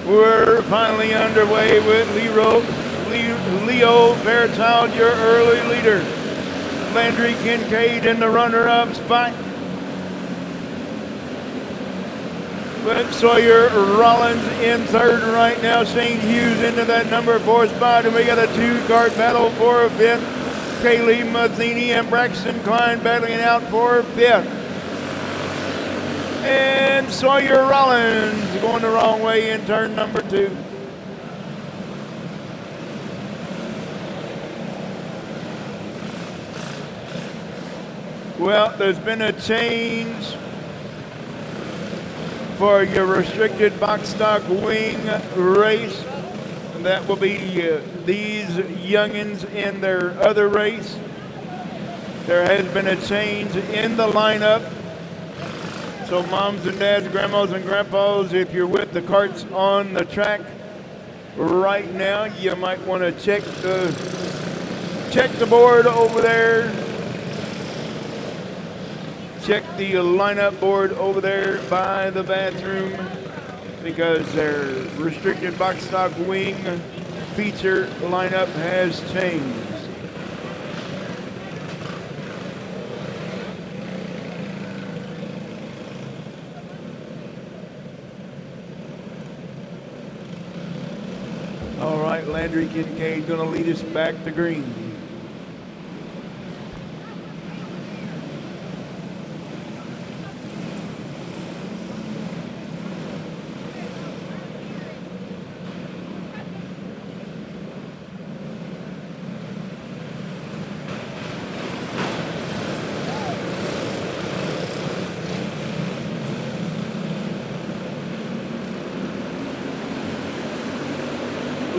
We're finally underway with Leo Fairchild, your early leader. Landry Kincaid in the runner-up spot. But Sawyer Rollins in third right now. Shane Hughes into that number 4 spot. And we got a 2-cart battle for 5th. Kaylee Mazzini and Braxton Klein battling out for 5th. And Sawyer Rollins going the wrong way in turn number 2. Well, there's been a change for your restricted box stock wing race. And that will be these youngins in their other race. There has been a change in the lineup. So moms and dads, grandmas and grandpas, if you're with the carts on the track right now, you might want to check the board over there. Check the lineup board over there by the bathroom, because their restricted box stock wing feature lineup has changed. All right, Landry Kincaid going to lead us back to green.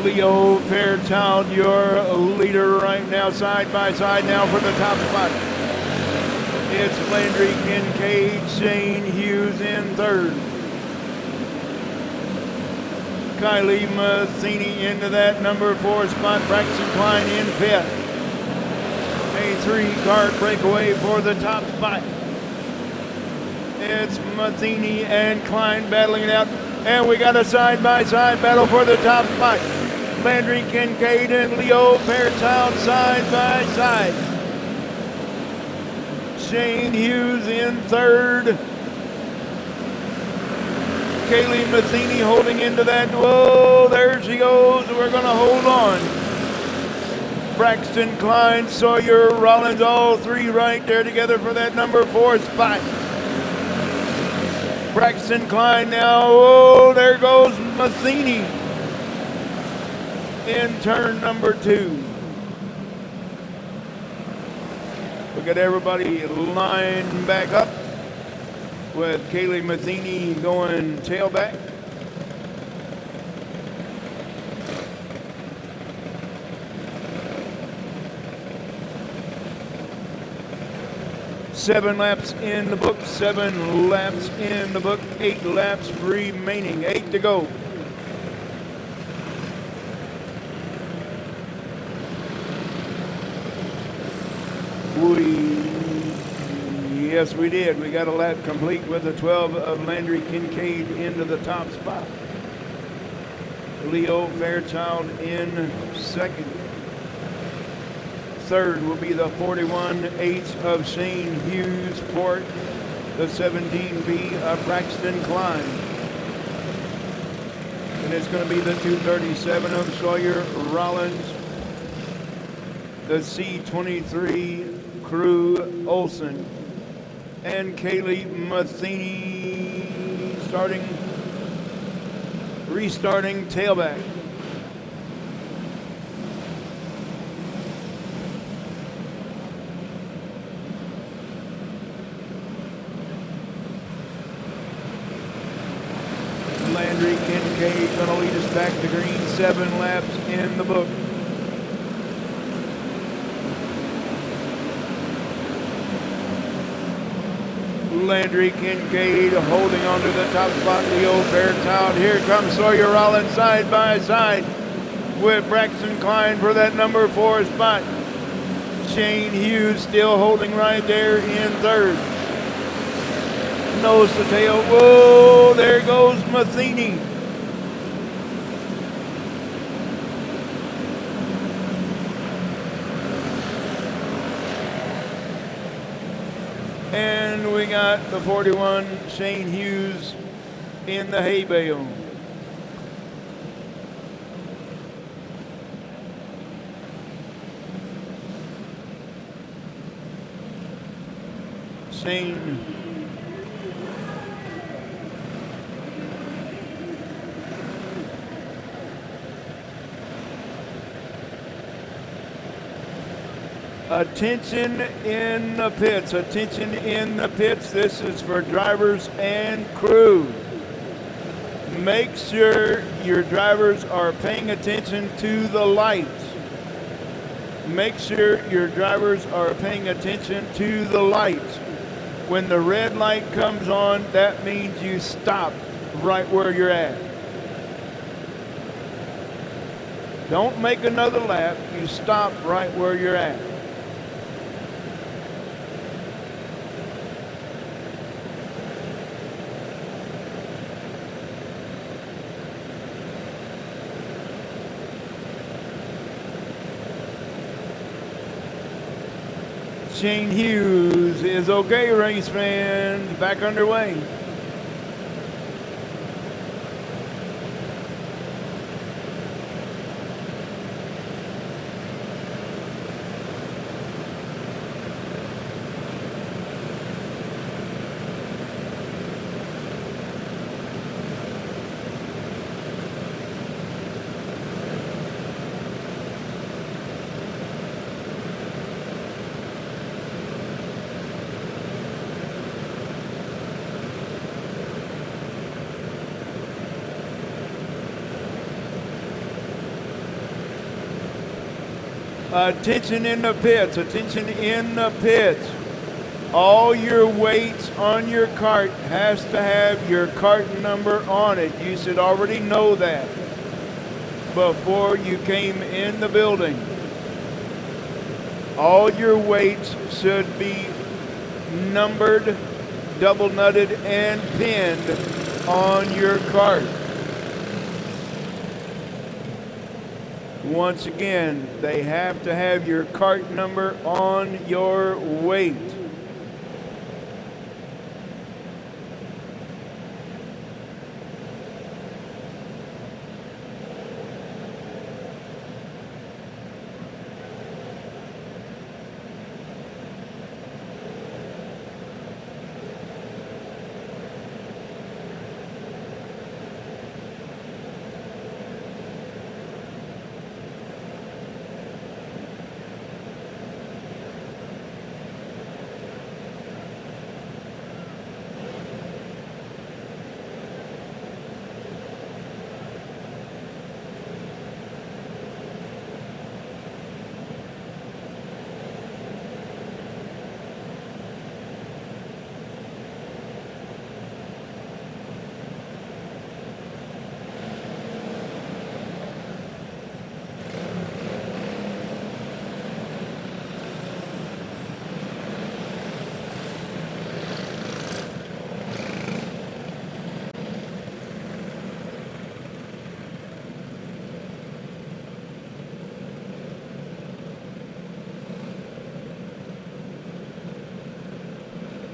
Leo Fairchild, your leader right now, side by side now for the top spot. It's Landry Kincaid, Shane Hughes in third. Kylie Mazzini into that number 4 spot. Braxton Klein in fifth. A3 Kart breakaway for the top spot. It's Mazzini and Klein battling it out. And we got a side-by-side battle for the top spot. Landry Kincaid and Leo Fairchild side by side. Shane Hughes in third. Kaylee Mazzini holding into that. Whoa, there she goes. We're going to hold on. Braxton Klein, Sawyer, Rollins, all three right there together for that number 4 spot. Braxton Klein now. Oh, there goes Mazzini in turn number 2. Look at everybody lined back up with Kaylee Mazzini going tailback. Seven laps in the book, 7 laps in the book, 8 laps remaining, 8 to go. Yes, we did. We got a lap complete with the 12 of Landry Kincaid into the top spot. Leo Fairchild in second. Third will be the 41H of Shane Hughes, fourth, the 17B of Braxton Klein. And it's going to be the 237 of Sawyer Rollins, the C23 Crew Olson, and Kaylee Mazzini restarting tailback. Landry Kincaid going to lead us back to green, 7 laps in the book. Landry Kincaid holding on to the top spot. Leo Fairchild. Here comes Sawyer Rollins side by side with Braxton Klein for that number 4 spot. Shane Hughes still holding right there in third. Nose to tail. Whoa, there goes Mazzini. And we got the 41, Shane Hughes, in the hay bale. Shane Attention in the pits, attention in the pits. This is for drivers and crew. Make sure your drivers are paying attention to the lights. Make sure your drivers are paying attention to the lights. When the red light comes on, that means you stop right where you're at. Don't make another lap, you stop right where you're at. Shane Hughes is okay, race fans, back underway. Attention in the pits, attention in the pits. All your weights on your cart has to have your cart number on it. You should already know that before you came in the building. All your weights should be numbered, double nutted, and pinned on your cart. Once again, they have to have your cart number on your weight.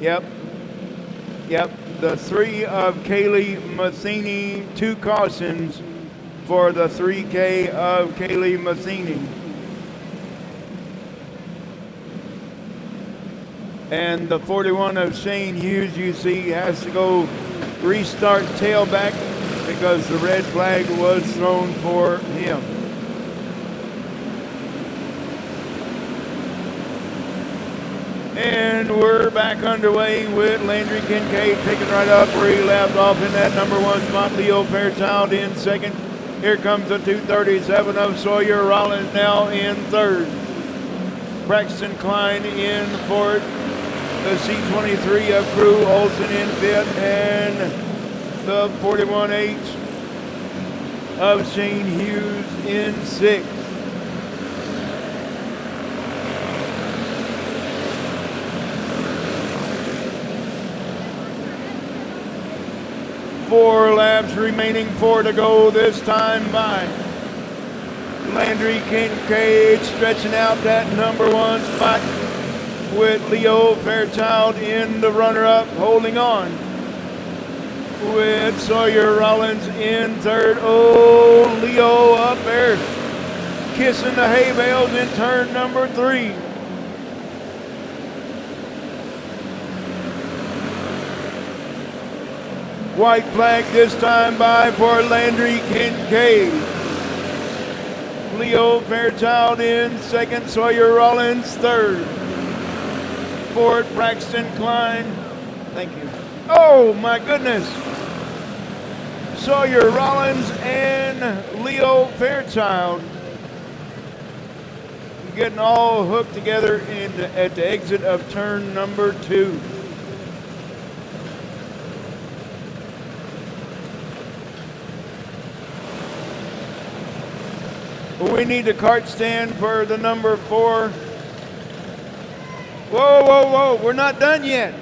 Yep. The 3 of Kaylee Matheny, 2 cautions for the 3K of Kaylee Matheny. And the 41 of Shane Hughes, you see, has to go restart tailback because the red flag was thrown for him. And we're back underway with Landry Kincaid picking right up where he left off in that number 1 spot. Leo Fairchild in second. Here comes the 237 of Sawyer Rollins now in third. Braxton Klein in fourth. The C23 of Crew Olson in fifth. And the 41H of Shane Hughes in sixth. Four laps remaining, 4 to go this time by Landry Kincaid, stretching out that number 1 spot with Leo Fairchild in the runner-up, holding on with Sawyer Rollins in third. Oh, Leo up there kissing the hay bales in turn number 3. White flag this time by for Landry Kincaid. Leo Fairchild in second, Sawyer Rollins third. Fourth, Braxton Klein. Thank you. Oh my goodness. Sawyer Rollins and Leo Fairchild getting all hooked together at the exit of turn number 2. We need a cart stand for the number 4. Whoa, we're not done yet.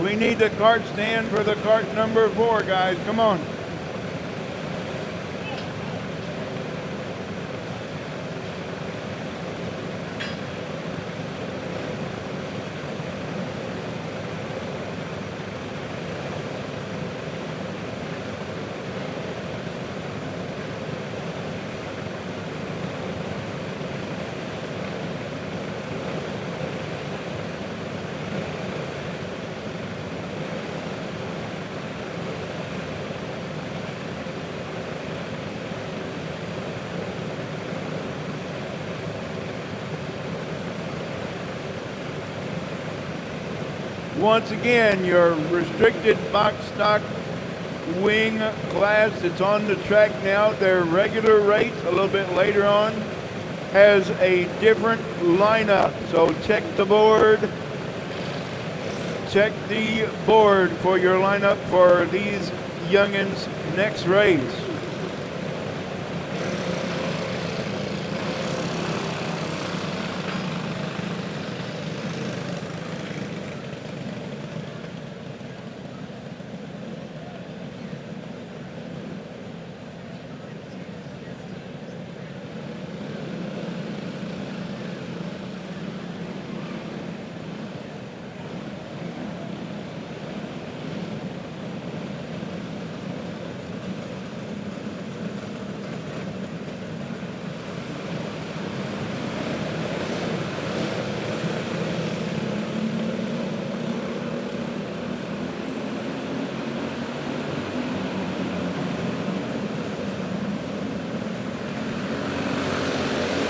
We need the cart stand for the cart number 4, guys. Come on. Once again, your restricted box stock wing class that's on the track now, their regular race a little bit later on has a different lineup. So check the board. Check the board for your lineup for these youngins' next race.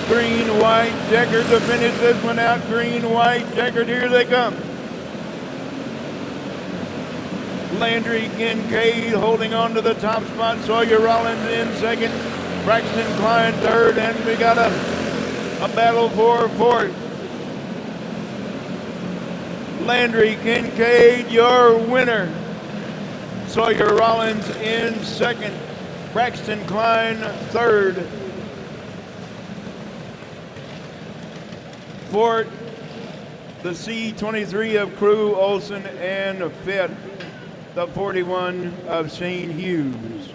Green, white, checkered to finish this one out. Green, white, checkered, here they come. Landry Kincaid holding on to the top spot. Sawyer Rollins in second. Braxton Klein third, and we got a battle for fourth. Landry Kincaid, your winner. Sawyer Rollins in second. Braxton Klein third. Fourth, the C23 of Crew Olson, and fifth, the 41 of St. Hughes.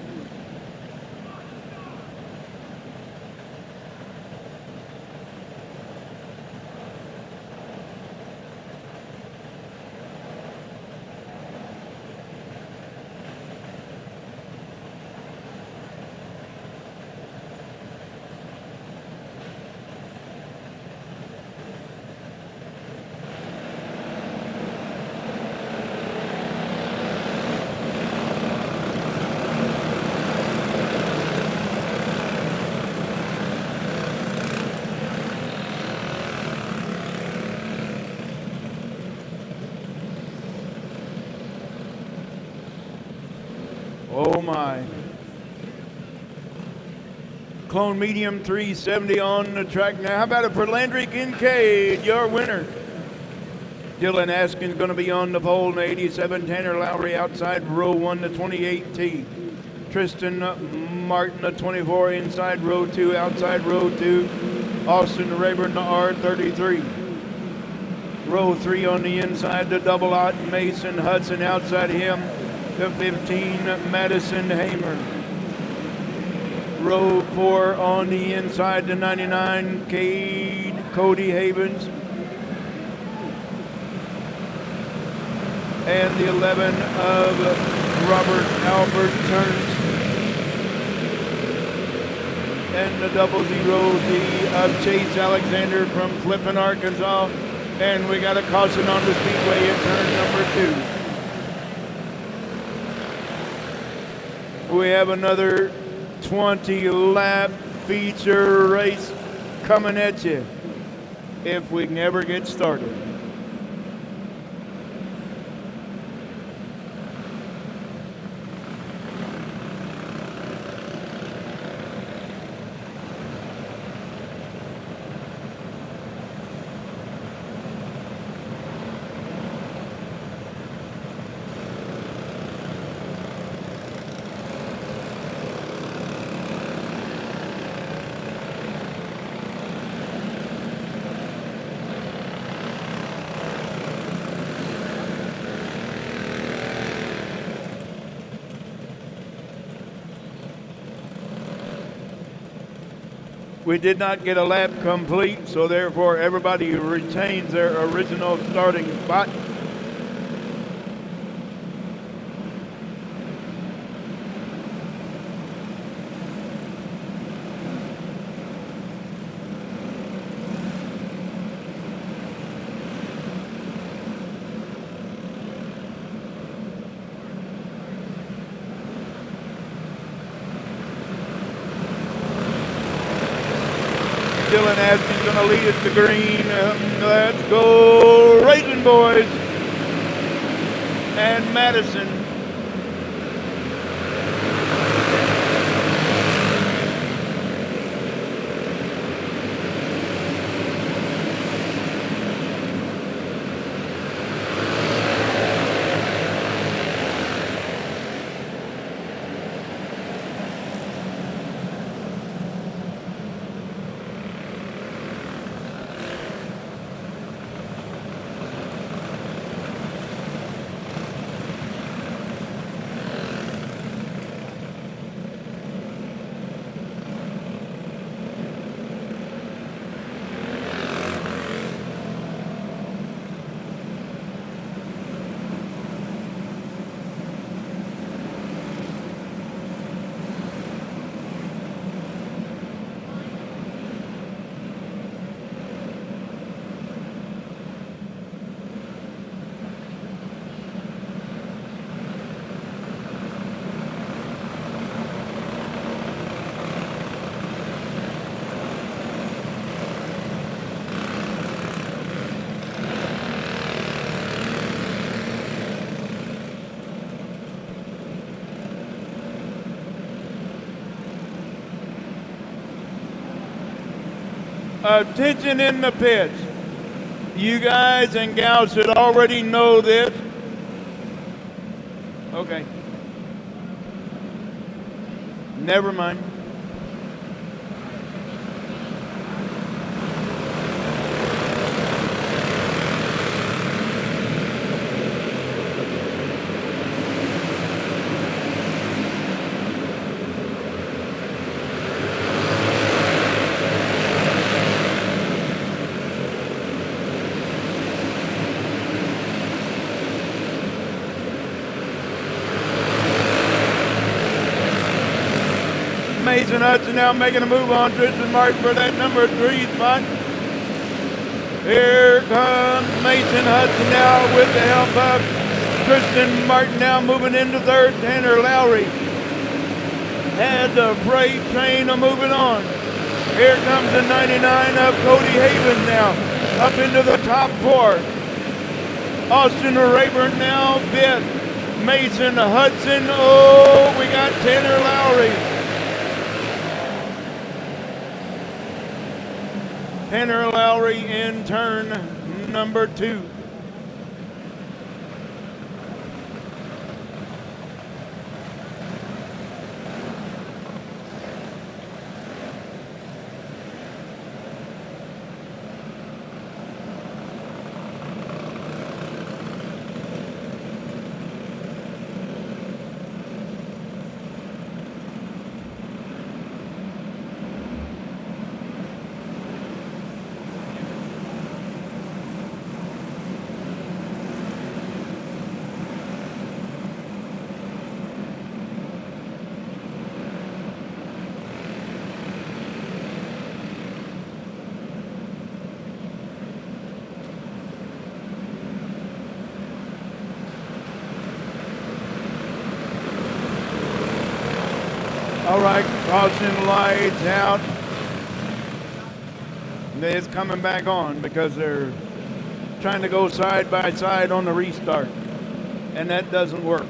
Oh my. Clone Medium 370 on the track now. How about it for Landry Kincaid, your winner? Dylan Askin's going to be on the pole in 87. Tanner Lowry outside row 1 to 28T. Tristan Martin the 24 inside row 2, outside row 2. Austin Rayburn the R33. Row 3 on the inside, the double out. Mason Hudson outside him. The 15, Madison Hamer. Row 4 on the inside, the 99, Cody Havens. And the 11 of Robert Albert Turns. And the 00D of Chase Alexander from Flippin, Arkansas. And we got a caution on the Speedway at turn number 2. We have another 20-lap feature race coming at you if we can ever get started. We did not get a lap complete, so therefore everybody retains their original starting spot. Dylan Asby's going to lead us to green. Let's go Racing Boys. And Madison. Attention in the pits. You guys and gals should already know this. Okay. Never mind. Mason Hudson now making a move on Tristan Martin for that number 3 spot. Here comes Mason Hudson now with the help of Tristan Martin now moving into third. Tanner Lowry had the freight train moving on. Here comes the 99 of Cody Havens now up into the top 4. Austin Rayburn now bit Mason Hudson. Oh, we got Tanner Lowry. Tanner Lowry in turn number 2. All right, caution lights out. It's coming back on because they're trying to go side by side on the restart, and that doesn't work.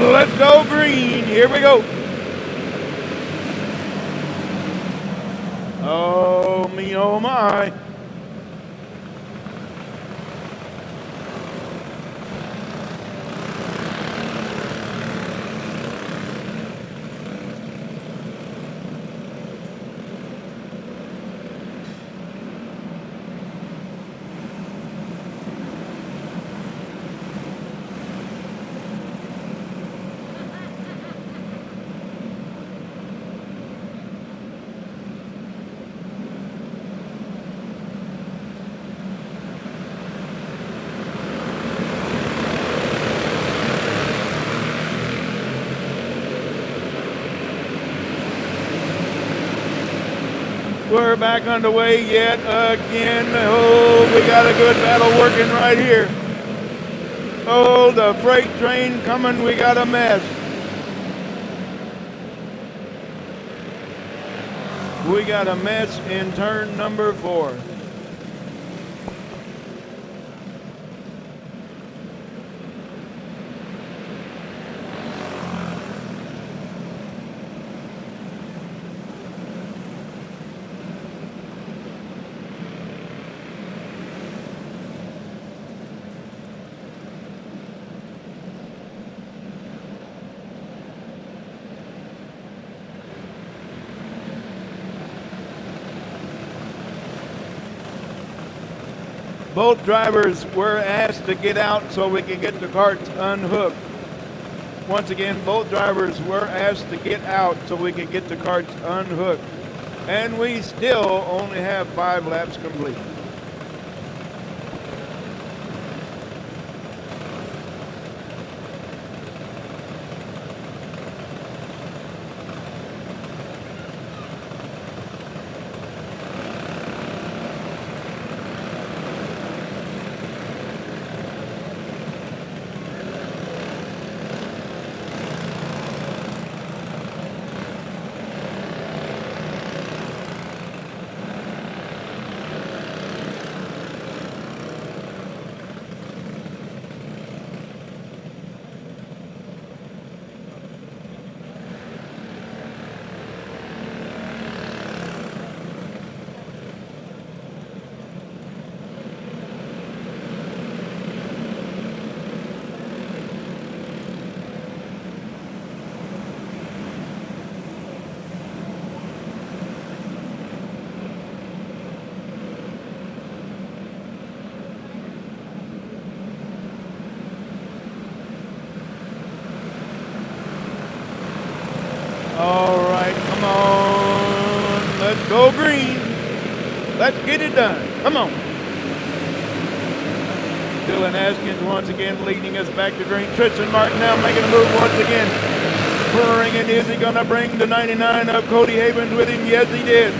Let's go green. Here we go. Oh me, oh my. We're back underway yet again. Oh, we got a good battle working right here. Oh, the freight train coming. We got a mess. We got a mess in turn number 4. Both drivers were asked to get out so we could get the carts unhooked. Once again, both drivers were asked to get out so we could get the carts unhooked. And we still only have 5 laps complete. All right, come on. Let's go green. Let's get it done. Come on. Dylan Askins once again leading us back to green. Tristan Martin now making a move once again. Bringing, is he going to bring the 99 up? Cody Havens with him? Yes, he did.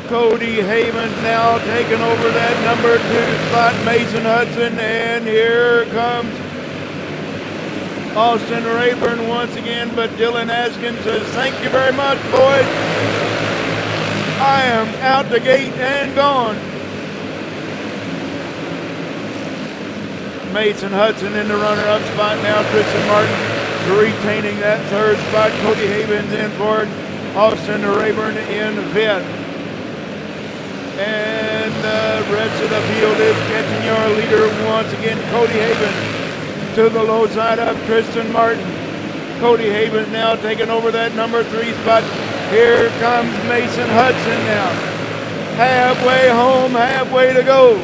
Cody Havens now taking over that number 2 spot. Mason Hudson, and here comes Austin Rayburn once again, but Dylan Askins says, thank you very much, boys. I am out the gate and gone. Mason Hudson in the runner-up spot now. Tristan Martin retaining that 3rd spot. Cody Havens in fourth. Austin Rayburn in 5th. And the rest of the field is catching your leader once again. Cody Havens to the low side of Tristan Martin. Cody Havens now taking over that number 3 spot. Here comes Mason Hudson now. Halfway home, halfway to go.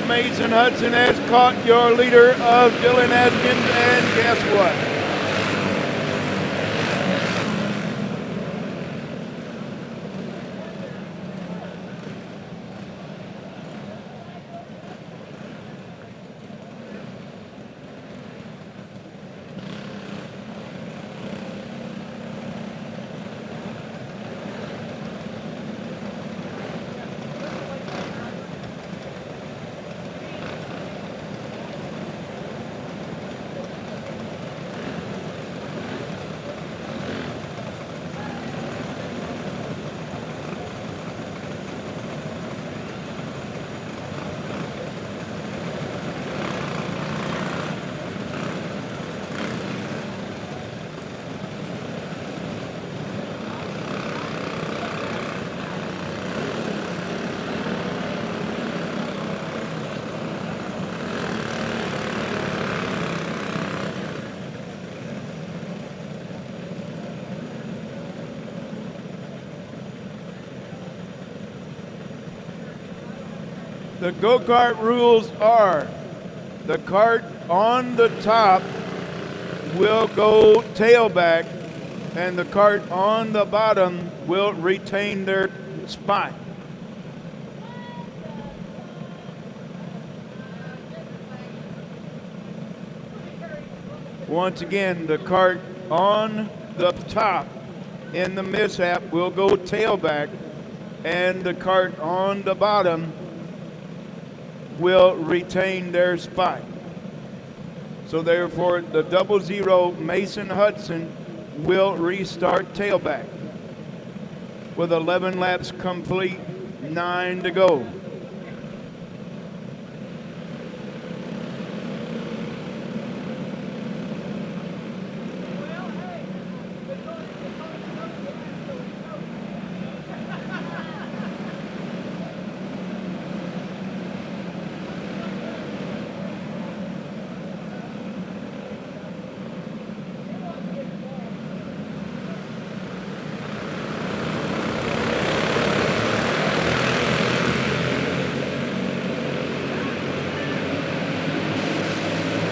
Mason Hudson has caught your leader of Dylan Askins, and guess what? The go-kart rules are the cart on the top will go tailback and the cart on the bottom will retain their spot. Once again, the cart on the top in the mishap will go tailback, and the cart on the bottom will retain their spot. So therefore, the 00 Mason Hudson will restart tailback with 11 laps complete, 9 to go.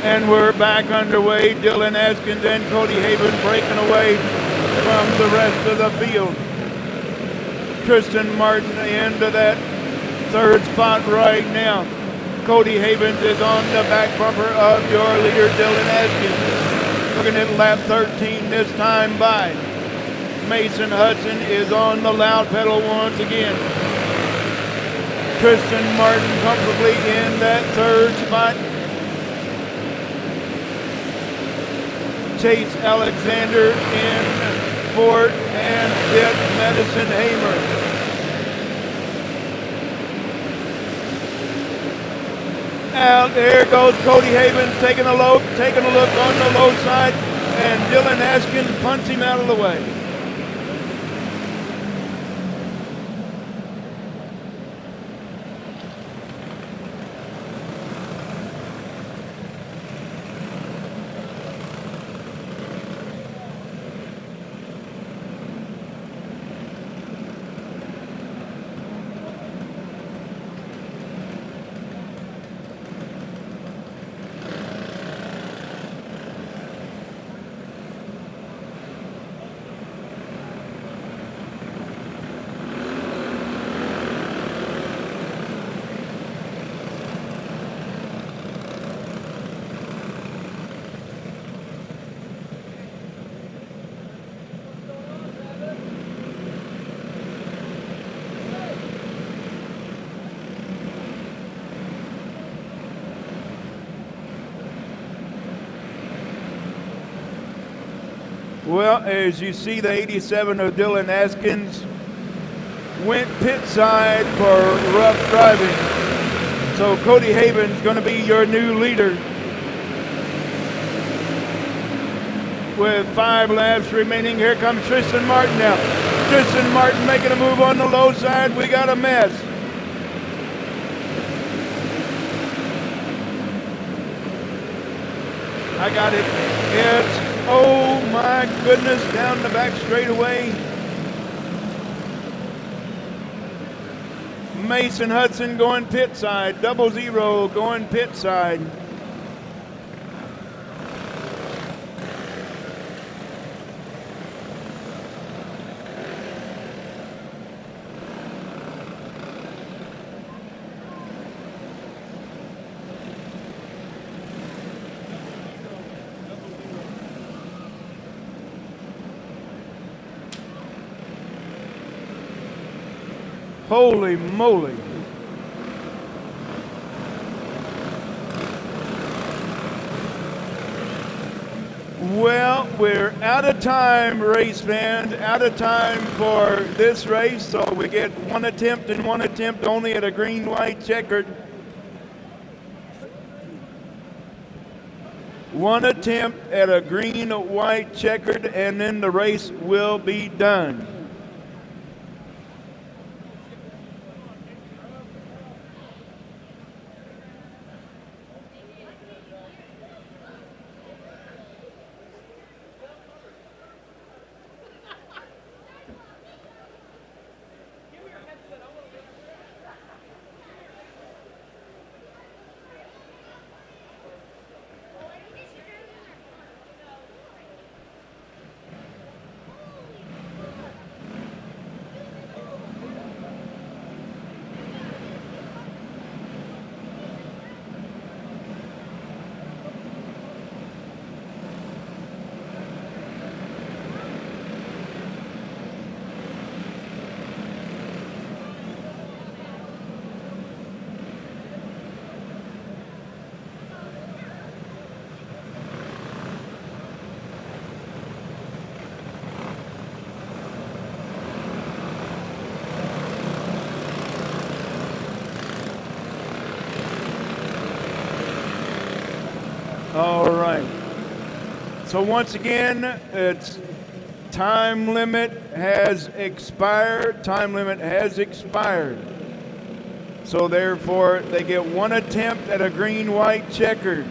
And we're back underway. Dylan Askins and Cody Haven breaking away from the rest of the field. Tristan Martin into that third spot right now. Cody Havens is on the back bumper of your leader, Dylan Askins. Looking at lap 13 this time by. Mason Hudson is on the loud pedal once again. Tristan Martin comfortably in that third spot. Chase Alexander in fourth, and fifth, Madison Hamer. Out there goes Cody Havens taking a look on the low side, and Dylan Askins punts him out of the way. Well, as you see, the 87 of Dylan Askins went pit side for rough driving. So Cody Haven's going to be your new leader. With 5 laps remaining, here comes Tristan Martin now. Tristan Martin making a move on the low side. We got a mess. I got it. It's, oh my goodness, down the back straightaway. Mason Hudson going pit side. 00 going pit side. Holy moly. Well, we're out of time, race fans, out of time for this race, so we get one attempt and one attempt only at a green-white checkered. One attempt at a green-white checkered, and then the race will be done. All right. So once again, it's time limit has expired. Time limit has expired. So therefore, they get one attempt at a green-white checkered.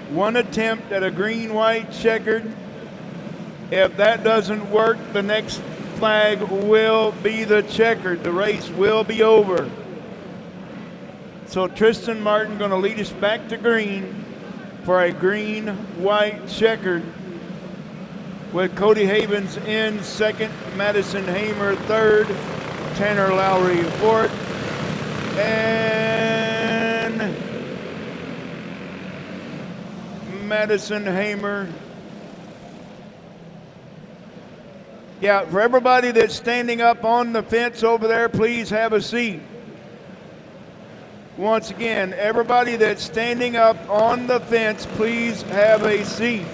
One attempt at a green-white checkered. If that doesn't work, the next flag will be the checkered. The race will be over. So Tristan Martin going to lead us back to green for a green-white checkered, with Cody Havens in second, Madison Hamer third, Tanner Lowry fourth, and Madison Hamer. Yeah, for everybody that's standing up on the fence over there, please have a seat. Once again, everybody that's standing up on the fence, please have a seat.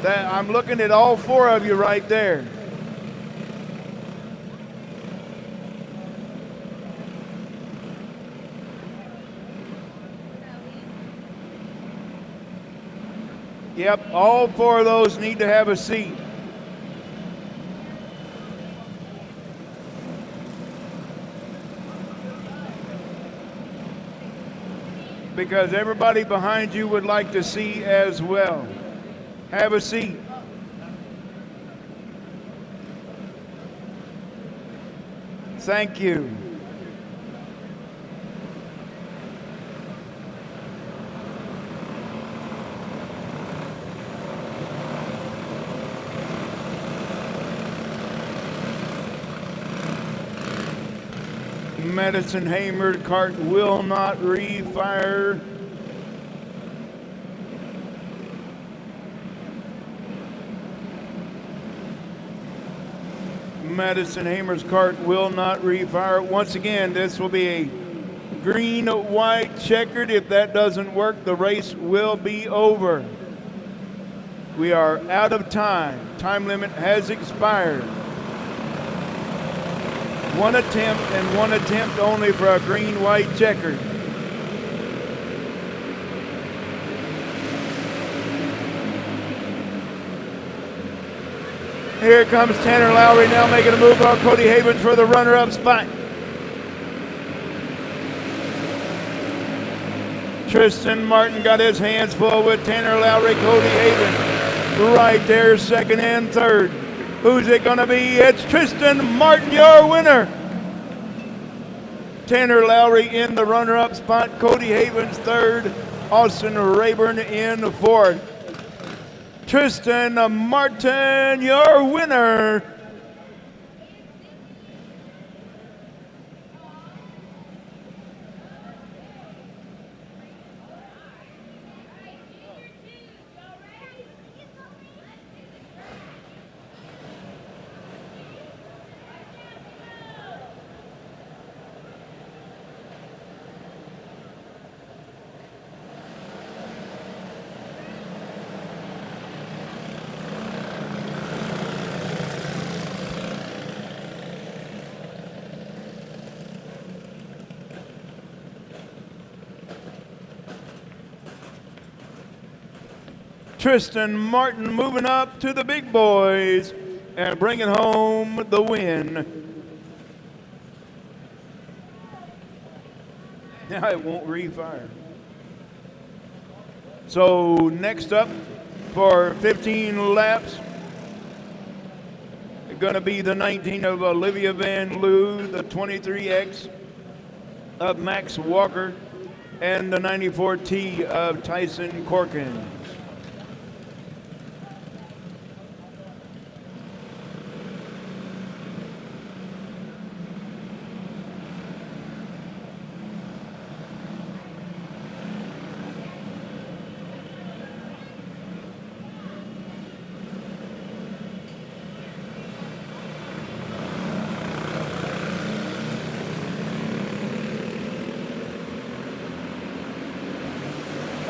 I'm looking at all four of you right there. Yep, all four of those need to have a seat. Because everybody behind you would like to see as well. Have a seat. Thank you. Madison Hamer, Kart will not refire. Madison Hamer's Kart will not refire. Once again, this will be a green-white checkered. If that doesn't work, the race will be over. We are out of time. Time limit has expired. One attempt and one attempt only for a green-white checkered. Here comes Tanner Lowry now making a move on Cody Havens for the runner-up spot. Tristan Martin got his hands full with Tanner Lowry, Cody Havens right there, second and third. Who's it going to be? It's Tristan Martin, your winner. Tanner Lowry in the runner-up spot, Cody Havens third, Austin Rayburn in fourth. Tristan Martin, your winner. Tristan Martin moving up to the big boys and bringing home the win. Now it won't refire. So next up for 15 laps, going to be the 19 of Olivia Van Loo, the 23X of Max Walker, and the 94T of Tyson Corkins.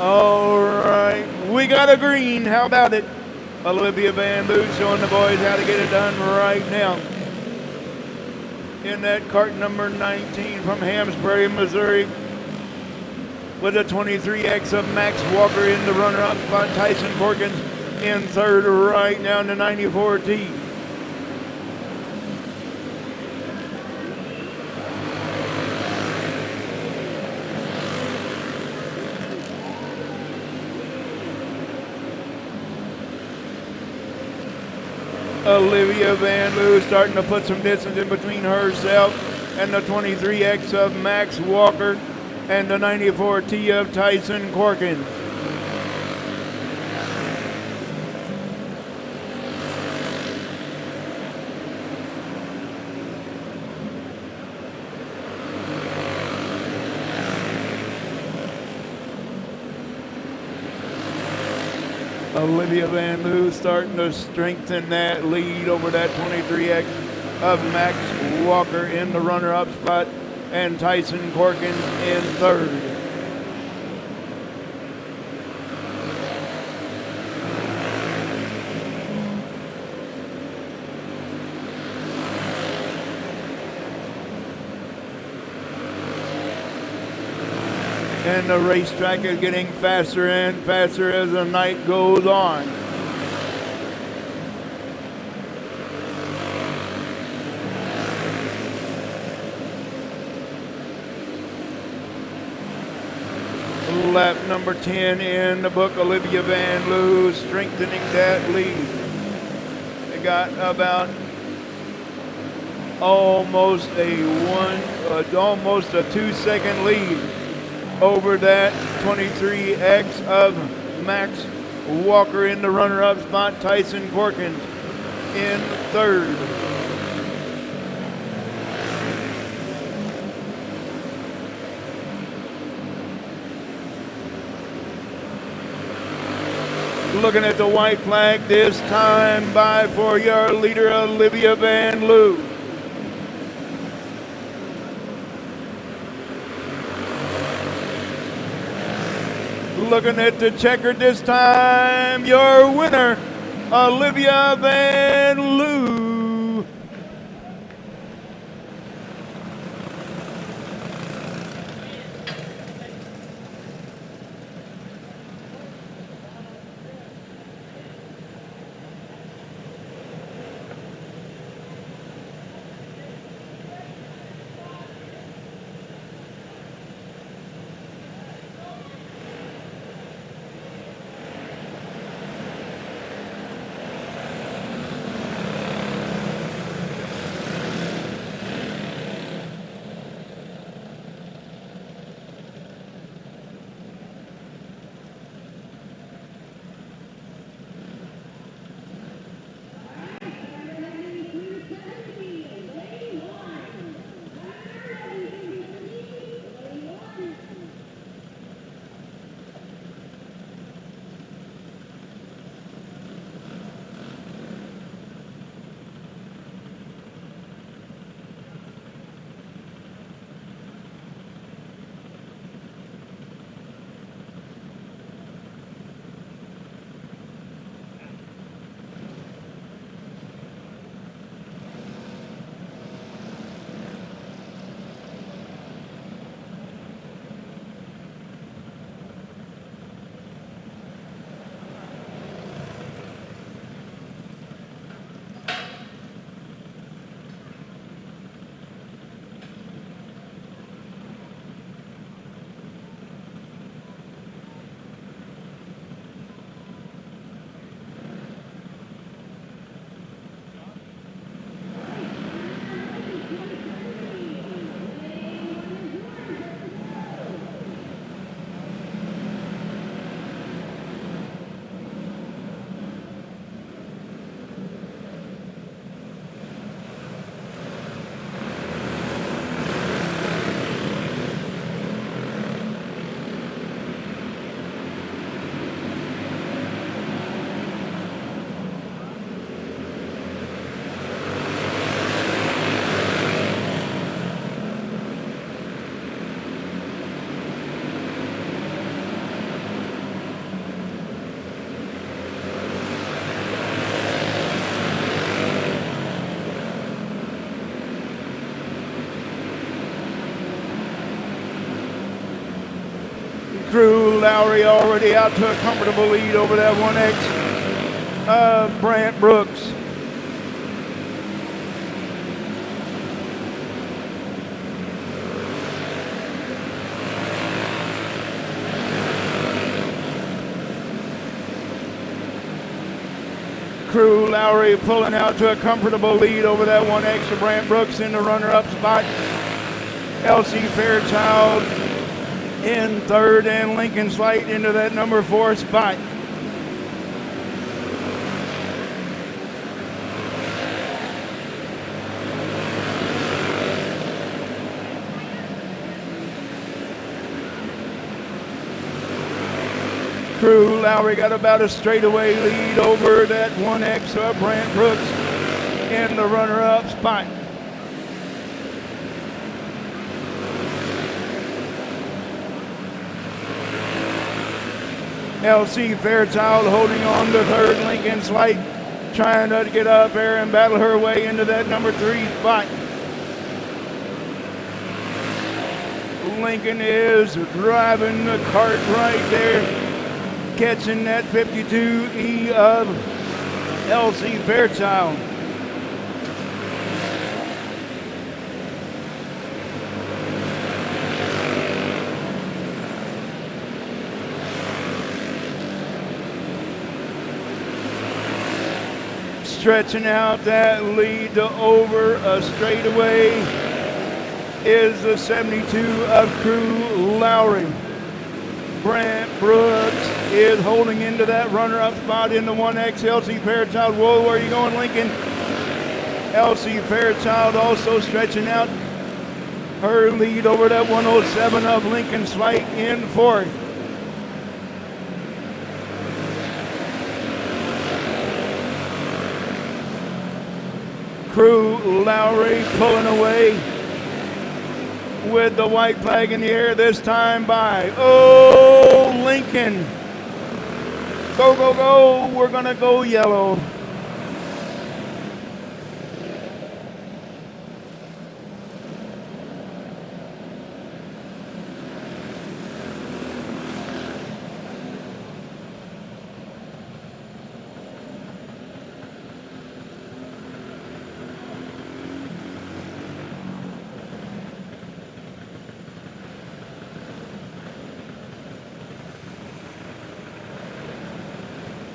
All right, we got a green. How about it? Olivia Van Loo showing the boys how to get it done right now. In that cart number 19 from Hamsbury, Missouri. with a 23X of Max Walker in the runner-up spot. Tyson Corkins in third, right down to 94T. Olivia Van Loo starting to put some distance in between herself and the 23X of Max Walker and the 94T of Tyson Corkins. Olivia Van Loo starting to strengthen that lead over that 23X of Max Walker in the runner-up spot and Tyson Corkins in third. And the racetrack is getting faster and faster as the night goes on. Lap number 10 in the book, Olivia Van Loo strengthening that lead. They got about almost a 2-second lead over that 23X of Max Walker in the runner-up spot. Tyson Corkins in third. Looking at the white flag this time by for your leader, Olivia Van Loo. Looking at the checker this time, your winner, Olivia Van Loo. Crew Lowry already out to a comfortable lead over that 1X of Brant Brooks. Crew Lowry pulling out to a comfortable lead over that 1X of Brant Brooks in the runner-up spot. LC Fairchild in third, and Lincoln Slight into that number 4 spot. Crew Lowry got about a straightaway lead over that 1X of Brant Brooks in the runner-up spot. LC Fairchild holding on to third. Lincoln Slight trying to get up there and battle her way into that number 3 spot. Lincoln is driving the cart right there, catching that 52E of LC Fairchild. Stretching out that lead to over a straightaway is the 72 of Crew Lowry. Brant Brooks is holding into that runner-up spot in the 1X. LC Fairchild, whoa, where are you going, Lincoln? LC Fairchild also stretching out her lead over that 107 of Lincoln Slight in fourth. Crew Lowry pulling away with the white flag in the air, this time by, oh, Lincoln. Go, go, go. We're going to go yellow.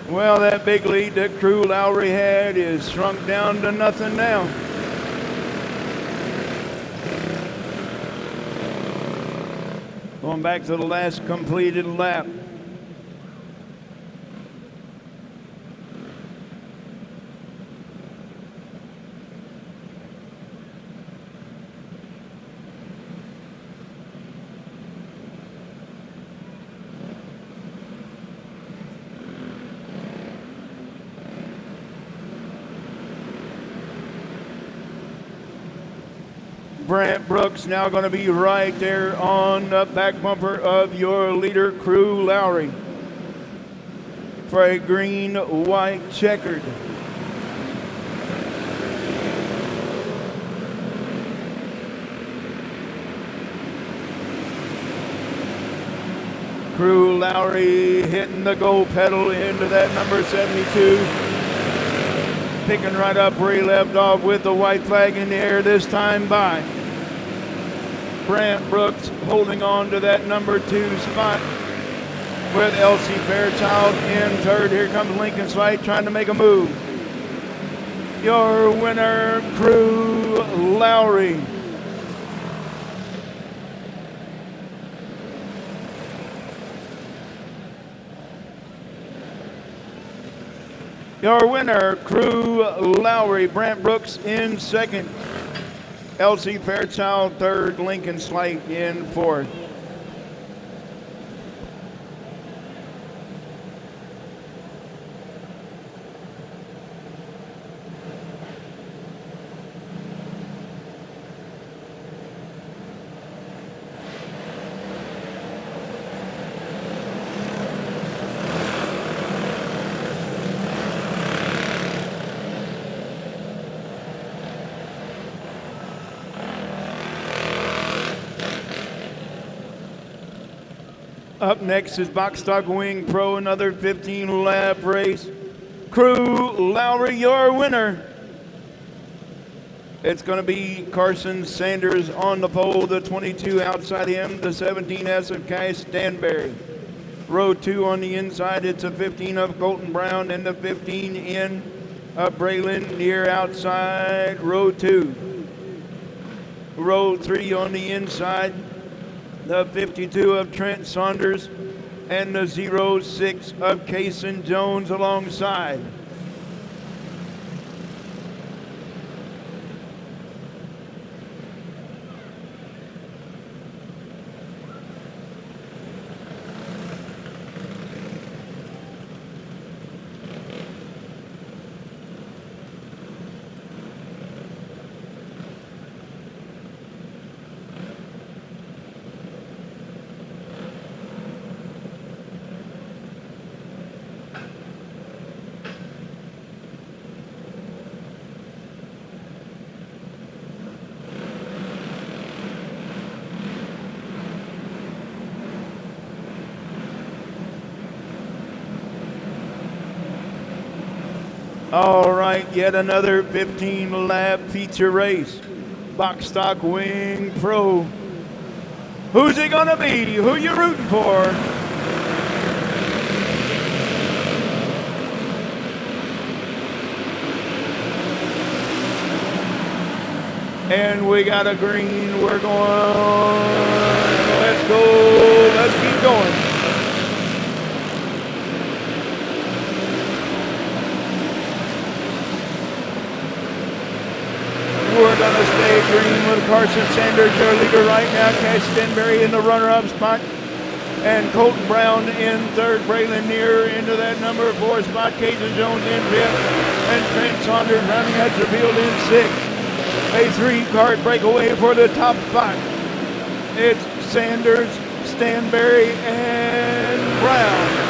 Well, that big lead that Crew Lowry had is shrunk down to nothing now. Going back to the last completed lap. Brant Brooks now going to be right there on the back bumper of your leader, Crew Lowry, for a green, white, checkered. Crew Lowry hitting the go pedal into that number 72. Picking right up where he left off with the white flag in the air, this time by Brant Brooks, holding on to that number 2 spot with LC Fairchild in third. Here comes Lincoln Slight trying to make a move. Your winner, Crew Lowry. Your winner, Crew Lowry. Brant Brooks in second. LC Fairchild third. Lincoln Slight in fourth. Up next is Box Stock Wing Pro, another 15-lap race. Crew Lowry, your winner. It's going to be Carson Sanders on the pole, the 22 outside him, the 17S of Kai Stanberry. Row 2 on the inside, it's a 15 of Colton Brown and the 15 in of Braylon near outside row 2. Row 3 on the inside, the 52 of Trent Saunders and the 06 of Kason Jones alongside. All right, yet another 15-lap feature race. Box Stock Wing Pro. Who's it gonna be? Who you rooting for? And we got a green. We're going. Let's go. Let's keep going. We're going to stay green with Carson Sanders, your leader right now. Cash Stenberry in the runner-up spot. And Colton Brown in third. Braylon Neer into that number 4 spot. Kason Jones in fifth. And Trent Saunders rounding out the field in sixth. A 3-card breakaway for the top spot. It's Sanders, Stanberry, and Brown.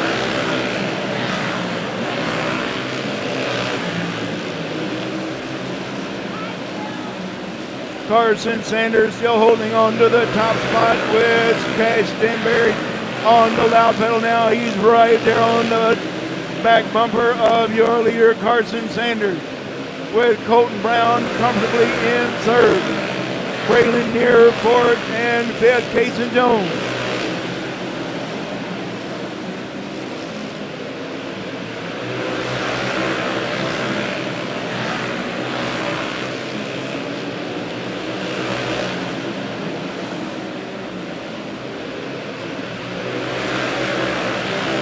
Carson Sanders still holding on to the top spot with Cash Stenberry on the loud pedal now. He's right there on the back bumper of your leader, Carson Sanders, with Colton Brown comfortably in third. Braylon Neer fourth and fifth, Kason Jones.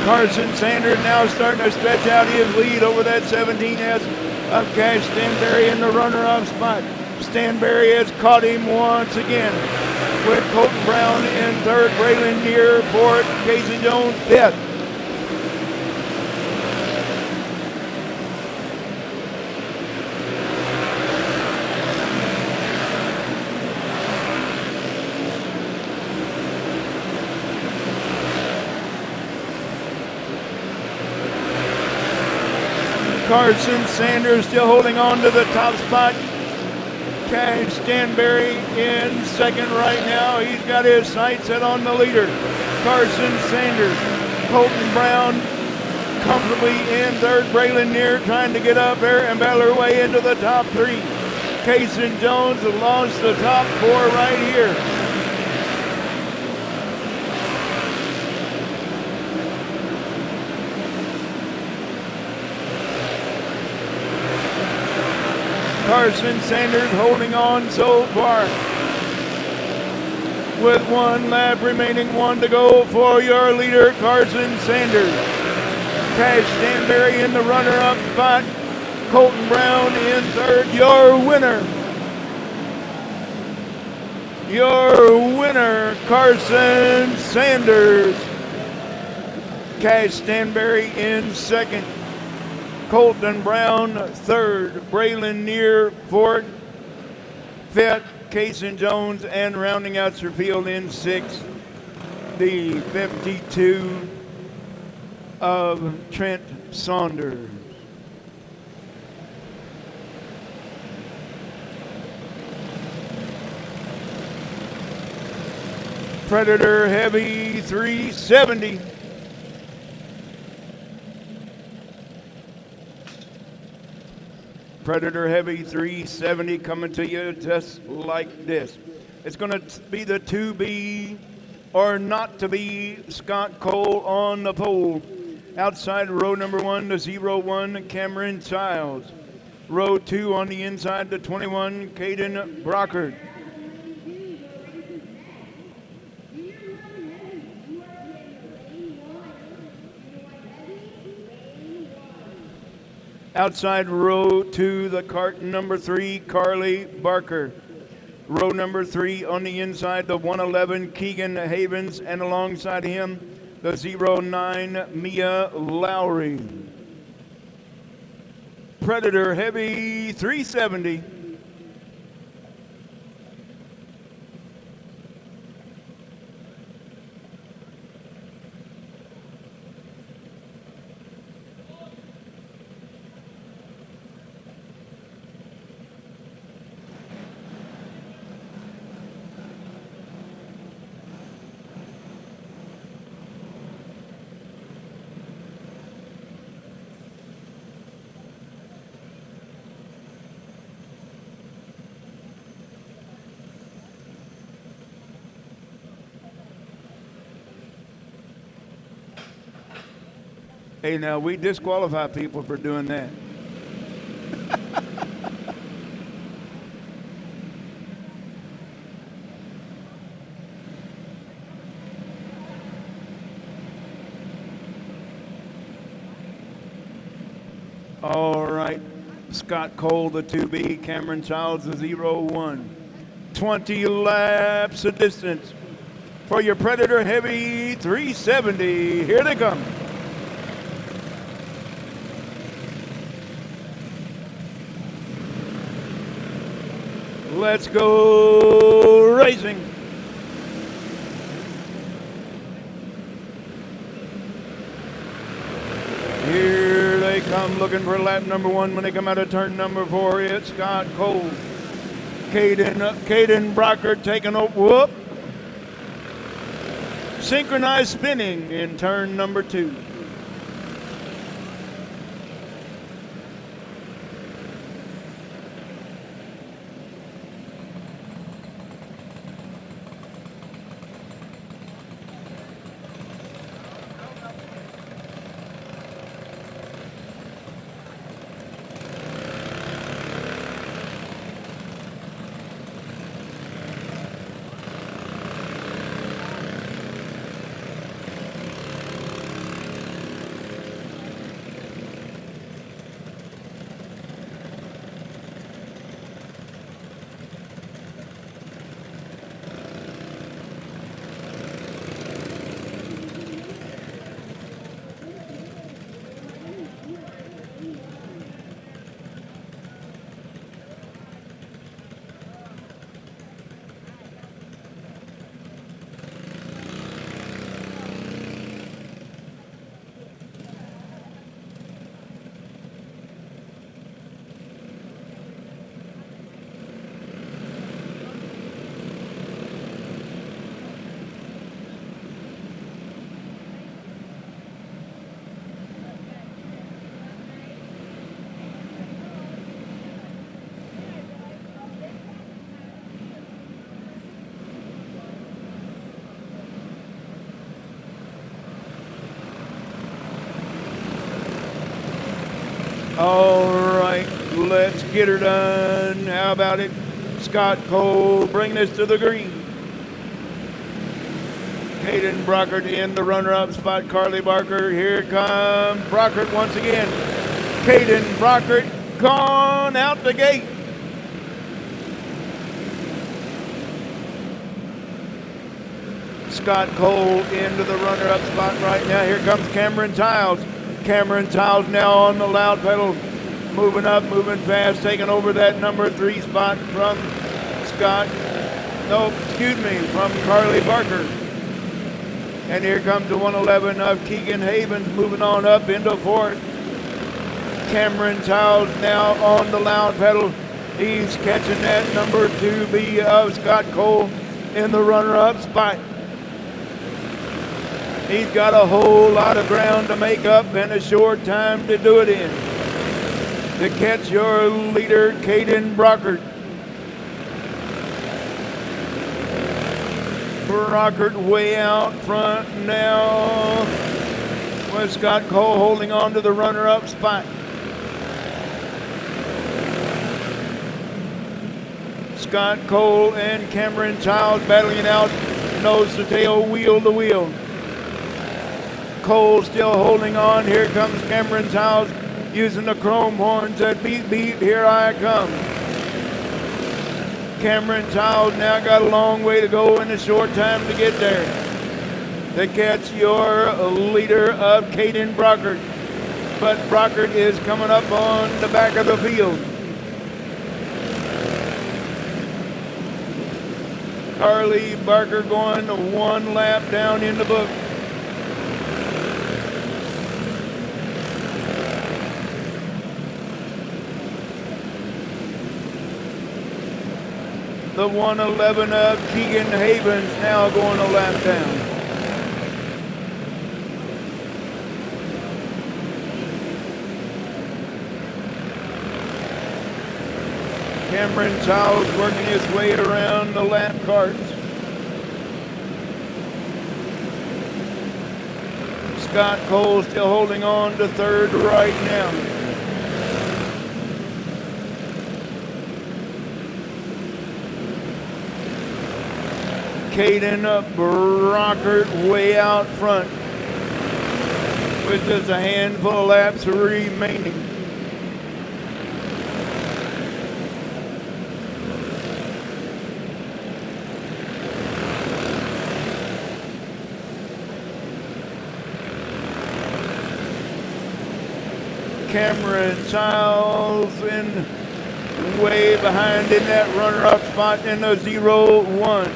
Carson Sanders now starting to stretch out his lead over that 17S of Cash Stanberry in the runner-up spot. Stanberry has caught him once again with Colton Brown in third, Braylon Neer fourth, Kason Jones fifth. Carson Sanders still holding on to the top spot. Cash Stanberry in second right now. He's got his sights set on the leader, Carson Sanders. Colton Brown comfortably in third. Braylon Neer trying to get up there and battle her way into the top 3. Kason Jones launched the top 4 right here. Carson Sanders holding on so far. With 1 lap remaining, 1 to go for your leader, Carson Sanders. Cash Stanberry in the runner-up spot. Colton Brown in third, your winner. Your winner, Carson Sanders. Cash Stanberry in second. Colton Brown third, Braylon Neer fourth, fifth, Kason Jones, and rounding out your field in sixth, the 52 of Trent Saunders. Predator Heavy 370. Predator Heavy 370 coming to you just like this. It's going to be the to be or not to be Scott Cole on the pole. Outside row number 1, the 01, Cameron Childs. Row 2 on the inside, the 21, Caden Brockert. Outside row 2, the Kart number 3, Carly Barker. Row number 3 on the inside, the 111, Keegan Havens, and alongside him, the 09, Mia Lowry. Predator Heavy 370. Hey, now we disqualify people for doing that. All right. Scott Cole, the 2B, Cameron Childs, the 01. 20 laps of distance for your Predator Heavy 370. Here they come. Let's go racing. Here they come looking for lap number 1 when they come out of turn number 4. It's Scott Cole. Caden Brockert taking a whoop. Synchronized spinning in turn number 2. All right, let's get her done. How about it? Scott Cole, bring this to the green. Caden Brockert in the runner-up spot. Carly Barker, here comes Brockert once again. Caden Brockert gone out the gate. Scott Cole into the runner-up spot right now. Here comes Cameron Childs. Cameron Childs now on the loud pedal, moving up, moving fast, taking over that number 3 spot from from Carly Barker. And here comes the 111 of Keegan Havens moving on up into 4th. Cameron Childs now on the loud pedal. He's catching that number 2B of Scott Cole in the runner-up spot. He's got a whole lot of ground to make up and a short time to do it in. To catch your leader, Caden Brockert. Brockert way out front now, with Scott Cole holding on to the runner-up spot. Scott Cole and Cameron Childs battling it out, nose to tail, wheel to wheel. Cole still holding on. Here comes Cameron Childs using the chrome horns that beep beep, here I come. Cameron Childs now got a long way to go and a short time to get there. To catch your leader of Caden Brockert. But Brockert is coming up on the back of the field. Carly Barker going one lap down in the book. The 111 of Keegan Havens now going a lap down. Cameron Childs working his way around the lap carts. Scott Cole still holding on to third right now. Caden Brockert way out front with just a handful of laps remaining. Cameron Childs in way behind in that runner-up spot in the 0-1.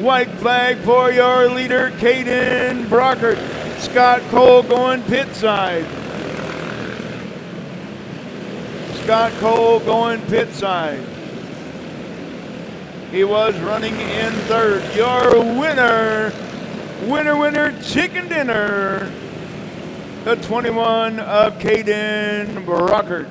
White flag for your leader, Caden Brockert. Scott Cole going pit side. Scott Cole going pit side. He was running in third. Your winner, winner, chicken dinner. The 21 of Caden Brockert.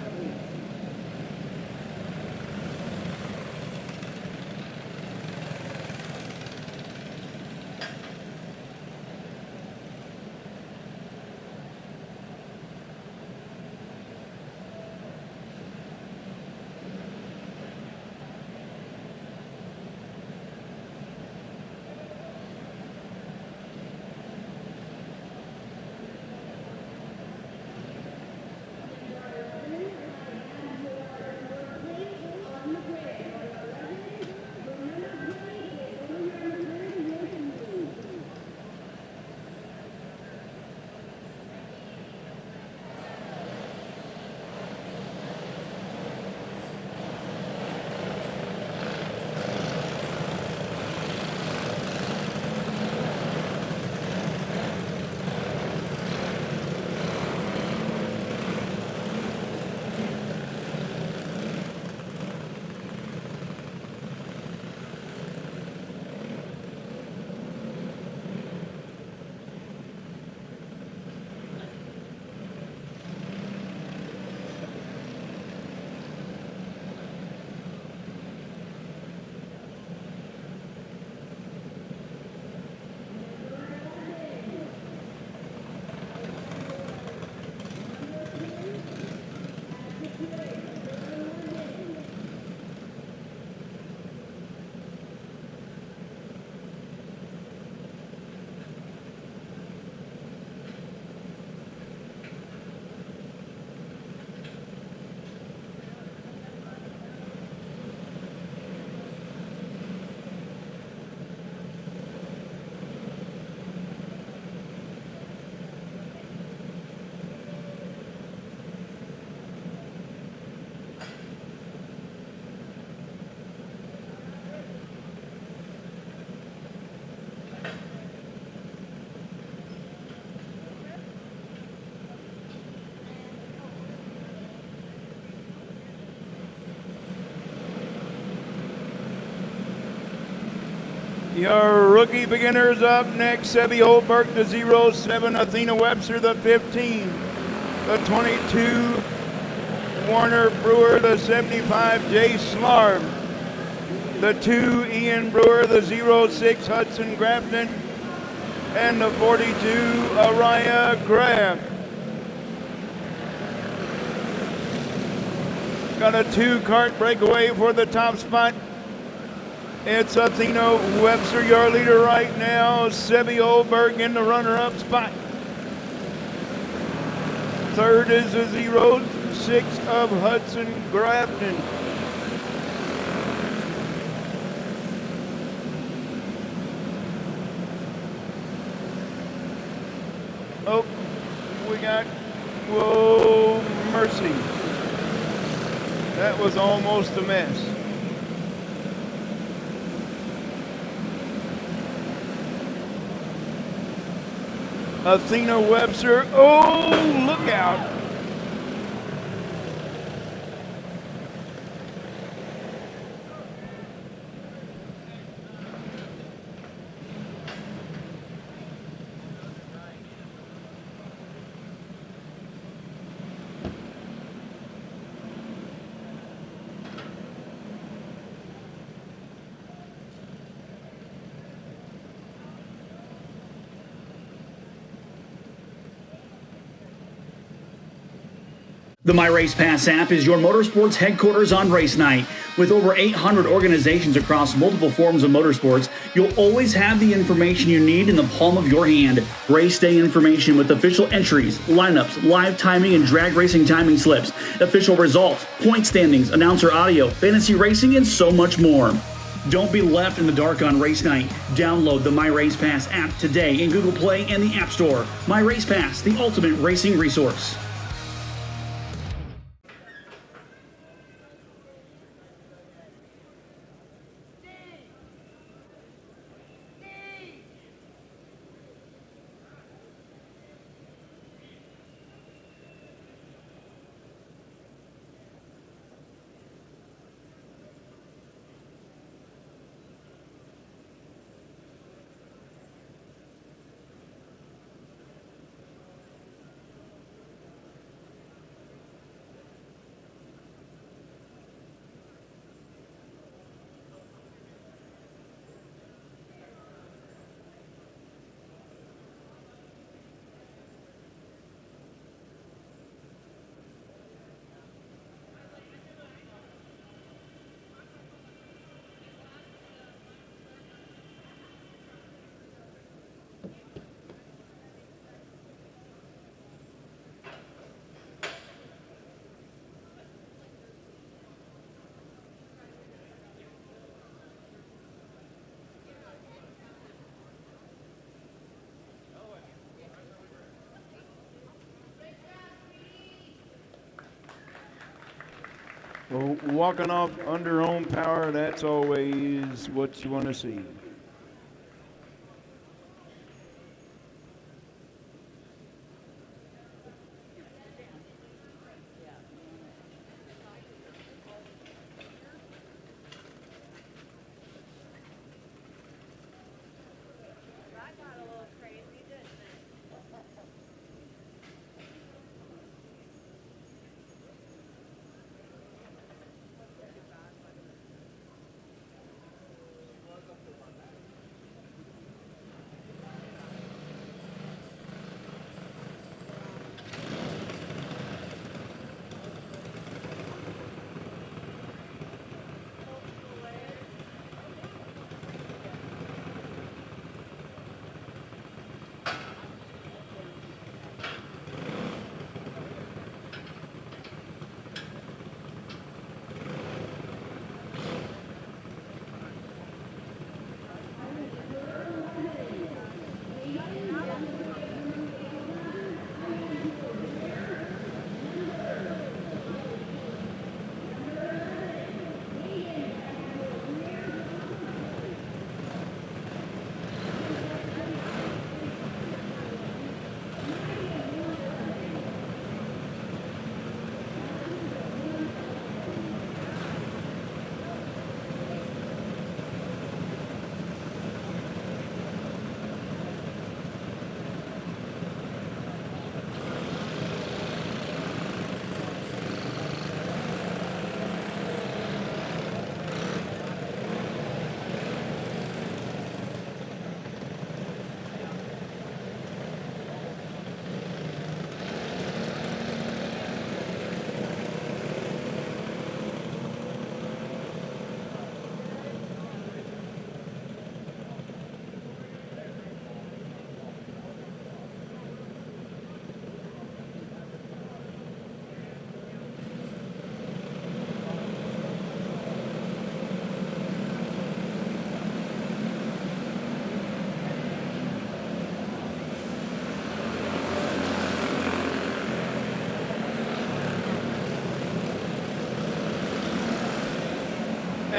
Your rookie beginners up next. Sebby Holberg, the 07. Athena Webster, the 15. The 22. Warner Brewer, the 75. Jay Slarb. The 2. Ian Brewer, the 06. Hudson Grafton. And the 42. Araya Craft. Got a 2 Kart breakaway for the top spot. It's Athena Webster, your leader right now. Sebby Holberg in the runner-up spot. Third is the 06 of Hudson Grafton. Oh, we got, whoa, mercy. That was almost a mess. Athena Webster, oh, look out. The My Race Pass app is your motorsports headquarters on race night. With over 800 organizations across multiple forms of motorsports, you'll always have the information you need in the palm of your hand. Race day information with official entries, lineups, live timing and drag racing timing slips, official results, point standings, announcer audio, fantasy racing, and so much more. Don't be left in the dark on race night. Download the My Race Pass app today in Google Play and the App Store. My Race Pass, the ultimate racing resource. Well, walking off under own power, that's always what you want to see.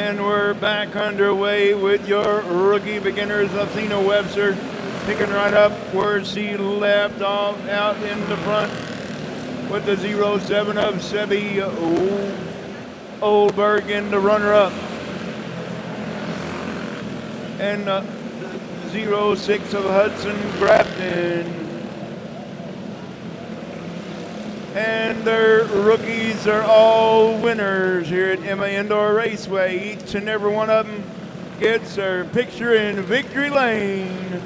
And we're back underway with your rookie beginners. Athena Webster picking right up where she left off out in the front with the 07 of Sebi Oldberg in the runner-up. And 06 of Hudson Grafton. And their rookies are all winners here at Emma Indoor Raceway. Each and every one of them gets their picture in victory lane.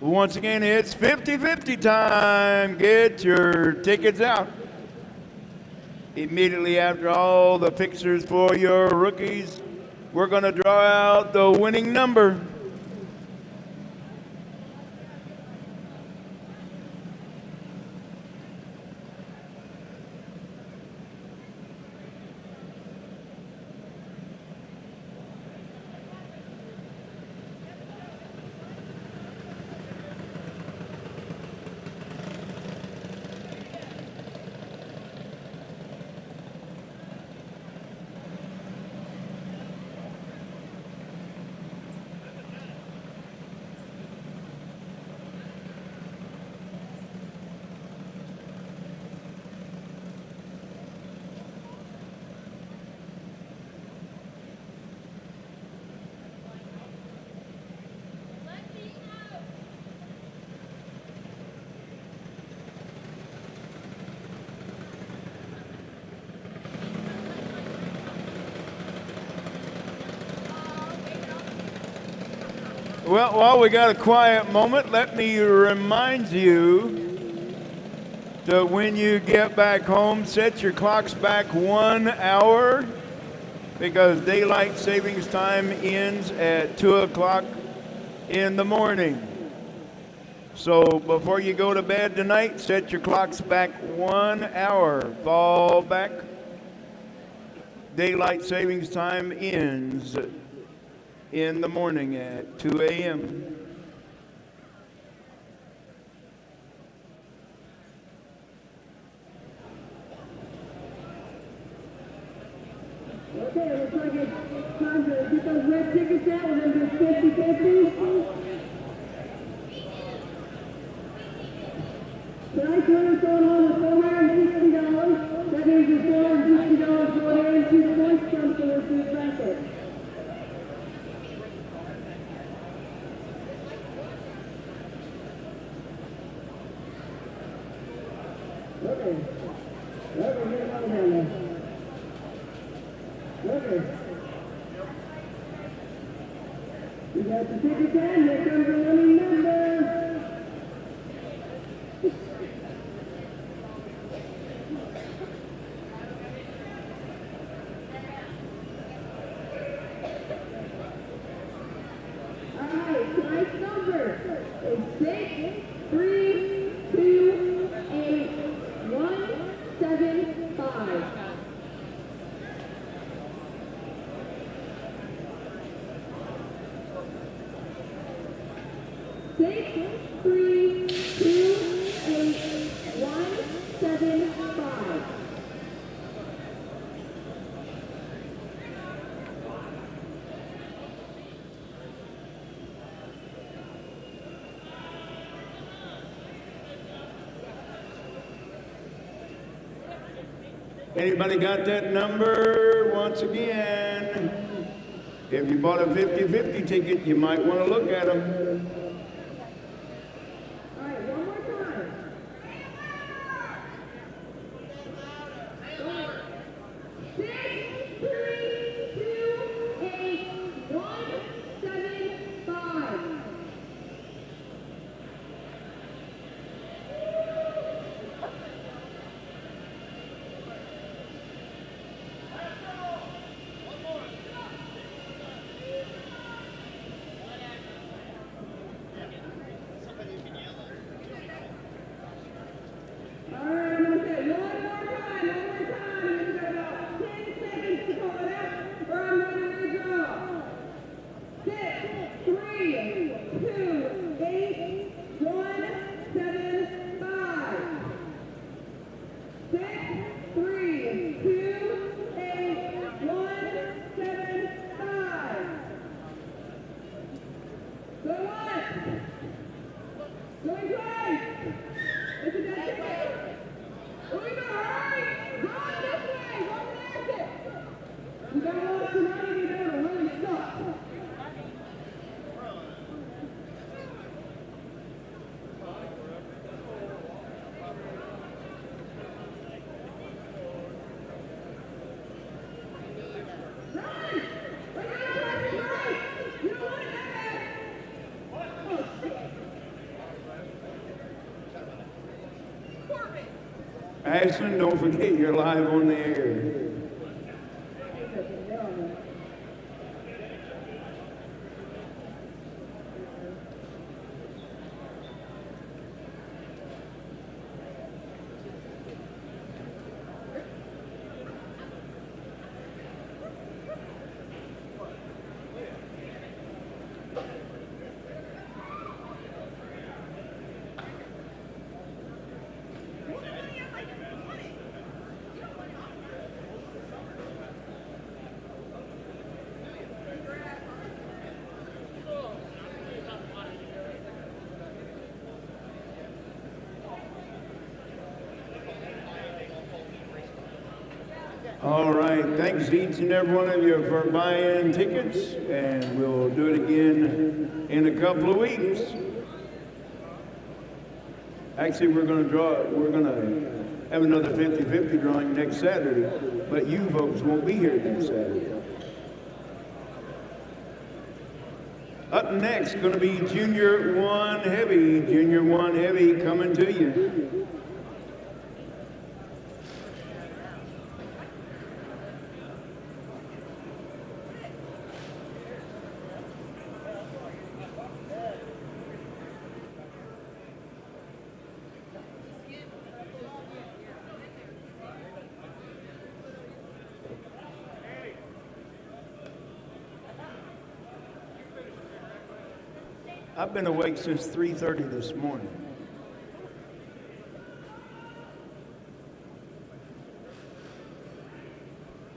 Once again, it's 50-50 time. Get your tickets out. Immediately after all the fixtures for your rookies, we're going to draw out the winning number. Well, while we got a quiet moment, let me remind you that when you get back home, set your clocks back 1 hour because daylight savings time ends at 2 o'clock in the morning. So before you go to bed tonight, set your clocks back 1 hour. Fall back. Daylight savings time ends in the morning at 2 a.m. Okay, looks like it's time to get those red tickets out. We're going to do 50-50. Tonight's winner's going home with $460. That means there's $460 going in. 2 points comes to this new bracket. Okay. Okay, get it on down there. Okay. You got the ticket down. Here comes the winning number. All right, tonight's number is 6328175. 6328175. Anybody got that number? Once again, if you bought a 50-50 ticket, you might want to look at them. All right, one more time. Go ahead. 6328175. All right, I'm gonna say one more time. You've got about 10 seconds to call it out, or I'm gonna redraw. 6328175. 6328175. Go once. Going twice. Look at that ticket. Here we go, hurry! Run this way! Run past it! You got a lot of money, you don't really suck. Run! We're gonna pass it right! You don't want it that bad! Oh, shit! Ashland, don't forget you're live on the air. All right, thanks each and every one of you for buying tickets, and we'll do it again in a couple of weeks. Actually, we're going to have another 50-50 drawing next Saturday, but you folks won't be here next Saturday. Up next, going to be Junior 1 Heavy. Junior 1 Heavy coming to you. I've been awake since 3:30 this morning.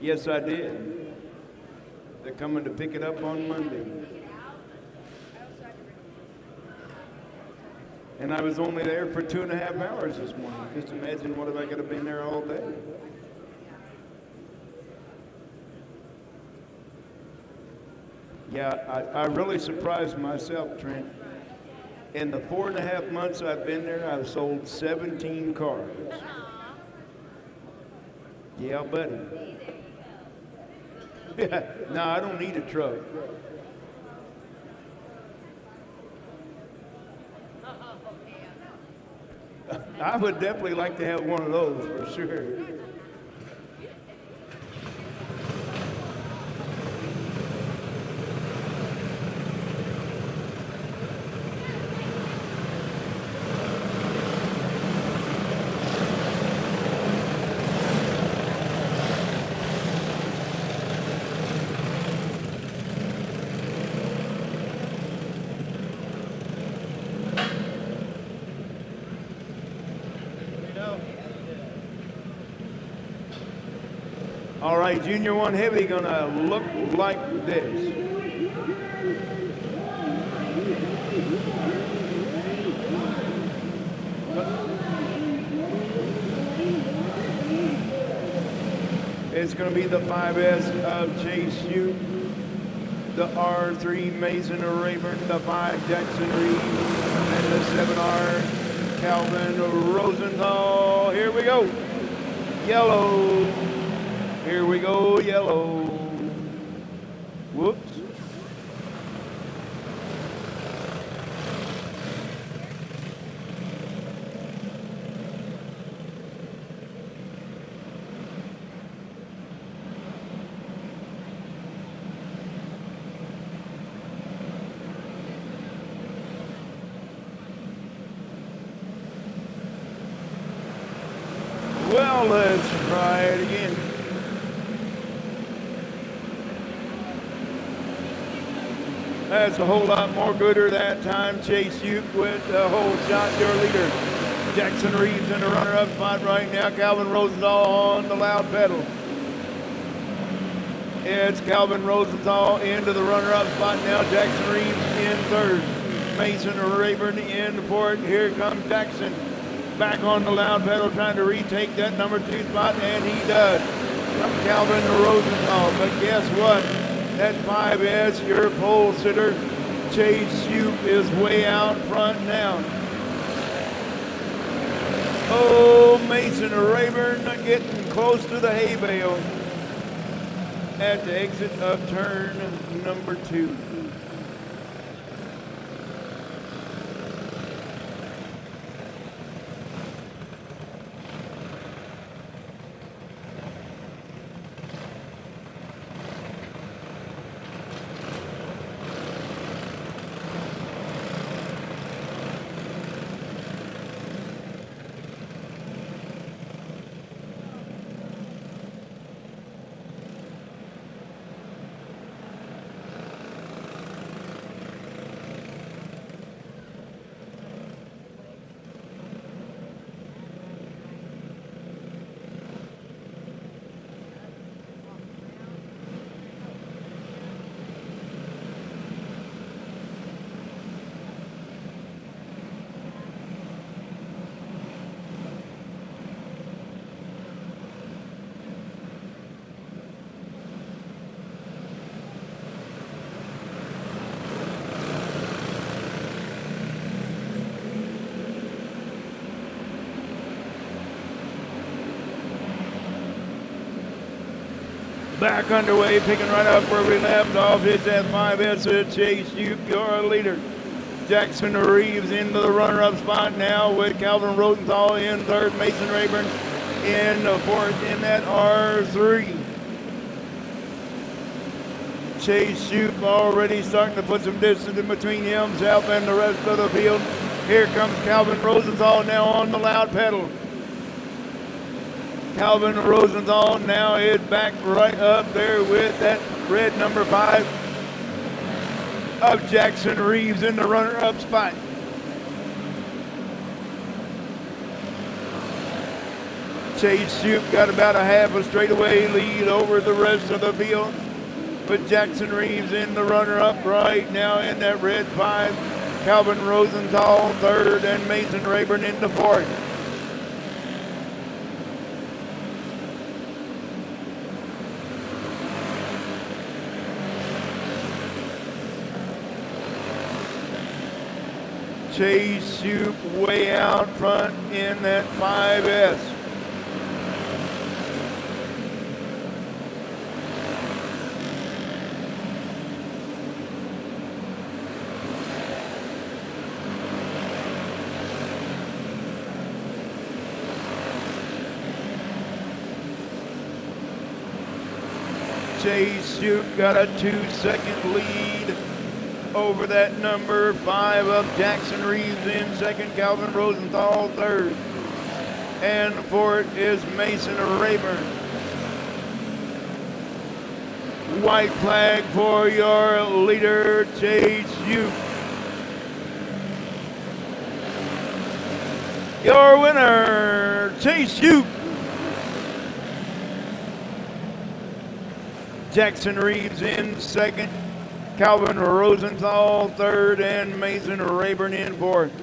Yes, I did. They're coming to pick it up on Monday. And I was only there for 2.5 hours this morning. Just imagine what if I could have been there all day. Yeah, I really surprised myself, Trent. In the 4.5 months I've been there, I've sold 17 cars. Yeah, buddy. No, I don't need a truck. I would definitely like to have one of those for sure. All right, Junior 1 Heavy gonna look like this. It's gonna be the 5S of Chase Hugh, the R3 Mason Rayburn, the 5 Jackson Reed, and the 7R Calvin Rosenthal. Here we go. Yellow. Here we go, yellow. Whoops. Well, let's try it again. That's a whole lot more gooder that time. Chase Uke with the whole shot, your leader. Jackson Reeves in the runner-up spot right now. Calvin Rosenthal on the loud pedal. It's Calvin Rosenthal into the runner-up spot now. Jackson Reeves in third. Mason Rayburn in fourth. Here comes Jackson back on the loud pedal trying to retake that number 2 spot, and he does. From Calvin Rosenthal. But guess what? That 5S, your pole sitter, Chase Uke, is way out front now. Oh, Mason Rayburn getting close to the hay bale at the exit of turn number 2. Back underway, picking right up where we left off. It's that 5S Chase Uke, your leader. Jackson Reeves into the runner-up spot now with Calvin Rosenthal in third. Mason Rayburn in fourth in that R3. Chase Uke already starting to put some distance in between himself and the rest of the field. Here comes Calvin Rosenthal now on the loud pedal. Calvin Rosenthal now is back right up there with that red number 5 of Jackson Reeves in the runner-up spot. Chase Uke got about a half a straightaway lead over the rest of the field. But Jackson Reeves in the runner-up right now in that red 5. Calvin Rosenthal third and Mason Rayburn in the fourth. Chase Shoop way out front in that 5S. Chase Shoop got a 2-second lead over that number 5 of Jackson Reeves in second, Calvin Rosenthal third, and fourth is Mason Rayburn. White flag for your leader, Chase Shoop. Your winner, Chase Shoop. Jackson Reeves in second, Calvin Rosenthal third, and Mason Rayburn in fourth.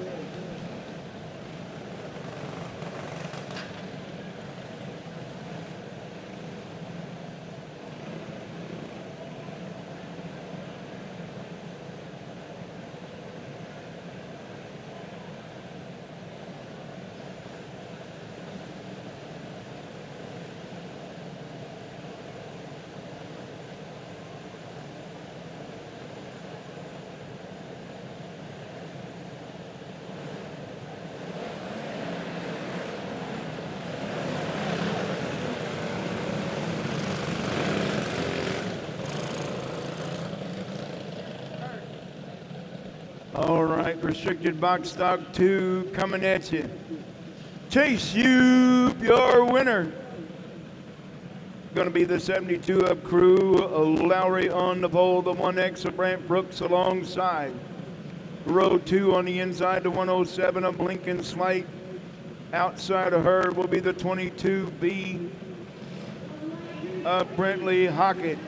All right, restricted box stock 2 coming at you. Chase Shoop, your winner. Going to be the 72 up crew, Lowry on the pole, the 1X of Brant Brooks alongside. Row 2 on the inside, the 107 of Lincoln Slight. Outside of her will be the 22B of Brentley Hockett.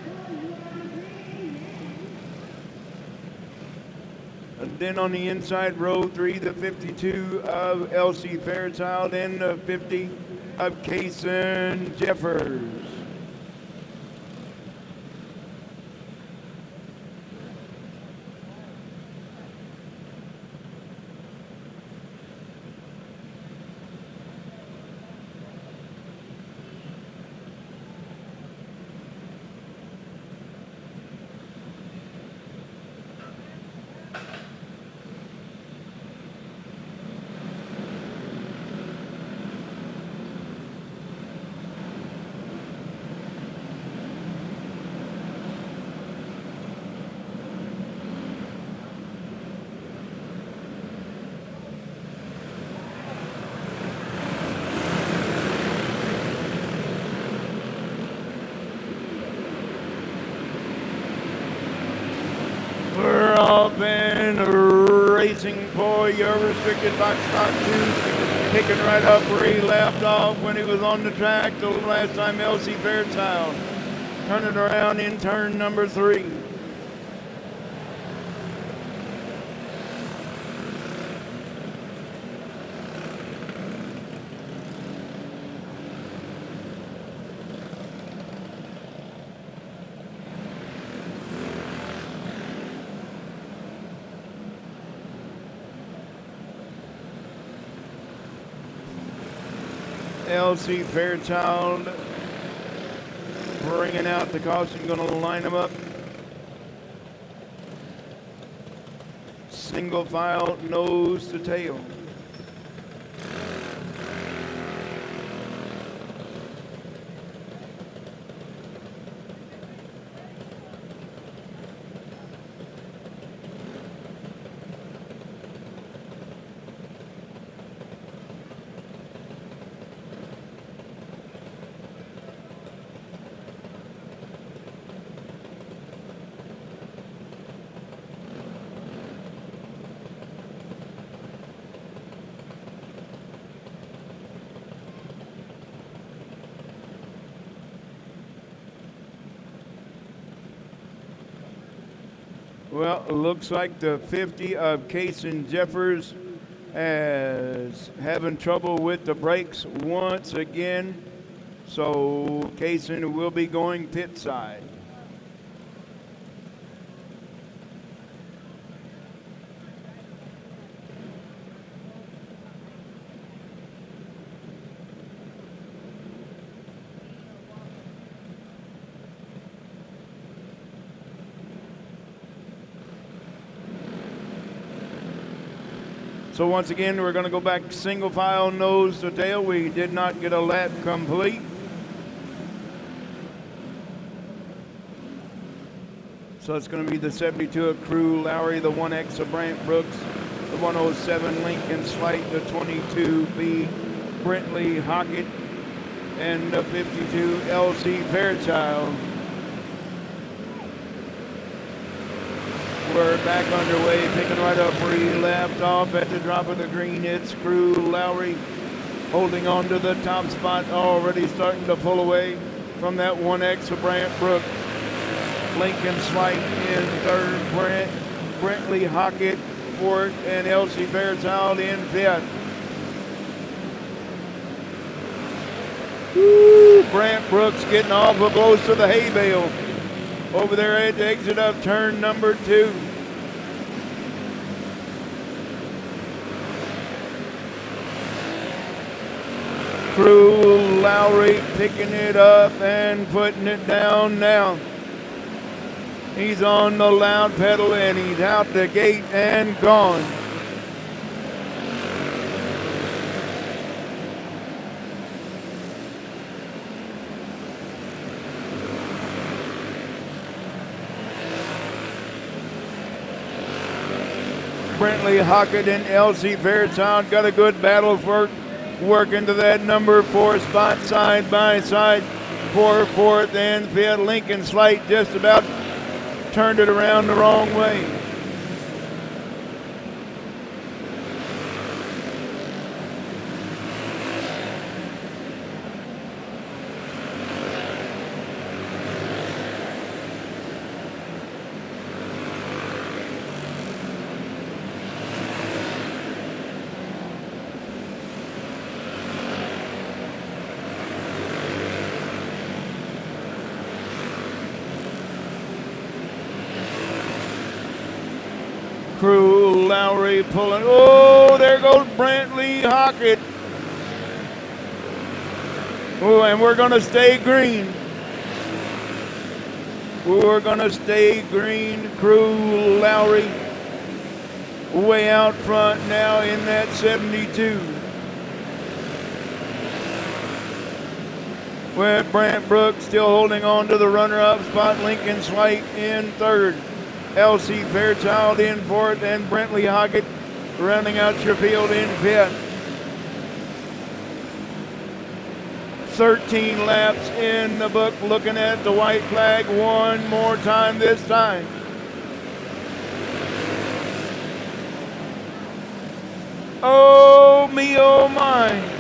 And then on the inside, row 3, the 52 of Elsie Fairchild and the 50 of Kaysen Jeffers. Been racing for your restricted box stock 2, picking right up where he left off when he was on the track the last time, Elsie Fairchild. Turning around in turn number 3. Elsie Fairchild bringing out the caution, going to line them up. Single file, nose to tail. Well, it looks like the 50 of Kaysen Jeffers is having trouble with the brakes once again. So Kaysen will be going pit side. So once again, we're going to go back single file nose to tail. We did not get a lap complete. So it's going to be the 72 of Crew Lowry, the 1X of Brant Brooks, the 107 Lincoln Slight, the 22B Brentley Hockett, and the 52 LC Fairchild. We're back underway, picking right up where he left off at the drop of the green. It's Crew Lowry holding on to the top spot, already starting to pull away from that 1X of Brant Brooks. Lincoln Slight in third, Brentley Hockett fourth, and LC Fairchild in fifth. Woo, Brant Brooks getting off of close to the hay bale over there at the exit of turn number 2. Crew Lowry picking it up and putting it down now. He's on the loud pedal and he's out the gate and gone. Brentley Hockett and LC Fairchild got a good battle for work into that number 4 spot side by side for fourth and fifth. Lincoln Slight just about turned it around the wrong way. Crew Lowry pulling. Oh, there goes Brentley Hockett. Oh, and we're going to stay green. We're going to stay green. Crew Lowry way out front now in that 72. With Brant Brooks still holding on to the runner-up spot. Lincoln Slight in third. LC Fairchild in fourth, and Brentley Hockett rounding out your field in fifth. 13 laps in the book, looking at the white flag one more time this time. Oh me, oh my.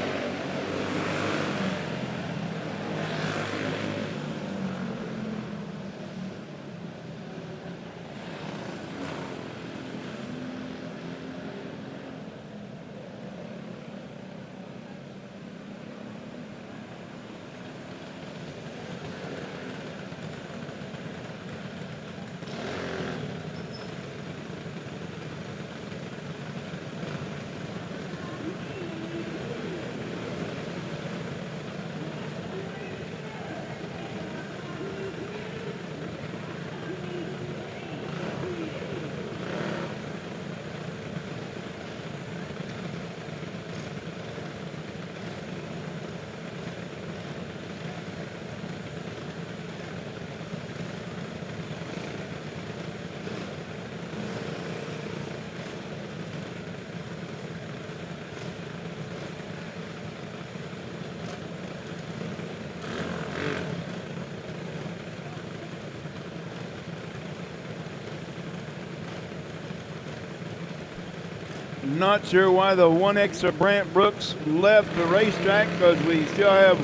Not sure why the 1X of Brant Brooks left the racetrack, because we still have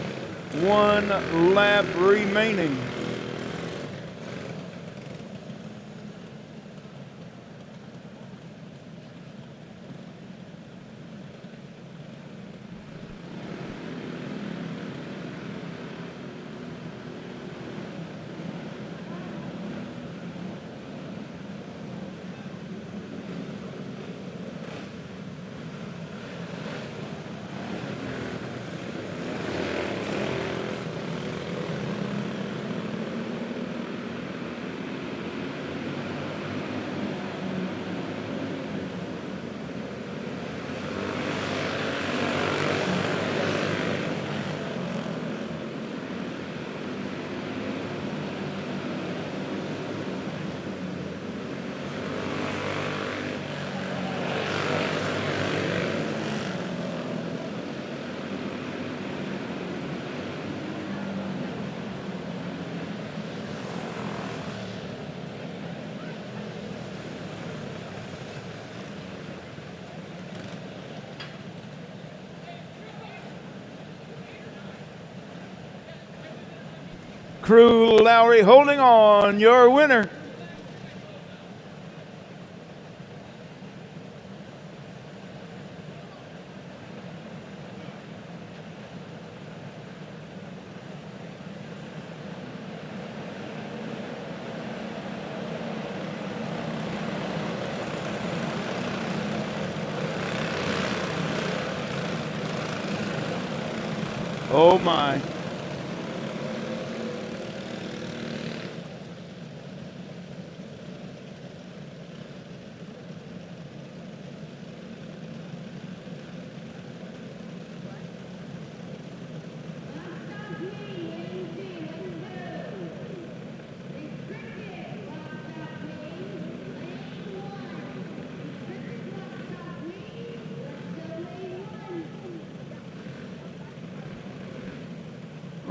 one lap remaining. Crew Lowry holding on, your winner. Oh my.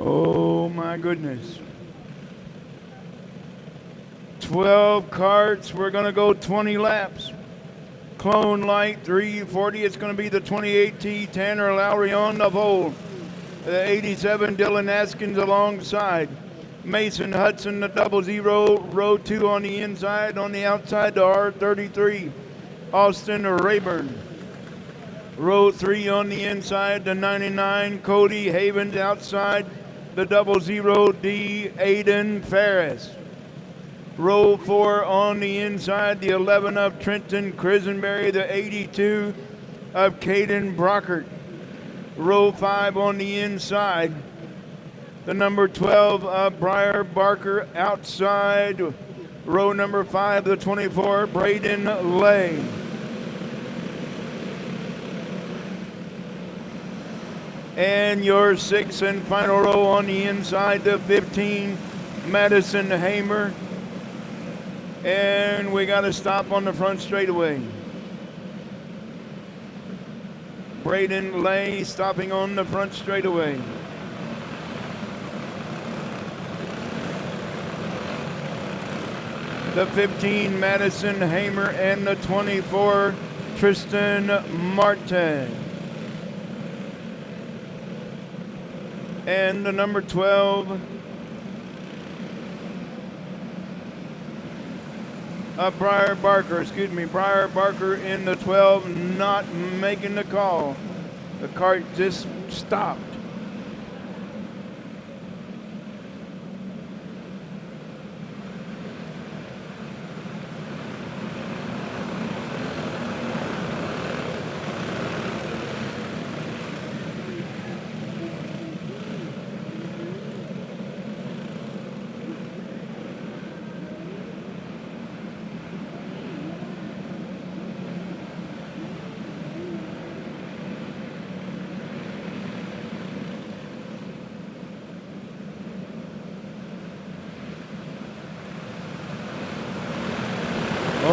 Oh my goodness. 12 carts, we're gonna go 20 laps. Clone Light 340, it's gonna be the 28T Tanner Lowry on the pole. The 87 Dylan Askins alongside. Mason Hudson, the 00, row 2 on the inside, on the outside the R33. Austin Rayburn. Row 3 on the inside, the 99 Cody Havens outside, the 00D Aiden Ferris. Row 4 on the inside, the 11 of Trenton Crisenberry, the 82 of Caden Brockert. Row 5 on the inside, the number 12 of Briar Barker outside. Row number 5, the 24, Braden Lay. And your 6th and final row on the inside, the 15, Madison Hamer. And we got to stop on the front straightaway. Braden Lay stopping on the front straightaway. The 15, Madison Hamer, and the 24, Tristan Martin. And the number 12, Briar Barker in the 12, not making the call. The cart just stopped.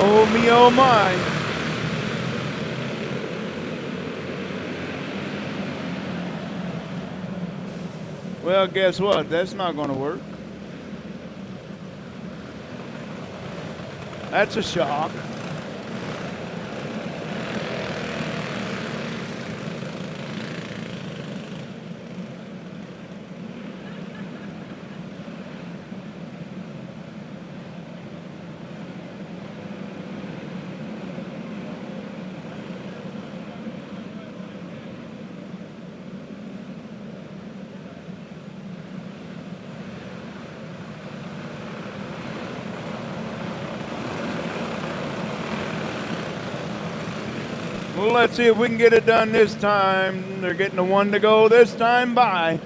Oh me, oh my. Well, guess what? That's not going to work. That's a shock. Well, let's see if we can get it done this time. They're getting the one to go this time by.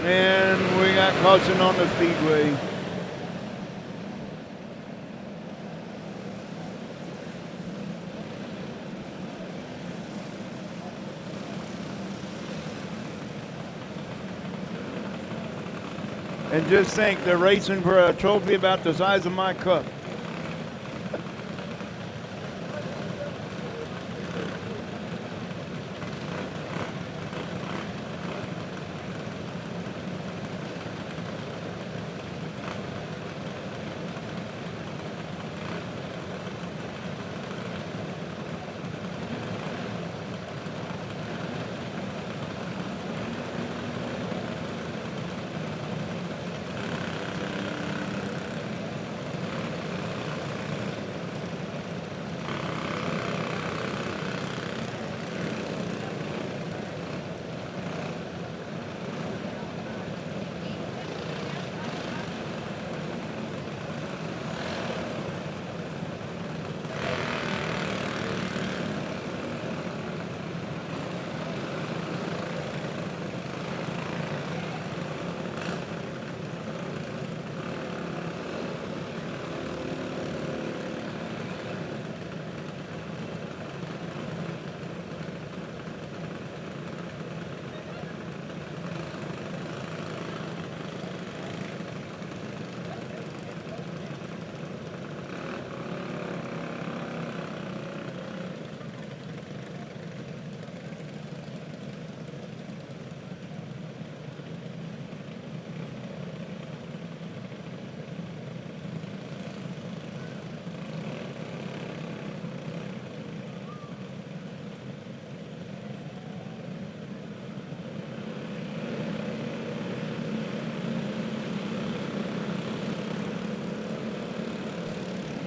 And we got caution on the Speedway. And just think, they're racing for a trophy about the size of my cup.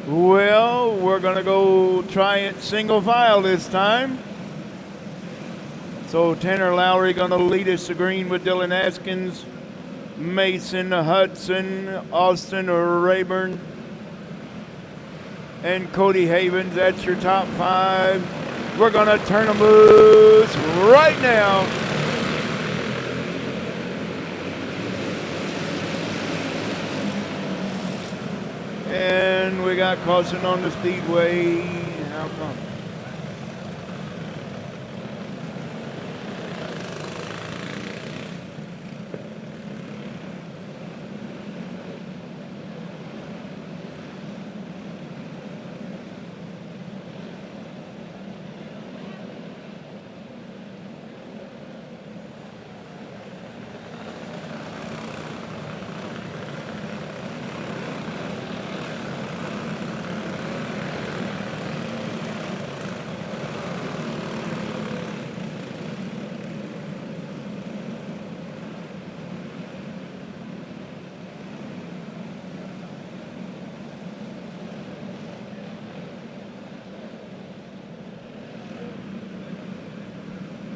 Well, we're going to go try it single file this time. So Tanner Lowry going to lead us to green with Dylan Askins, Mason Hudson, Austin Rayburn, and Cody Havens. That's your top 5. We're going to turn them loose right now. And we got caution on the Speedway. How come?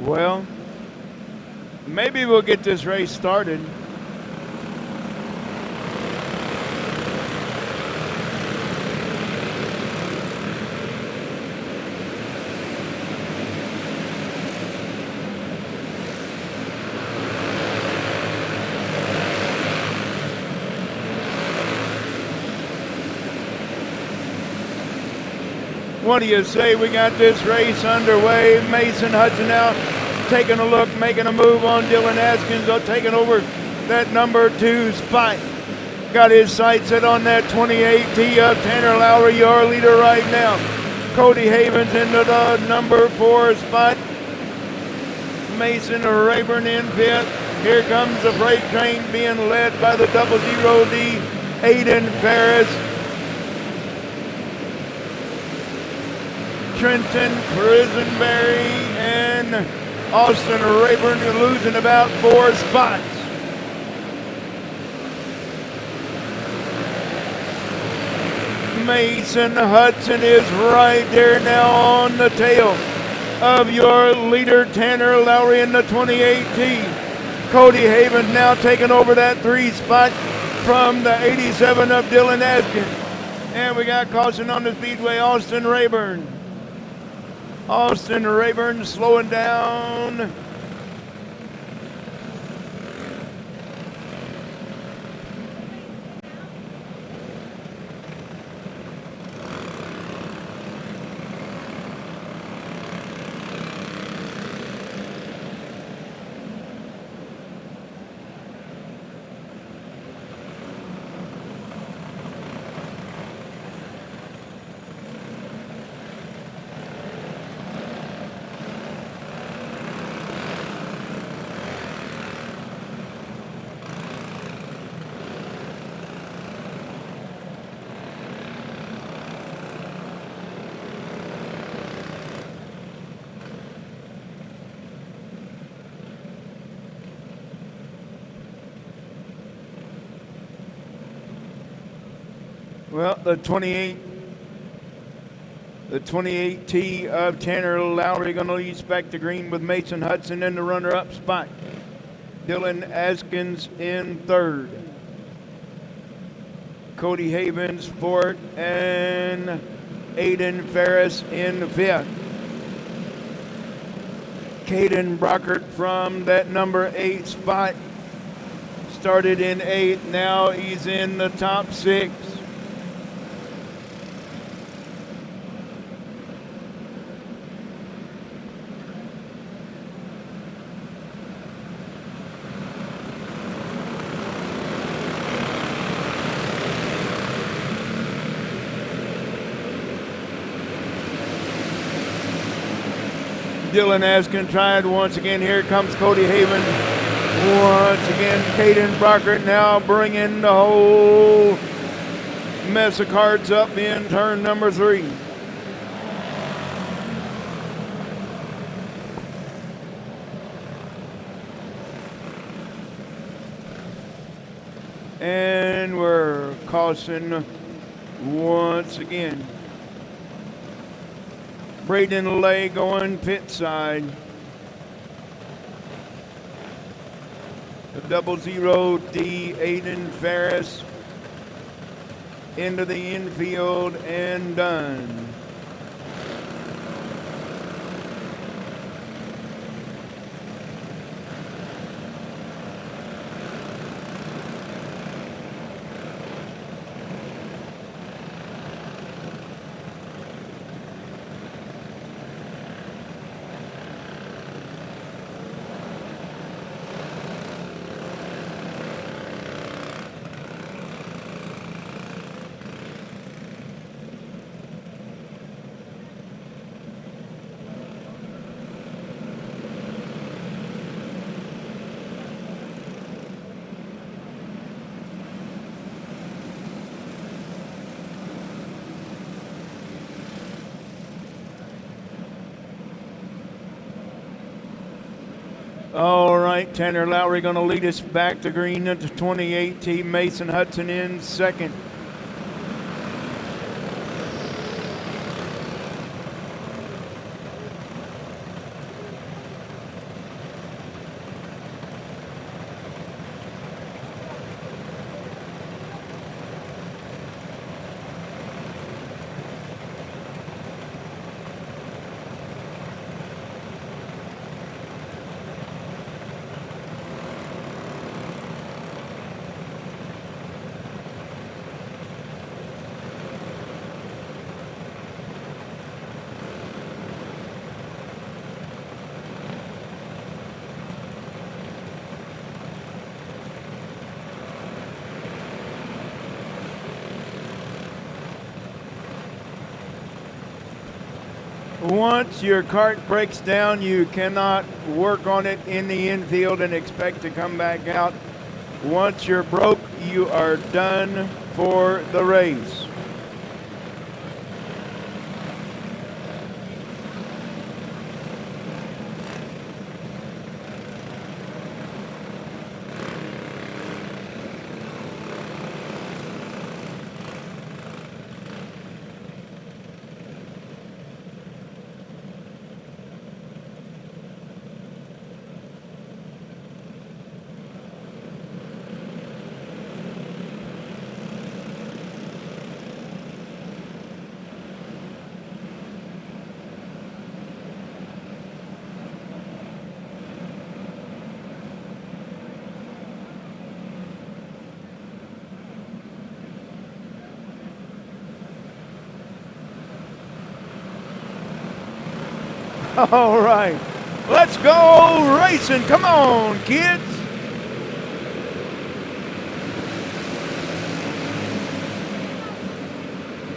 Well, maybe we'll get this race started. What do you say? We got this race underway. Mason Hudson out, taking a look, making a move on Dylan Askins, taking over that number 2 spot. Got his sights set on that 28 tee up. Tanner Lowry, your leader right now. Cody Havens into the number 4 spot. Mason Rayburn in fifth. Here comes the freight train being led by the 00D, Aiden Ferris. Trenton Crisenberry and Austin Rayburn losing about 4 spots. Mason Hudson is right there now on the tail of your leader, Tanner Lowry in the 2018. Cody Havens now taking over that 3 spot from the 87 of Dylan Askins. And we got caution on the Speedway, Austin Rayburn. Austin Rayburn slowing down. Well, the 28T of Tanner Lowry going to lead back to green with Mason Hudson in the runner-up spot. Dylan Askins in third. Cody Havens fourth, and Aiden Ferris in fifth. Caden Brockert from that number 8 spot started in 8th. Now he's in the top 6. Dylan Askin tried once again. Here comes Cody Haven. Once again, Caden Brockert now bringing the whole mess of carts up in turn number 3. And we're caution once again. Braden Lay going pit side. The 00D Aiden Ferris into the infield and done. All right, Tanner Lowry going to lead us back to green into 28T. Mason Hudson in second. Once your cart breaks down, you cannot work on it in the infield and expect to come back out. Once you're broke, you are done for the race. All right, let's go racing. Come on, kids.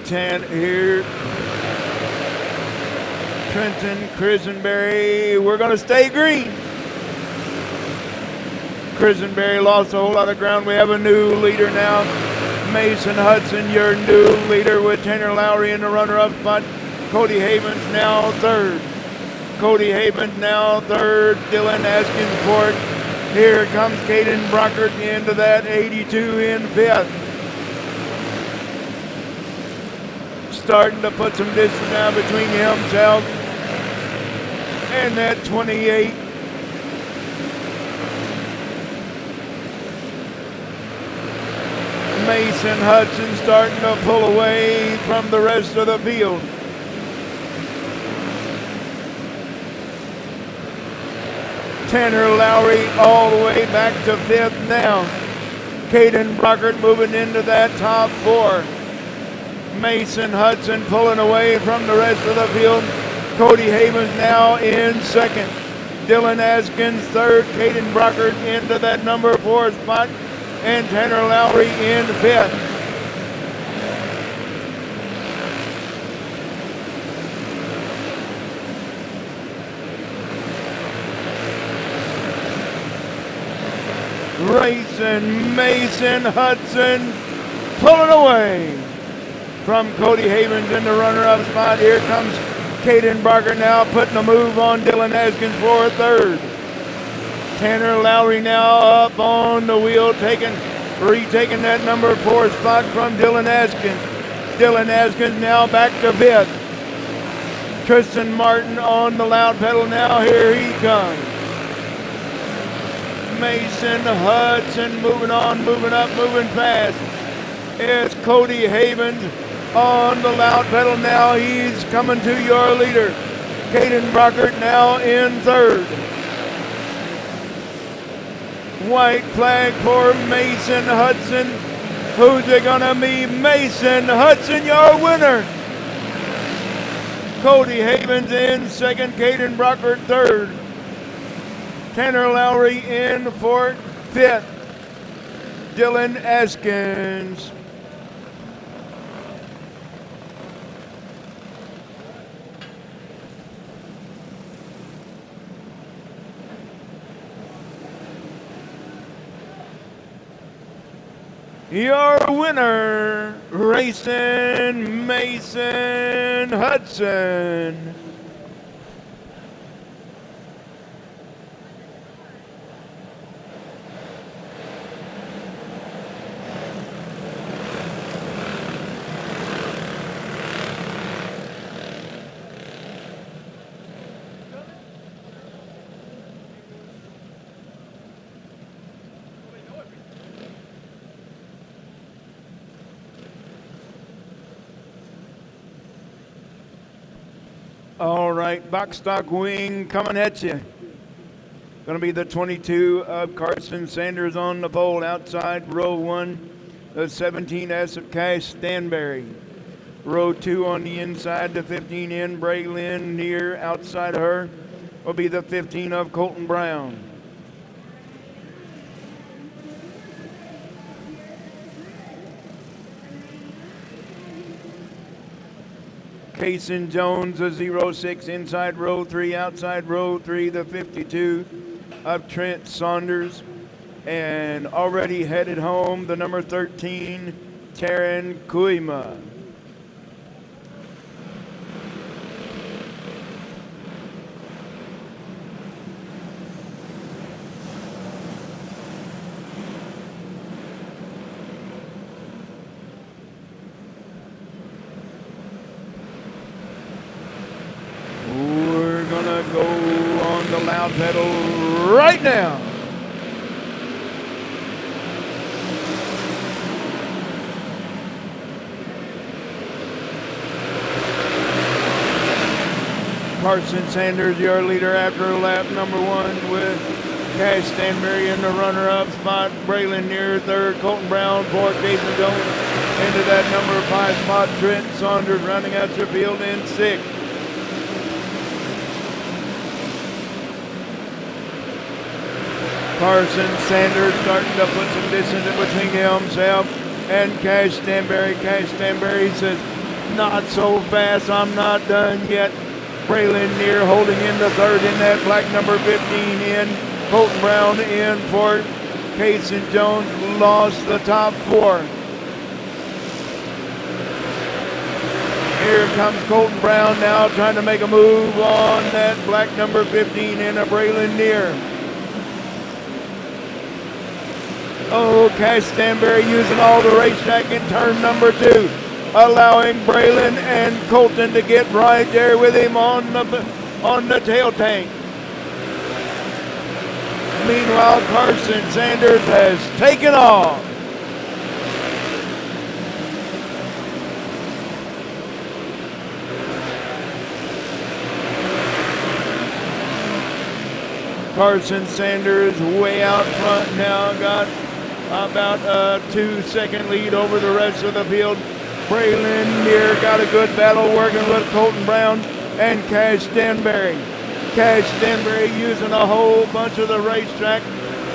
Here, Trenton Crisenberry, we're going to stay green. Crisenberry lost a whole lot of ground. We have a new leader now. Mason Hudson, your new leader, with Tanner Lowry in the runner-up spot. Cody Havens now third. Cody Havens now third. Dylan Askins fourth. Here comes Caden Brockert into that 82 in fifth. starting to put some distance now between himself and that 28. Mason Hudson starting to pull away from the rest of the field. Tanner Lowry all the way back to 5th now. Caden Brockert moving into that top 4. Mason Hudson pulling away from the rest of the field. Cody Havens now in 2nd. Dylan Askins 3rd. Caden Brockert into that number 4 spot. And Tanner Lowry in 5th. Racing Mason Hudson pulling away from Cody Havens in the runner-up spot. Here comes Caden Barker now putting a move on Dylan Askins for 3rd. Tanner Lowry now up on the wheel, retaking that number 4 spot from Dylan Askins. Dylan Askins now back to 5th. Tristan Martin on the loud pedal now. Here he comes. Mason Hudson moving on, moving up, moving fast. It's Cody Havens on the loud pedal now. He's coming to your leader. Caden Brockert now in 3rd. White flag for Mason Hudson. Who's it gonna be? Mason Hudson, your winner. Cody Havens in 2nd, Caden Brockert 3rd. Tanner Lowry in for 5th. Dylan Askins. Your winner, Racing Mason Hudson. All right, box stock wing coming at you. Going to be the 22 of Carson Sanders on the pole outside row 1. The 17S of Cash Stanberry. Row 2 on the inside, the 15 in Braylon near outside of her will be the 15 of Colton Brown. Kaysen Jones, a 06 inside row 3, outside row 3, the 52 of Trent Saunders. And already headed home, the number 13, Taryn Kuima. Loud pedal right now. Carson Sanders, your leader after lap number 1 with Cash Stanberry in the runner-up spot. Braylon near 3rd, Colton Brown 4th, Kaysen Jones into that number 5 spot. Trent Saunders running out your field in 6th. Carson Sanders starting to put some distance in between himself and Cash Stanberry. Cash Stanberry says, not so fast, I'm not done yet. Braylon near holding in the 3rd in that black number 15 in. Colton Brown in 4th. Kaysen Jones lost the top 4. Here comes Colton Brown now trying to make a move on that black number 15 in a Braylon near. Oh, Cash Stanberry using all the racetrack in turn number 2. allowing Braylon and Colton to get right there with him on the tail tank. Meanwhile, Carson Sanders has taken off. Carson Sanders way out front now, got about a 2-second lead over the rest of the field. Braylon Neer got a good battle working with Colton Brown and Cash Stanberry. Cash Stanberry using a whole bunch of the racetrack,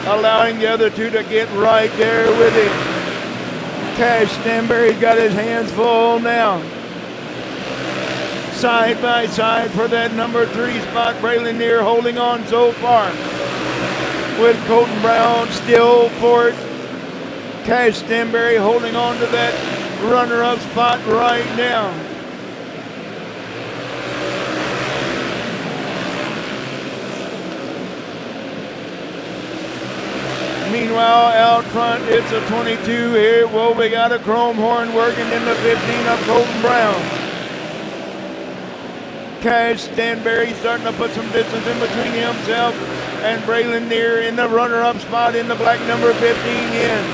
allowing the other two to get right there with him. Cash Stanberry's got his hands full now. Side by side for that number 3 spot. Braylon Neer holding on so far, with Colton Brown still fourth. Cash Stanberry holding on to that runner-up spot right now. Meanwhile, out front, it's a 22 here. Well, we got a chrome horn working in the 15 of Colton Brown. Cash Stanberry starting to put some distance in between himself and Braylon Neer in the runner-up spot in the black number 15 in,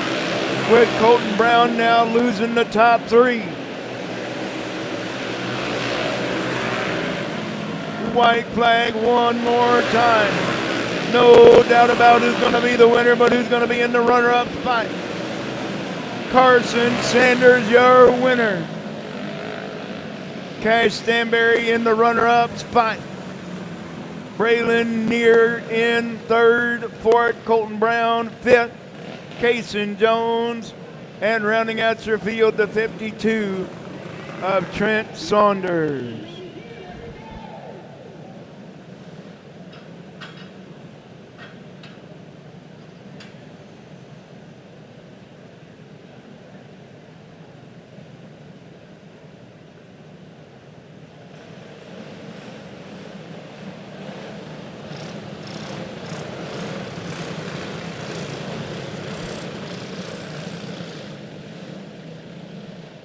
with Colton Brown now losing the top 3. White flag one more time. No doubt about who's going to be the winner, but who's going to be in the runner-up spot. Carson Sanders, your winner. Cash Stanberry in the runner-up spot. Braylon Neer in third, fourth, Colton Brown fifth, Cason Jones, and rounding out your field, the 52 of Trent Saunders.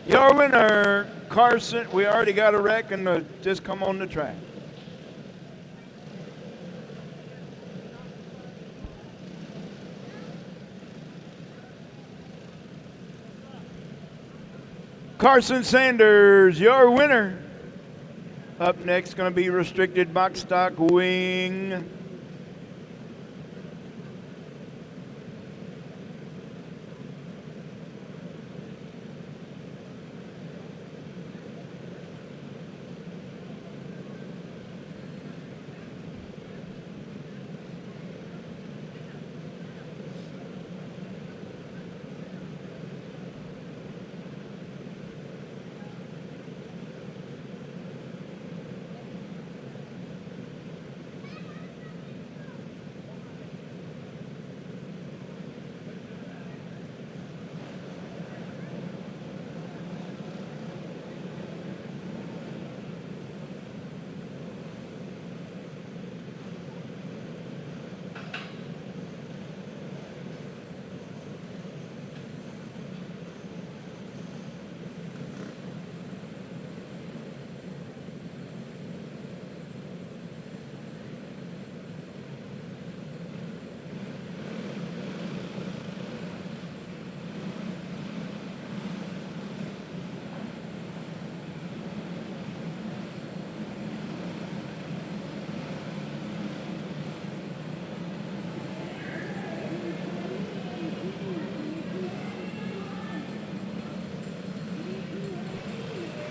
Your winner, Carson. We already got a wreck and just come on the track. Carson Sanders, your winner. Up next, going to be restricted box stock wing.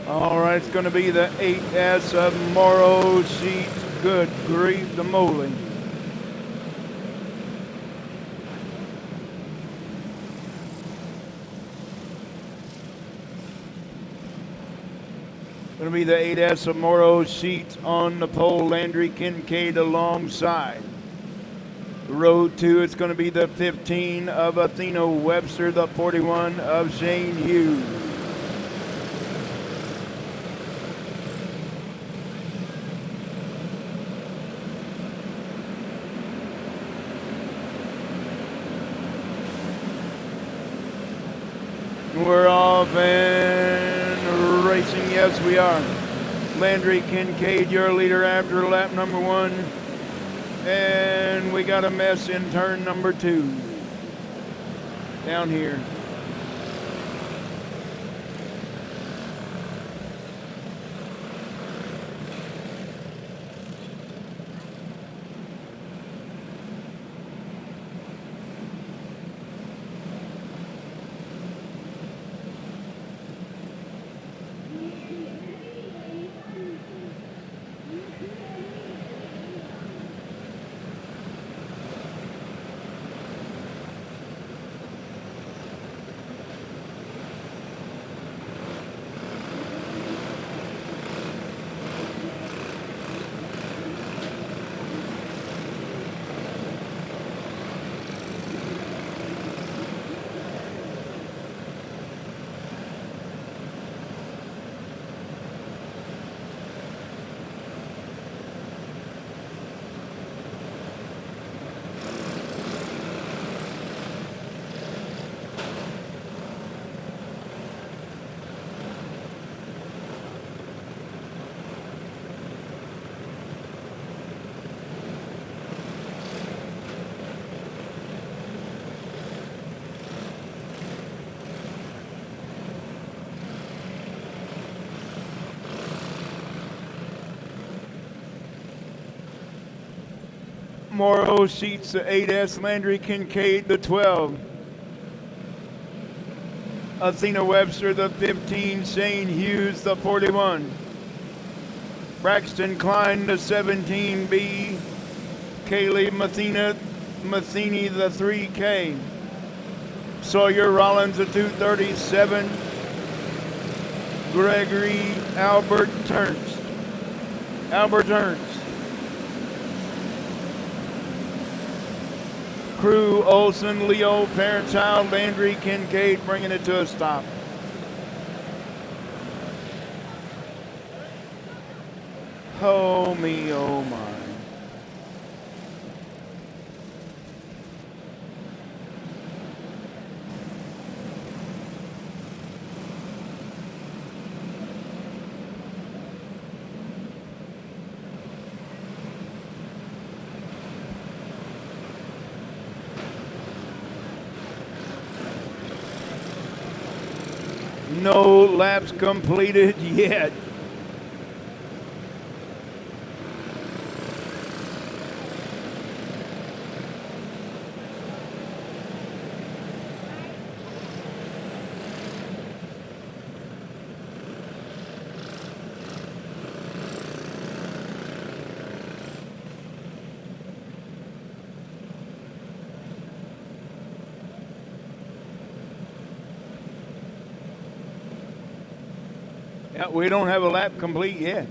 All right, it's going to be the 8S of Morrow Sheets. Good grief, the moly. Going to be the 8S of Morrow Sheets on the pole. Landry Kincaid alongside. Road 2, it's going to be the 15 of Athena Webster, the 41 of Shane Hughes. We're off and Racing? Yes, we are. Landry Kincaid, your leader after lap number 1. And we got a mess in turn number 2. Down here. Morrow seats the 8S, Landry Kincaid the 12. Athena Webster the 15, Shane Hughes the 41. Braxton Klein the 17B, Kaylee Matheny the 3K. Sawyer Rollins the 237, Gregory Albert Ernst. Crew Olson, Leo Parentchild, Landry Kincaid bringing it to a stop. Oh me, oh my. No laps completed yet. Yeah, we don't have a lap complete yet.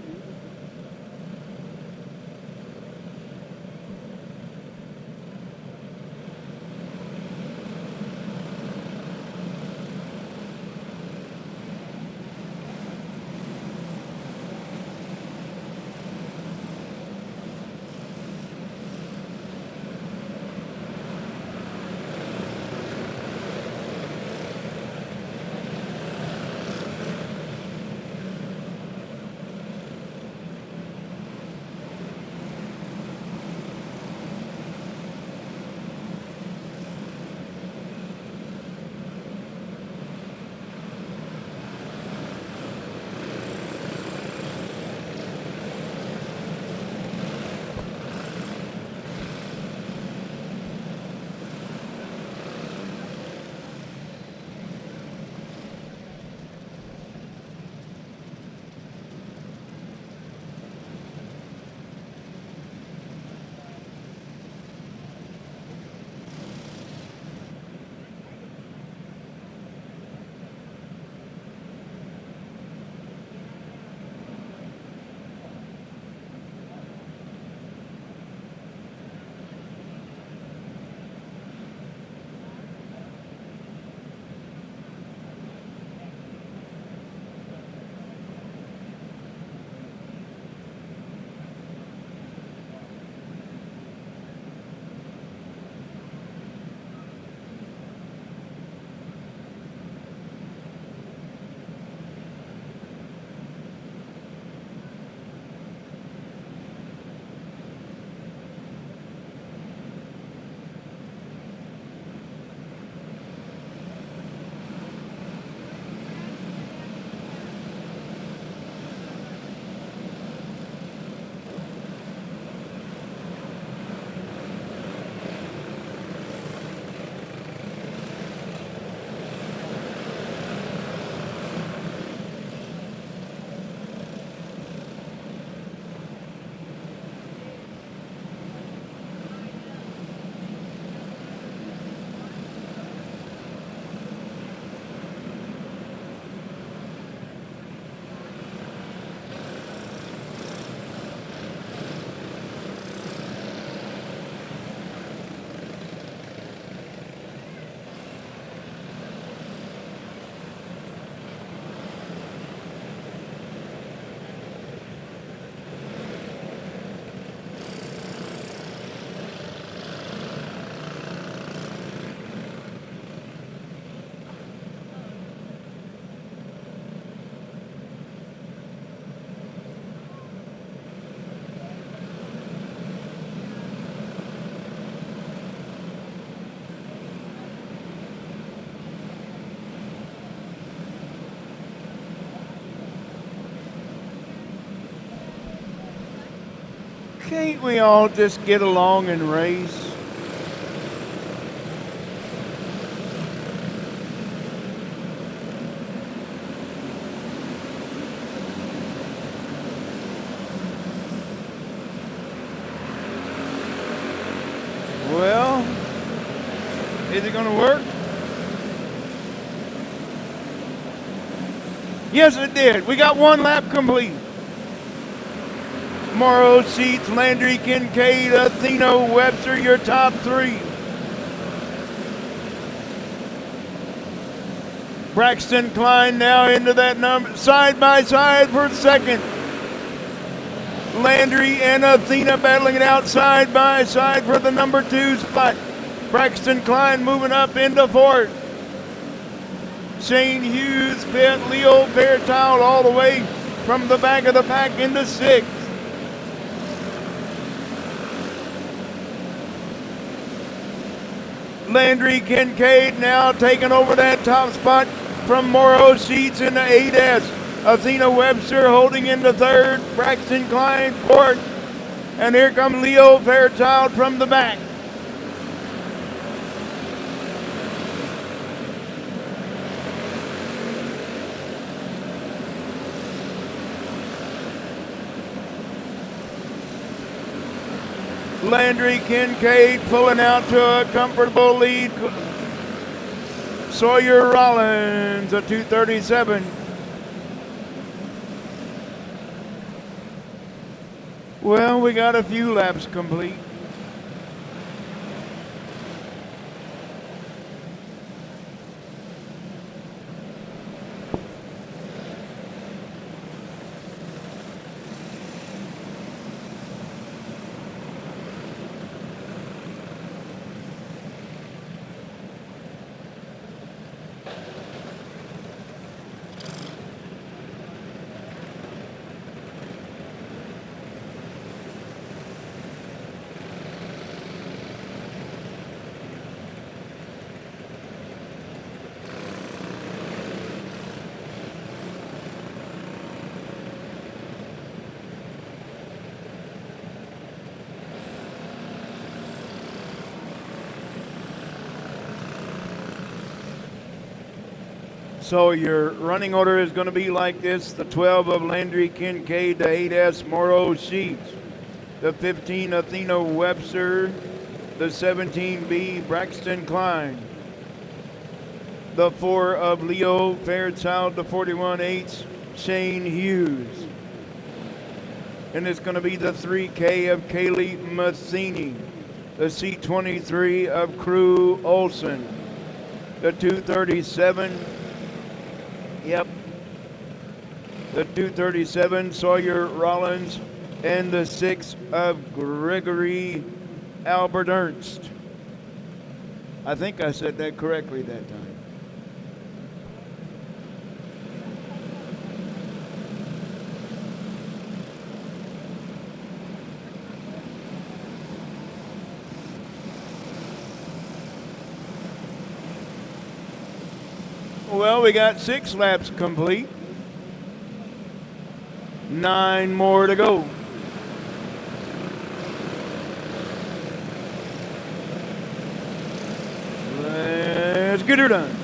Can't we all just get along and race? Well, is it going to work? Yes, it did. We got one lap complete. Morrow, Sheets, Landry, Kincaid, Athena, Webster, your top three. Braxton Klein now into that number, side by side for second. Landry and Athena battling it out side by side for the number 2 spot. Braxton Klein moving up into fourth. Shane Hughes, fifth. Leo Fairchild all the way from the back of the pack into sixth. Landry Kincaid now taking over that top spot from Morrow Sheets in the 8S. Athena Webster holding into third. Braxton Klein fourth. And here comes Leo Fairchild from the back. Landry Kincaid pulling out to a comfortable lead. Sawyer Rollins, a 237. Well, we got a few laps complete. So your running order is going to be like this: the 12 of Landry Kincaid, the 8S Morrow Sheets, the 15 Athena Webster, the 17B Braxton Klein, the 4 of Leo Fairchild, the 41H Shane Hughes, and it's going to be the 3K of Kaylee Matheny, the C23 of Crew Olson, the 237. Yep. The 237, Sawyer Rollins, and the 6 of Gregory Albert Ernst. I think I said that correctly that time. Well, we got 6 laps complete. 9 more to go. Let's get her done.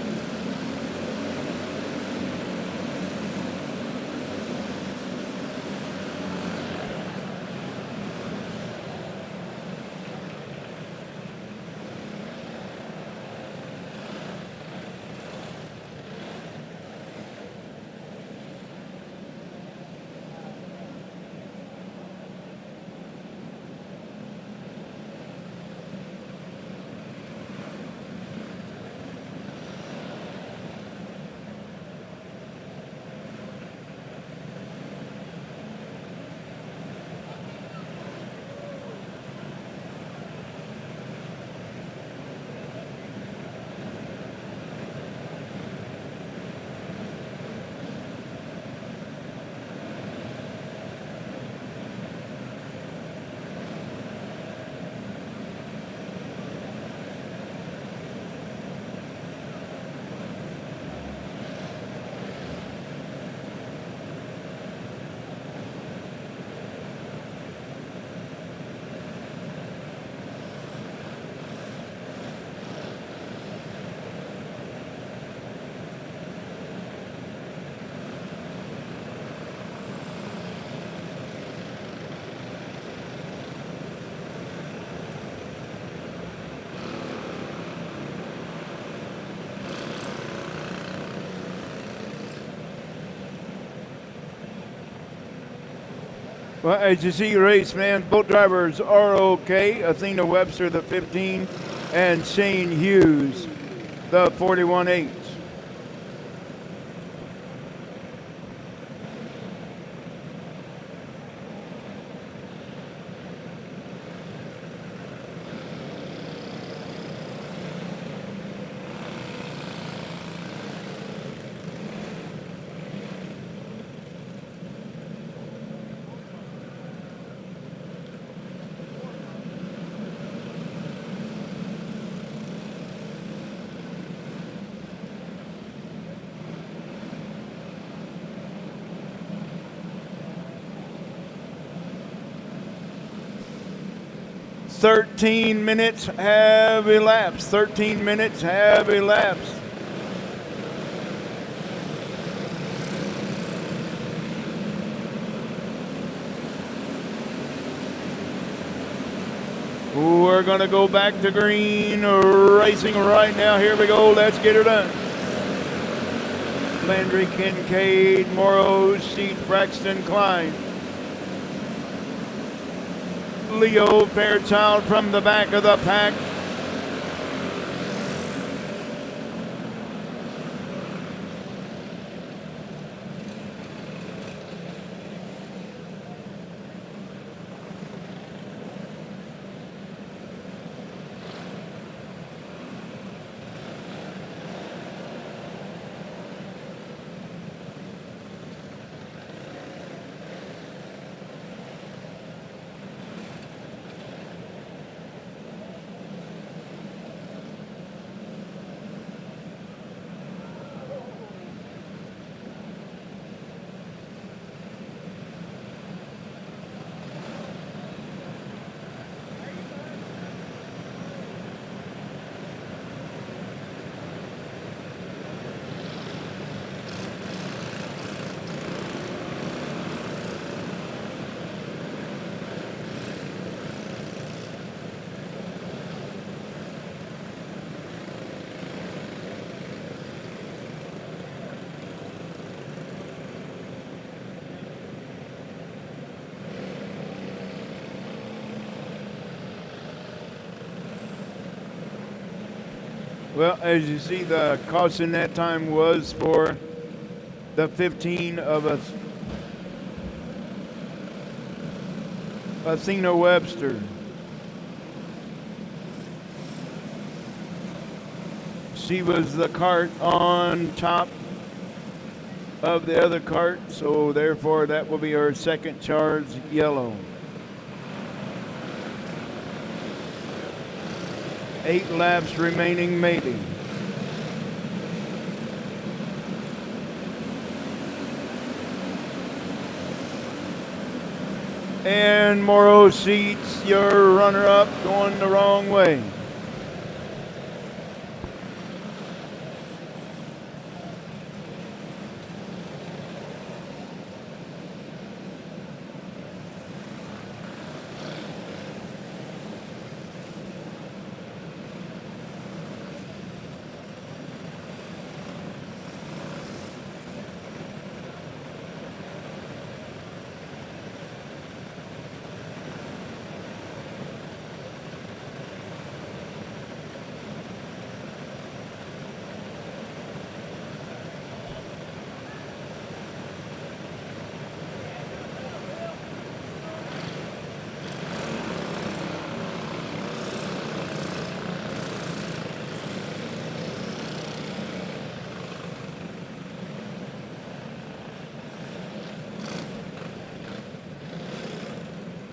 Well, as you see, race, man, both drivers are okay. Athena Webster, the 15, and Shane Hughes, the 41.8. "13 minutes have elapsed. 13 minutes have elapsed." We're going to go back to green, racing right now. Here we go. Let's get her done. Landry Kincaid, Morrow, Sheets, Braxton Klein. Leo Fairchild from the back of the pack. Well, as you see, the caution that time was for the 15 of Athena Webster. She was the cart on top of the other cart, so therefore that will be her second charge yellow. 8 laps remaining, maybe. And Morrow Sheets, your runner-up, going the wrong way.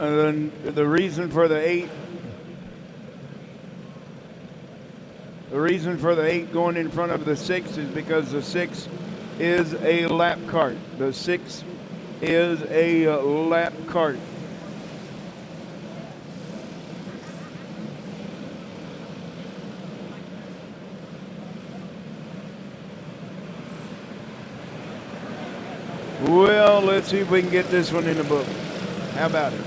And then the reason for the 8 going in front of the 6 is because the 6 is a lap cart. The 6 is a lap cart. Well, let's see if we can get this one in the book. How about it?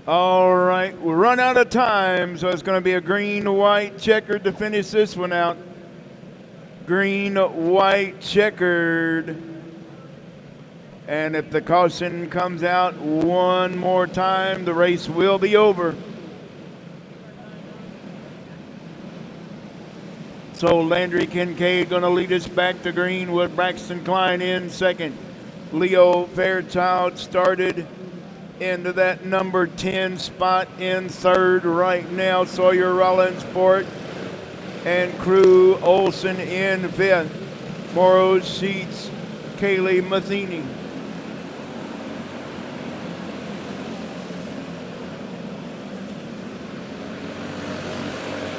All right, we'll run out of time, so it's going to be a green-white checkered to finish this one out. Green-white checkered. And if the caution comes out one more time, the race will be over. So Landry Kincaid going to lead us back to green with Braxton Klein in second. Leo Fairchild started into that number 10 spot in third right now. Sawyer Rollins fourth and Crew Olson in fifth. Morrow seats Kaylee Matheny.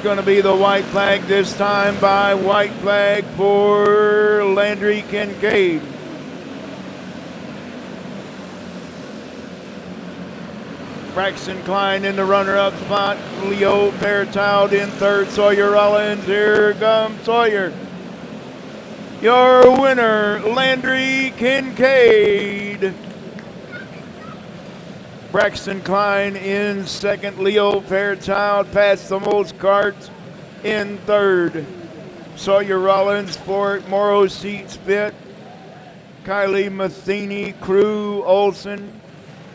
Going to be the white flag this time by white flag for Landry Kincaid. Braxton Klein in the runner-up spot. Leo Fairchild in third. Sawyer Rollins. Here comes Sawyer. Your winner, Landry Kincaid. Braxton Klein in second. Leo Fairchild past the most carts in third. Sawyer Rollins fourth. Morrow seats fifth. Kylie Matheny, Crew Olson,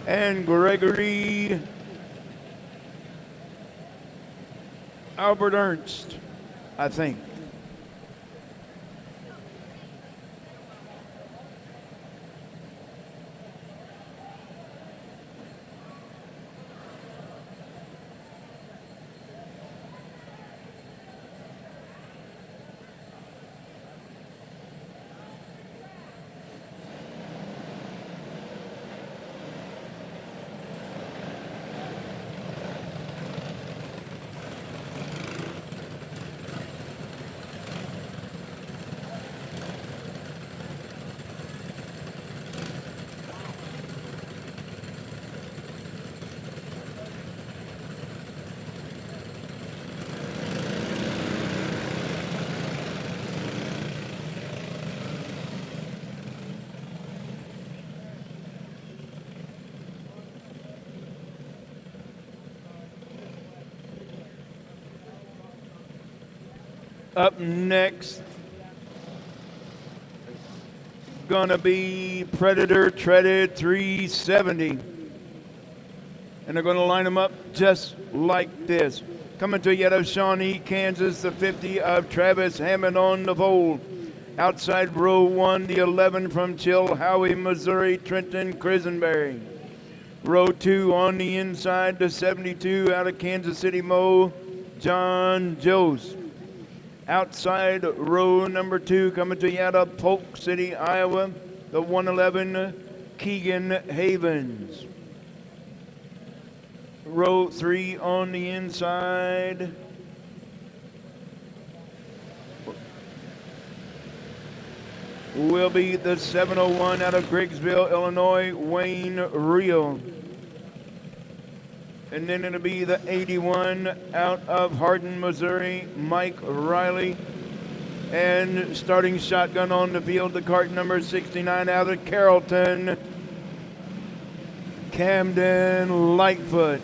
and Gregory Albert Ernst, I think. Up next, gonna be Predator Treaded 370. And they're gonna line them up just like this. Coming to you out of Shawnee, Kansas, the 50 of Travis Hammond on the fold. Outside row 1, the 11 from Chilhowie, Missouri, Trenton Crisenberry. Row 2 on the inside, the 72 out of Kansas City, Mo, John Jost. Outside row number 2, coming to you out of Polk City, Iowa, the 111 Keegan Havens. Row 3 on the inside. Will be the 701 out of Griggsville, Illinois, Wayne Rio. And then it'll be the 81 out of Hardin, Missouri, Mike Riley. And starting shotgun on the field, the cart number 69 out of Carrollton, Camden Lightfoot.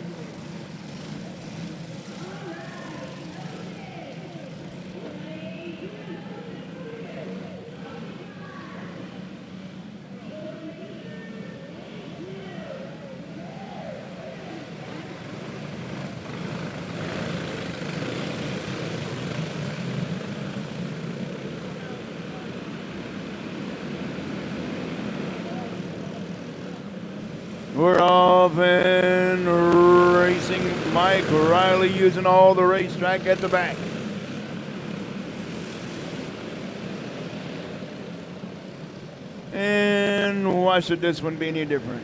We're off and racing. Mike Riley using all the racetrack at the back. And why should this one be any different?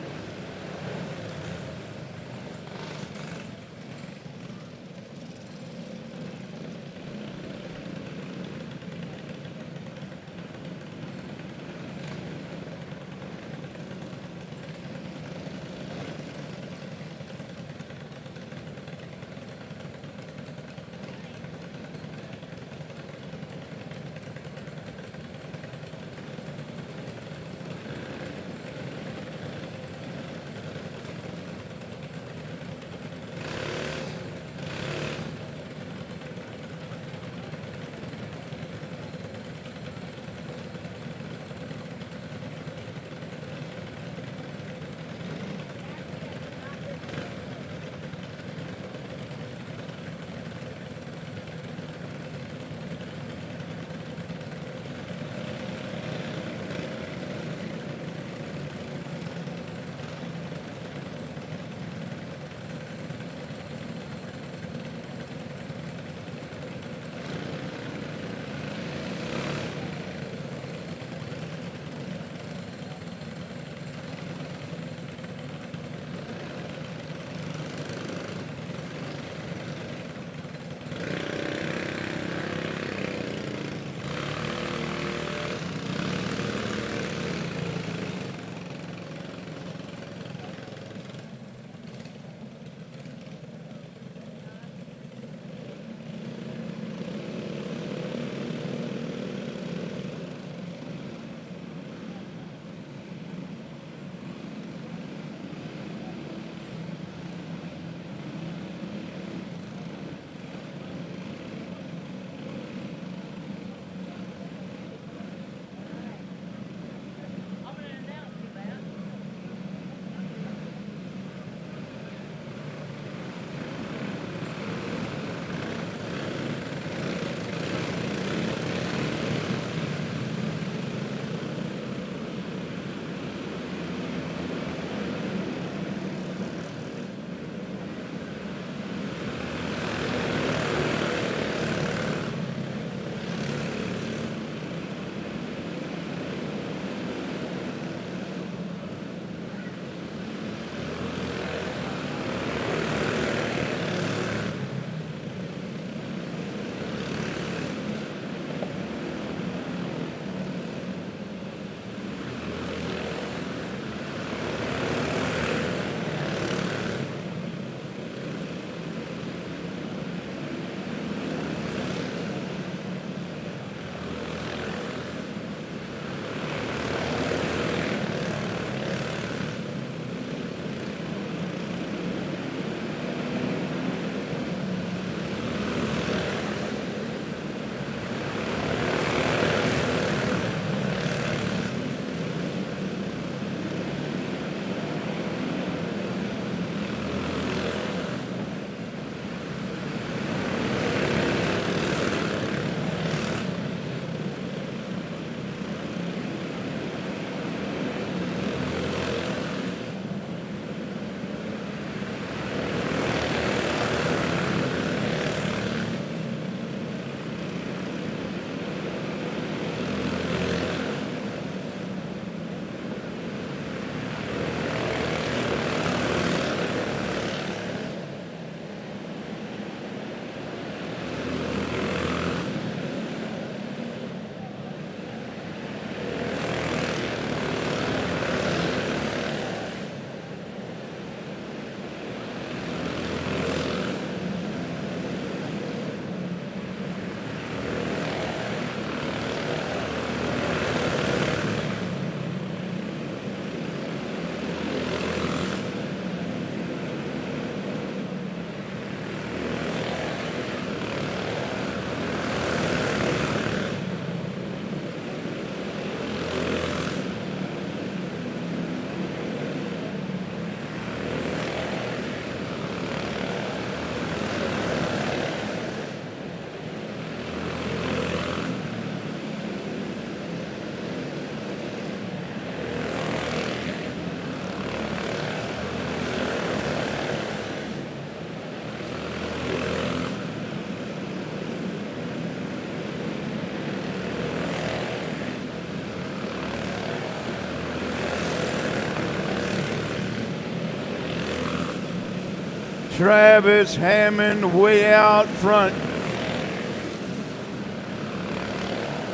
Travis Hammond way out front.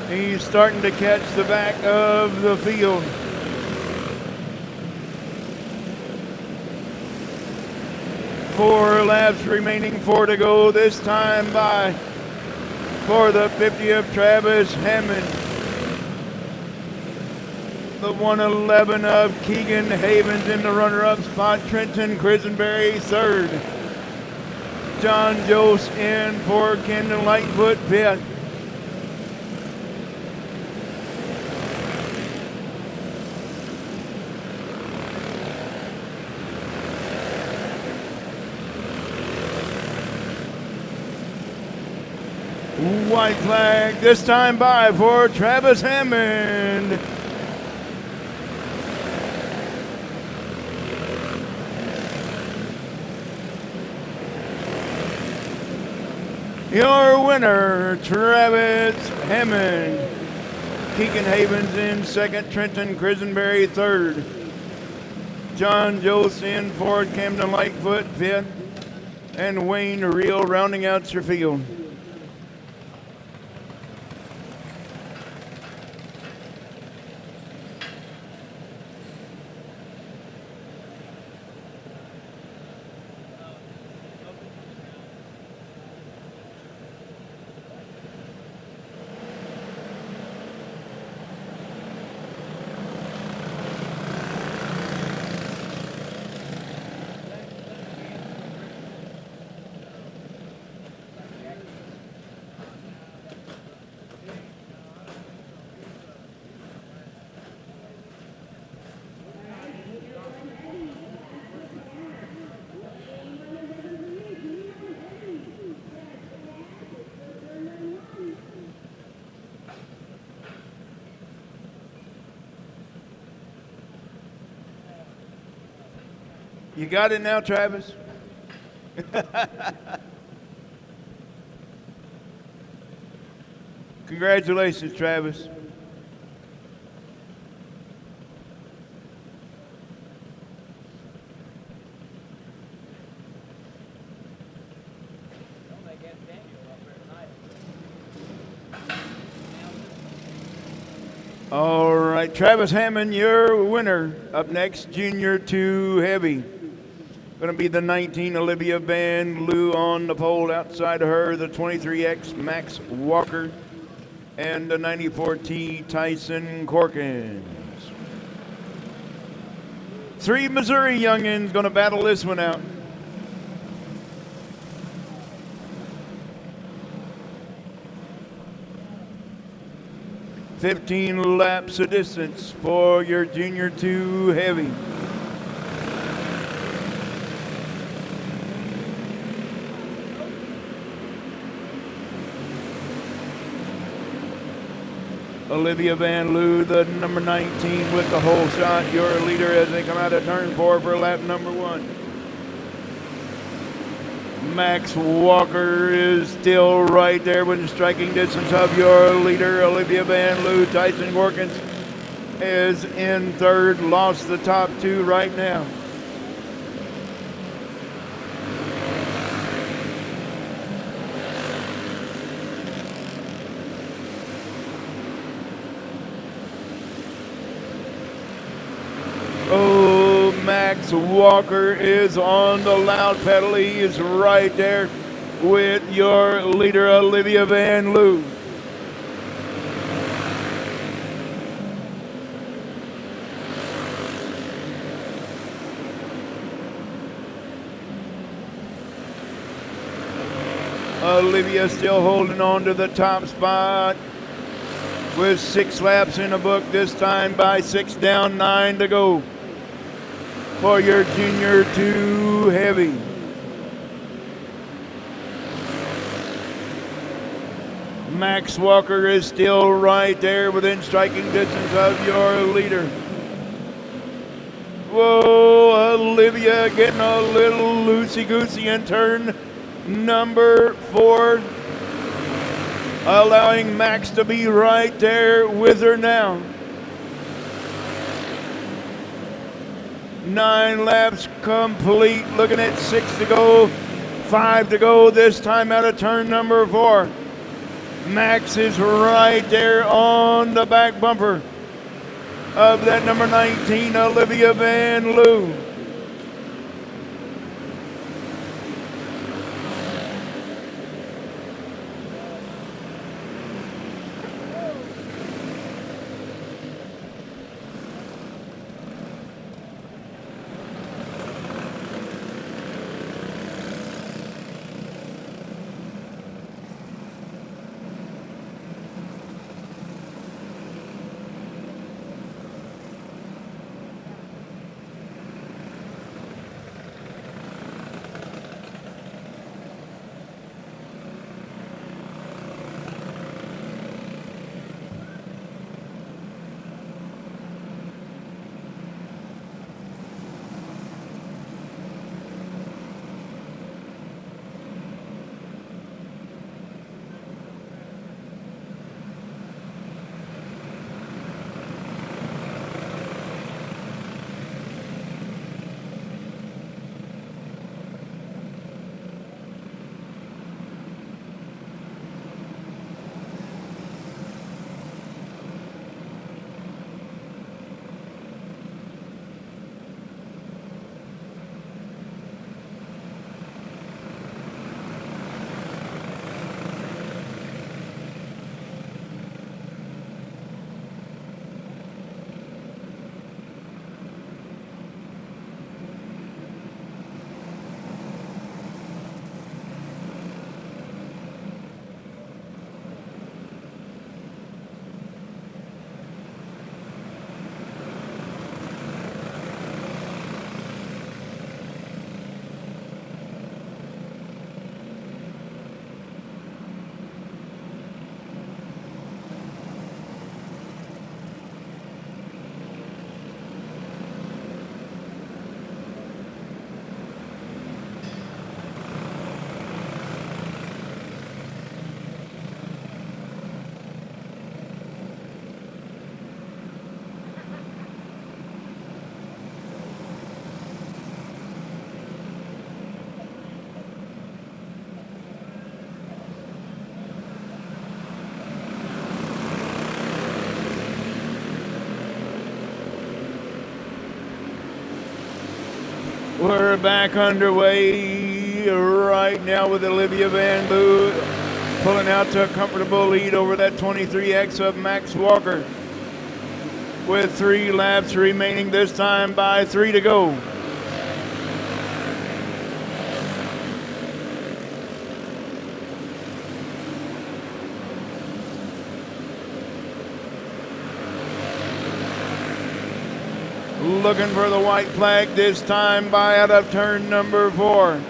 He's starting to catch the back of the field. Four laps remaining, 4 to go. This time by for the 50th, Travis Hammond. The 111 of Keegan Havens in the runner-up spot. Trenton Crisenberry third. John Jose in for Kendall Lightfoot fifth. White flag this time by for Travis Hammond. Your winner, Travis Hammond. Keegan Havens in second, Trenton Crisenberry third. John Jose in fourth, Camden Lightfoot fifth, and Wayne Reel rounding out your field. You got it now, Travis? Congratulations, Travis. All right, Travis Hammond, your winner. Up next, Junior 2 Heavy. Going to be the 19 Olivia Van Loo on the pole. Outside of her, the 23X Max Walker and the 94T Tyson Corkins. 3 Missouri youngins going to battle this one out. "15 laps of distance for your Junior 2 Heavy." Olivia Van Loo, the number 19 with the whole shot, your leader as they come out of turn 4 for lap number 1. Max Walker is still right there within striking distance of your leader, Olivia Van Loo. Tyson Corkins is in third, lost the top 2 right now. Oh, Max Walker is on the loud pedal. He is right there with your leader, Olivia Van Loo. Olivia still holding on to the top spot with 6 laps in the book, this time by 6 down, 9 to go for your Junior 2 Heavy. Max Walker is still right there within striking distance of your leader. Whoa, Olivia getting a little loosey-goosey in turn number 4, allowing Max to be right there with her now. 9 laps complete. Looking at 6 to go, 5 to go this time out of turn number 4. Max is right there on the back bumper of that number 19, Olivia Van Loo. We're back underway right now with Olivia Van Loo pulling out to a comfortable lead over that 23X of Max Walker with 3 laps remaining this time by 3 to go. Looking for the white flag this time by out of turn number 4.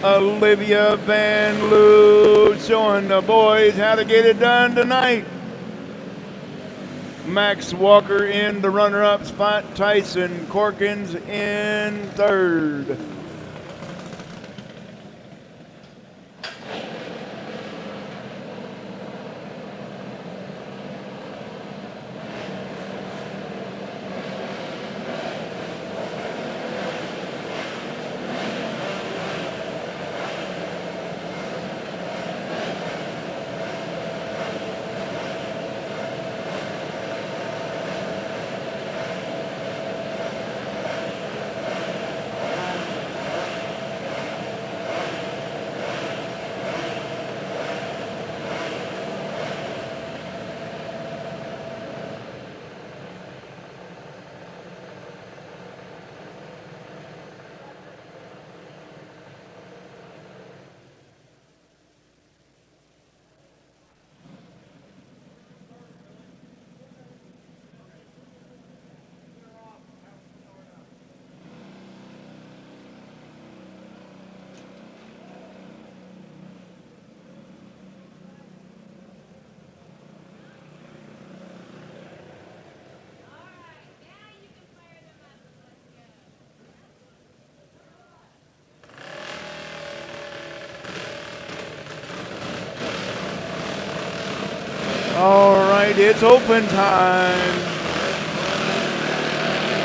Olivia Van Loo showing the boys how to get it done tonight. Max Walker in the runner-up spot. Tyson Corkins in third. right, it's open time.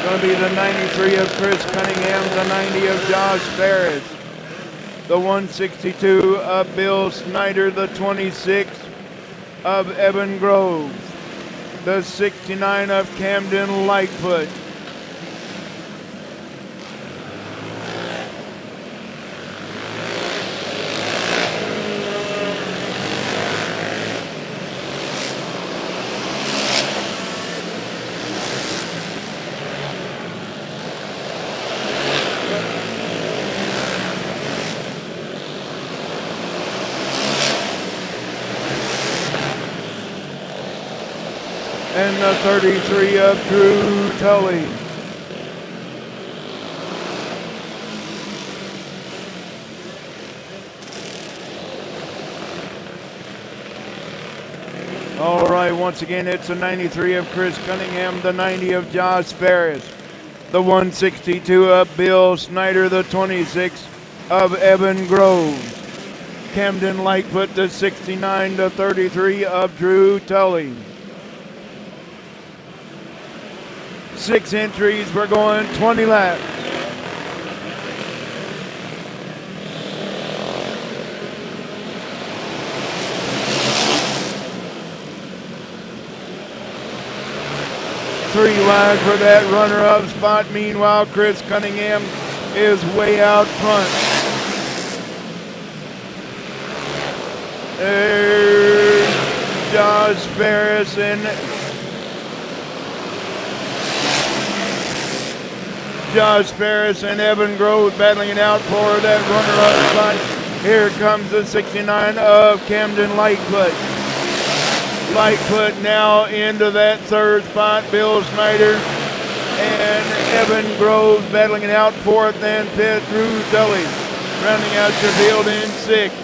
Going to be the 93 of Chris Cunningham, the 90 of Josh Ferris, the 162 of Bill Snyder, the 26 of Evan Groves, the 69 of Camden Lightfoot, and the 33 of Drew Tully. All right, once again, it's the 93 of Chris Cunningham, the 90 of Josh Ferris, the 162 of Bill Snyder, the 26 of Evan Groves, Camden Lightfoot, the 69 to 33 of Drew Tully. 6 entries, we're going 20 laps. Three wide for that runner-up spot. Meanwhile, Chris Cunningham is way out front. There's Josh Ferris and Evan Grove battling it out for that runner-up spot. Here comes the 69 of Camden Lightfoot. Lightfoot now into that third spot. Bill Snyder and Evan Grove battling it out fourth, and fifth, Drew Tully rounding out your field in sixth.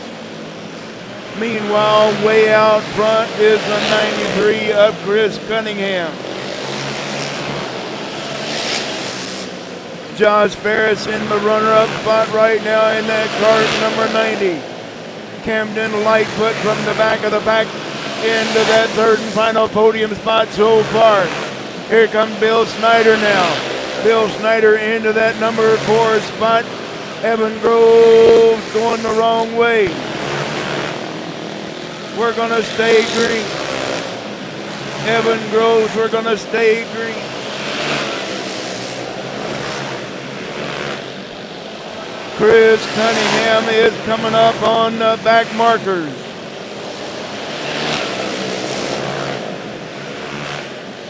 Meanwhile, way out front is the 93 of Chris Cunningham. Josh Ferris in the runner-up spot right now in that cart, number 90. Camden Lightfoot from the back of the pack into that third and final podium spot so far. Here comes Bill Snyder now. Bill Snyder into that number 4 spot. Evan Groves going the wrong way. We're going to stay green. Evan Groves, we're going to stay green. Chris Cunningham is coming up on the back markers.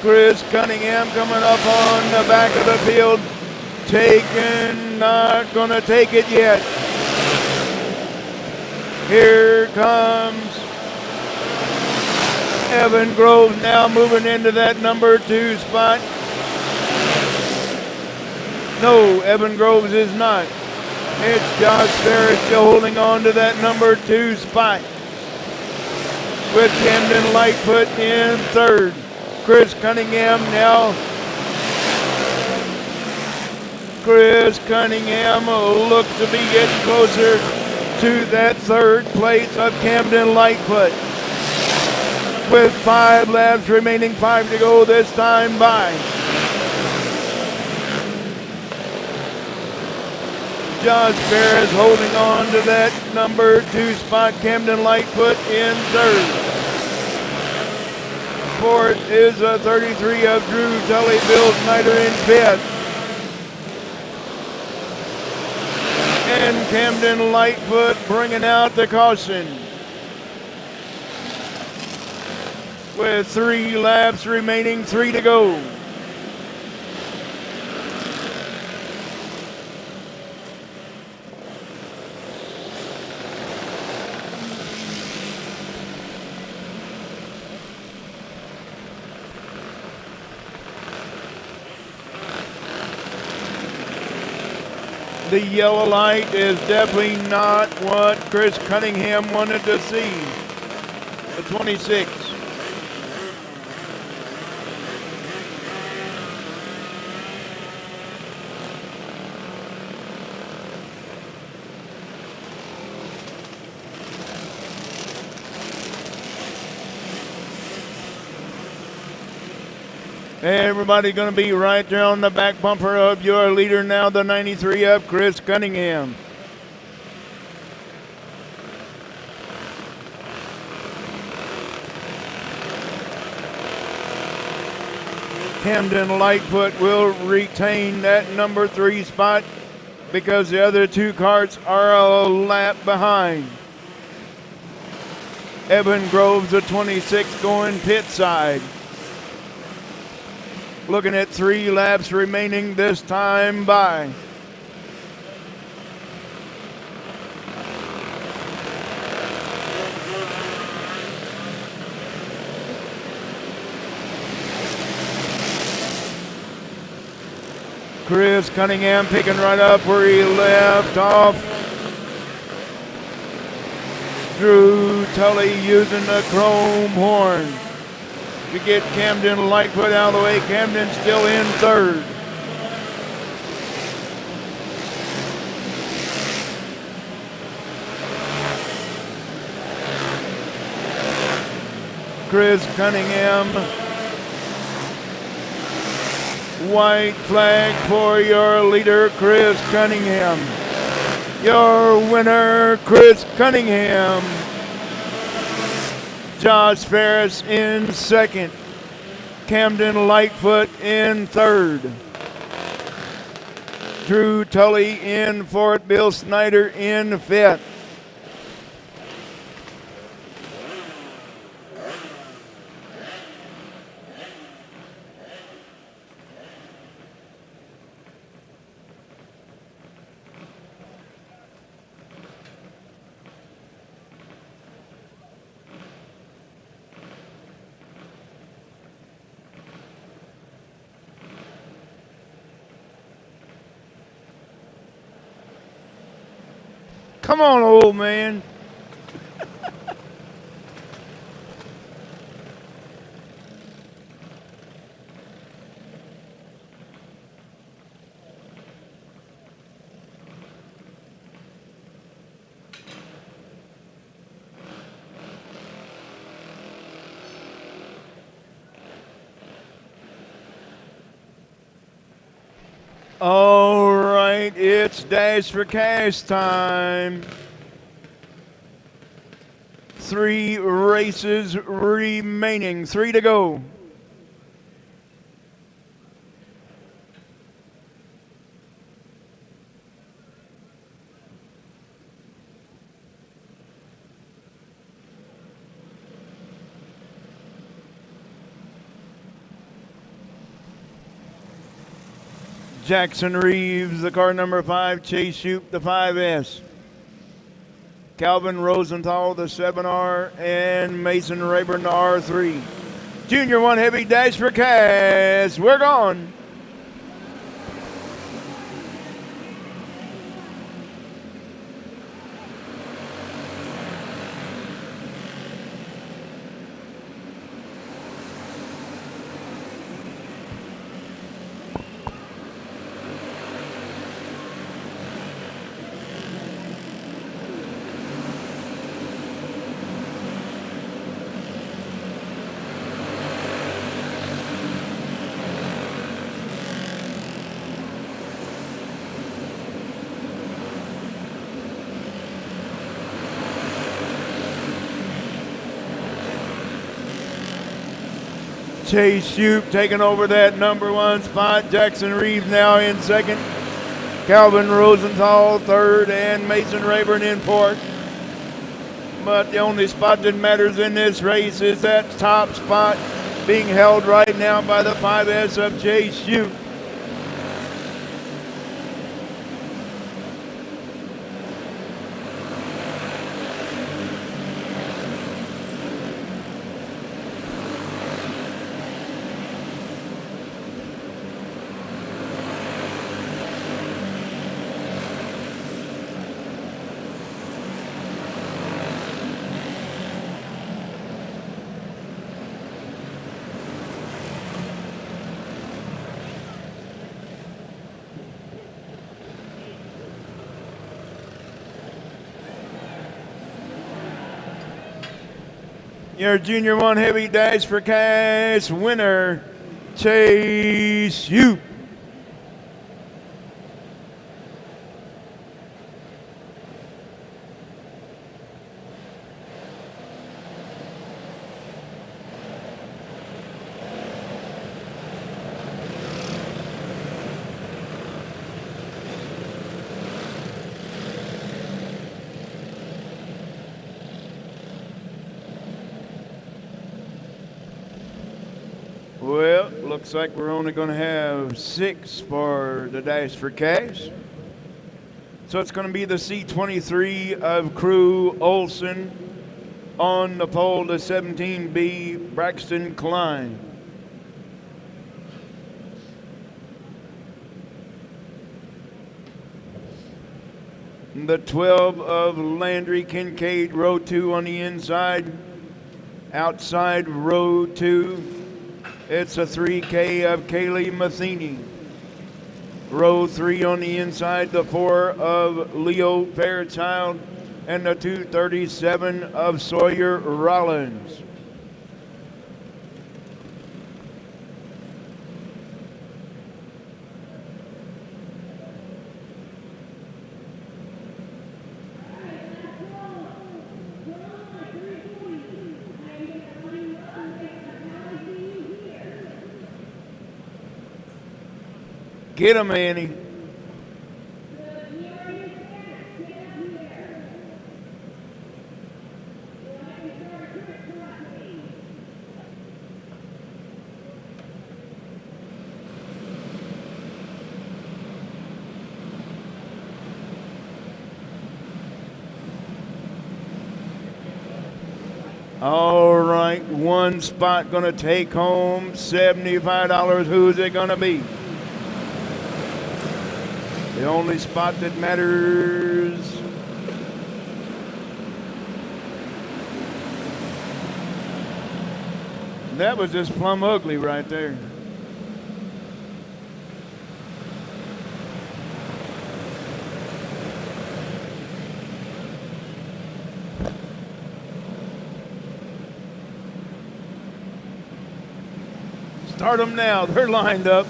Chris Cunningham coming up on the back of the field. Taken, not gonna take it yet. Here comes Evan Groves now moving into that number 2 spot. No, Evan Groves is not. It's Josh Ferris still holding on to that number 2 spot, with Camden Lightfoot in third. Chris Cunningham now. Chris Cunningham looks to be getting closer to that third place of Camden Lightfoot. With 5 laps remaining, 5 to go this time by. Josh Ferris holding on to that number 2 spot. Camden Lightfoot in third. Fourth is a 33 of Drew Tully. Bill Snyder in fifth. And Camden Lightfoot bringing out the caution. With 3 laps remaining, 3 to go. The yellow light is definitely not what Chris Cunningham wanted to see. The 26. Everybody going to be right there on the back bumper of your leader now, the 93 of Chris Cunningham. Camden Lightfoot will retain that number 3 spot because the other 2 carts are a lap behind. Evan Groves, the 26, going pit side. Looking at 3 laps remaining this time by. Chris Cunningham picking right up where he left off. Drew Tully using the chrome horn to get Camden Lightfoot out of the way. Camden still in 3rd. Chris Cunningham. White flag for your leader, Chris Cunningham. Your winner, Chris Cunningham. Josh Ferris in 2nd. Camden Lightfoot in 3rd. Drew Tully in 4th. Bill Snyder in 5th. Come on, old man. All right, it's Dash for Cash time. 3 races remaining, 3 to go. Jackson Reeves, the car number 5, Chase Shoup, the 5S. Calvin Rosenthal, the 7R, and Mason Rayburn, the R3. Junior 1 Heavy Dash for Cash. We're gone. Chase Shoup taking over that number 1 spot. Jackson Reeves now in 2nd. Calvin Rosenthal 3rd, and Mason Rayburn in 4th. But the only spot that matters in this race is that top spot being held right now by the 5S of Chase Shoup. Your Junior 1 Heavy Dash for Cash winner, chase you. Well, looks like we're only going to have 6 for the Dash for Cash. So it's going to be the C23 of Crew Olson. On the pole, the 17B, Braxton Klein. The 12 of Landry Kincaid, row 2 on the inside. Outside row 2. It's a 3K of Kaylee Matheny. Row 3 on the inside, the 4 of Leo Fairchild, and the 237 of Sawyer Rollins. Get him, Annie. All right, one spot gonna take home $75. Who's it gonna be? The only spot that matters. That was just plumb ugly right there. Start them now. They're lined up.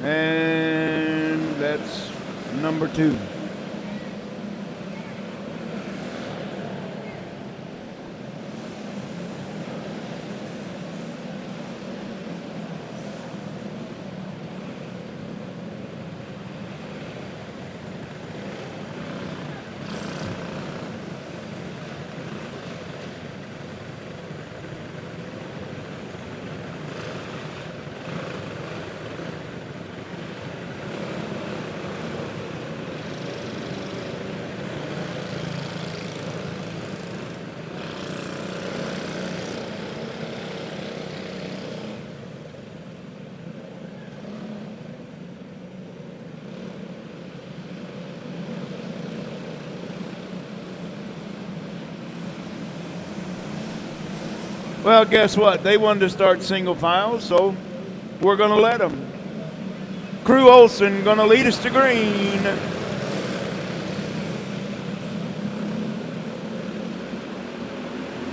And that's number 2. Well, guess what? They wanted to start single file, so we're going to let them. Crew Olson going to lead us to green.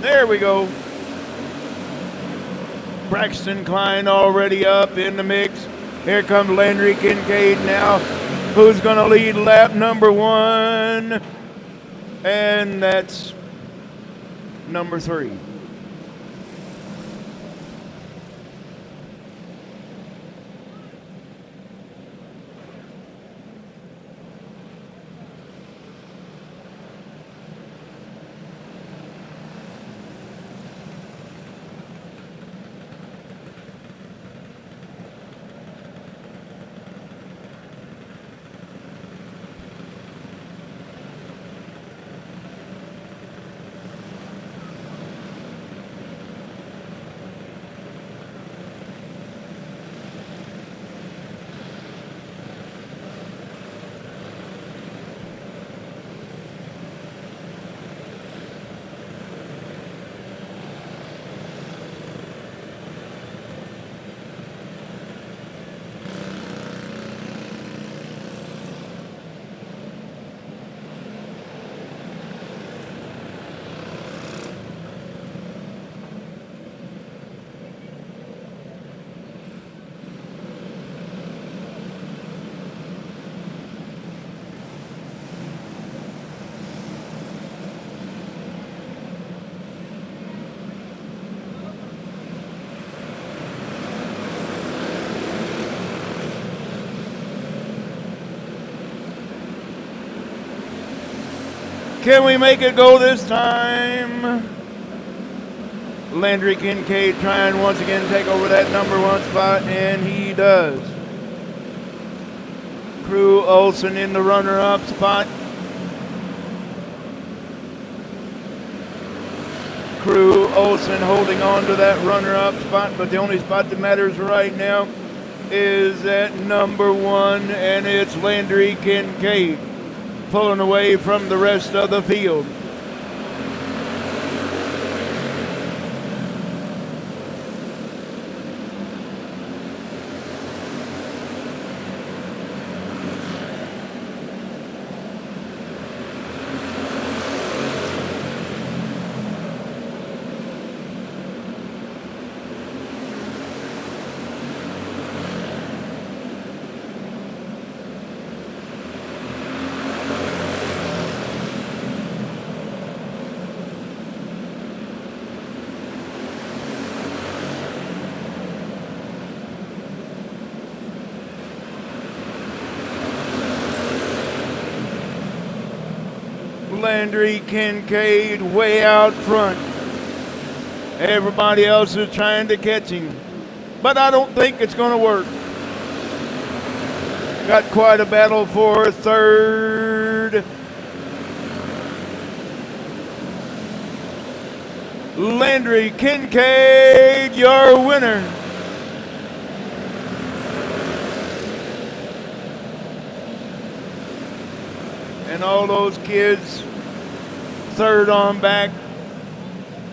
There we go. Braxton Klein already up in the mix. Here comes Landry Kincaid now. Who's going to lead lap number 1? And that's number 3. Can we make it go this time? Landry Kincaid trying once again to take over that number 1 spot, and he does. Crew Olson in the runner-up spot. Crew Olson holding on to that runner-up spot, but the only spot that matters right now is at number 1, and it's Landry Kincaid pulling away from the rest of the field. Landry Kincaid way out front. Everybody else is trying to catch him, but I don't think it's going to work. Got quite a battle for third. Landry Kincaid, your winner. And all those kids third on back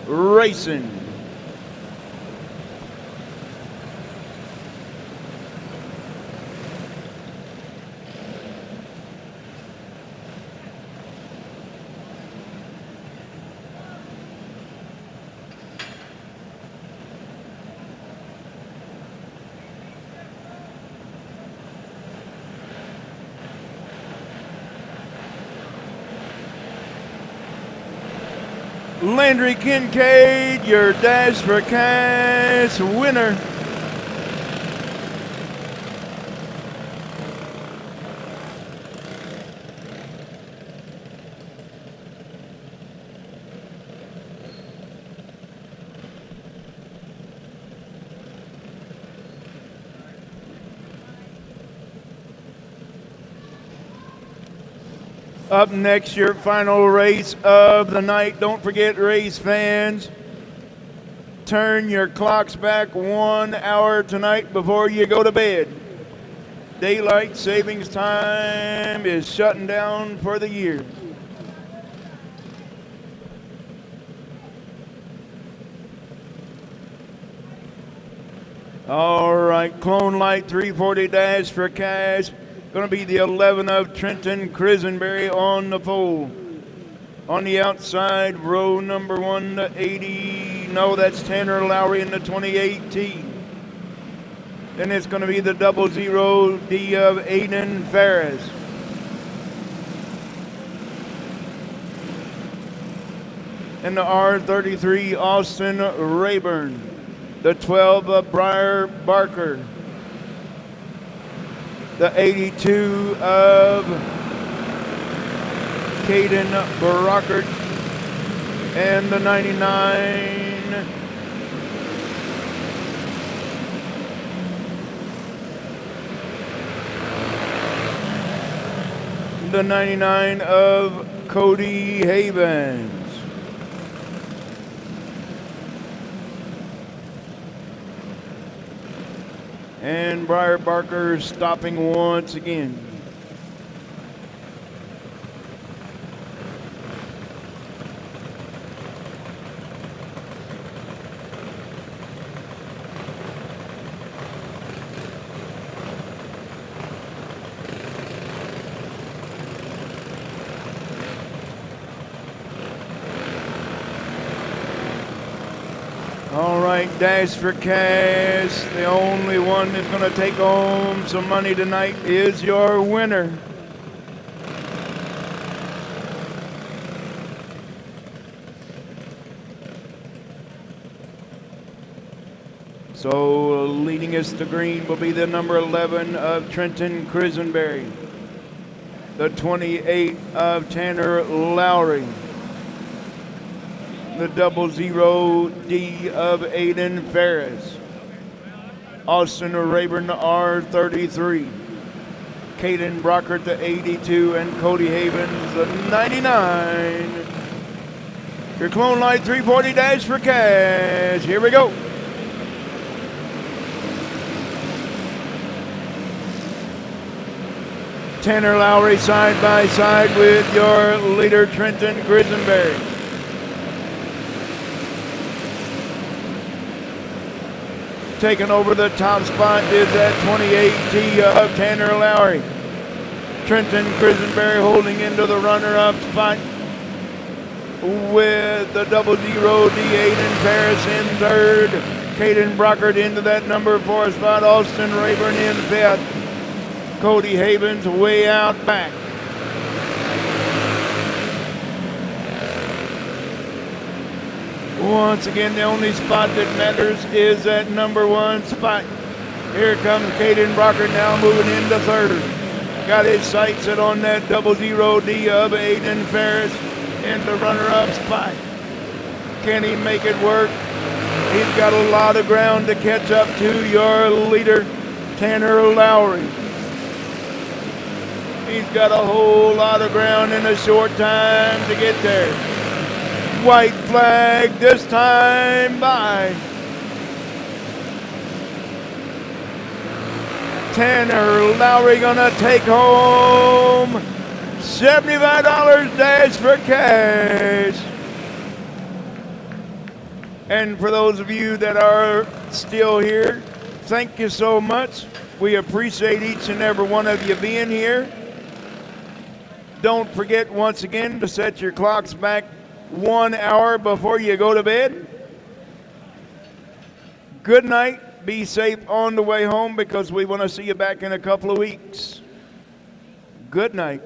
racing. Landry Kincaid, your Dash for Cash winner. Up next, your final race of the night. Don't forget, race fans, turn your clocks back 1 hour tonight before you go to bed. Daylight savings time is shutting down for the year. All right, Clone Light 340 Dash for Cash. Going to be the 11 of Trenton Crisenberry on the pole. On the outside, row number 1, the 80. No, that's Tanner Lowry in the 2018. Then it's going to be the 00 D of Aiden Ferris. And the R33 Austin Rayburn. The 12 of Briar Barker. The 82 of Caden Brockert, and the 99 of Cody Havens. And Briar Barker stopping once again. All right, Dash for Cash. The only one that's going to take home some money tonight is your winner. So leading us to green will be the number 11 of Trenton Crisenberry. the 28 of Tanner Lowry, the 00D of Aiden Ferris, Austin Rayburn, R33, Caden Brockert, the 82, and Cody Havens, the 99. Your Clone Light 340 dash for cash. Here we go. Tanner Lowry side by side with your leader, Trenton Grisenberry. Taking over the top spot is that 28T of Tanner Lowry. Trenton Grisenberry holding into the runner-up spot with the 00D Aiden Ferris in third. Caden Brockert into that number 4 spot. Austin Rayburn in fifth. Cody Havens way out back. Once again, the only spot that matters is that number 1 spot. Here comes Caden Brockert now moving into third. Got his sights set on that 00D of Aiden Ferris in the runner-up spot. Can he make it work? He's got a lot of ground to catch up to your leader, Tanner Lowry. He's got a whole lot of ground in a short time to get there. White flag this time by Tanner Lowry, gonna take home $75 dash for cash. And for those of you that are still here, thank you so much. We appreciate each and every one of you being here. Don't forget once again to set your clocks back 1 hour before you go to bed. Good night. Be safe on the way home because we want to see you back in a couple of weeks. Good night.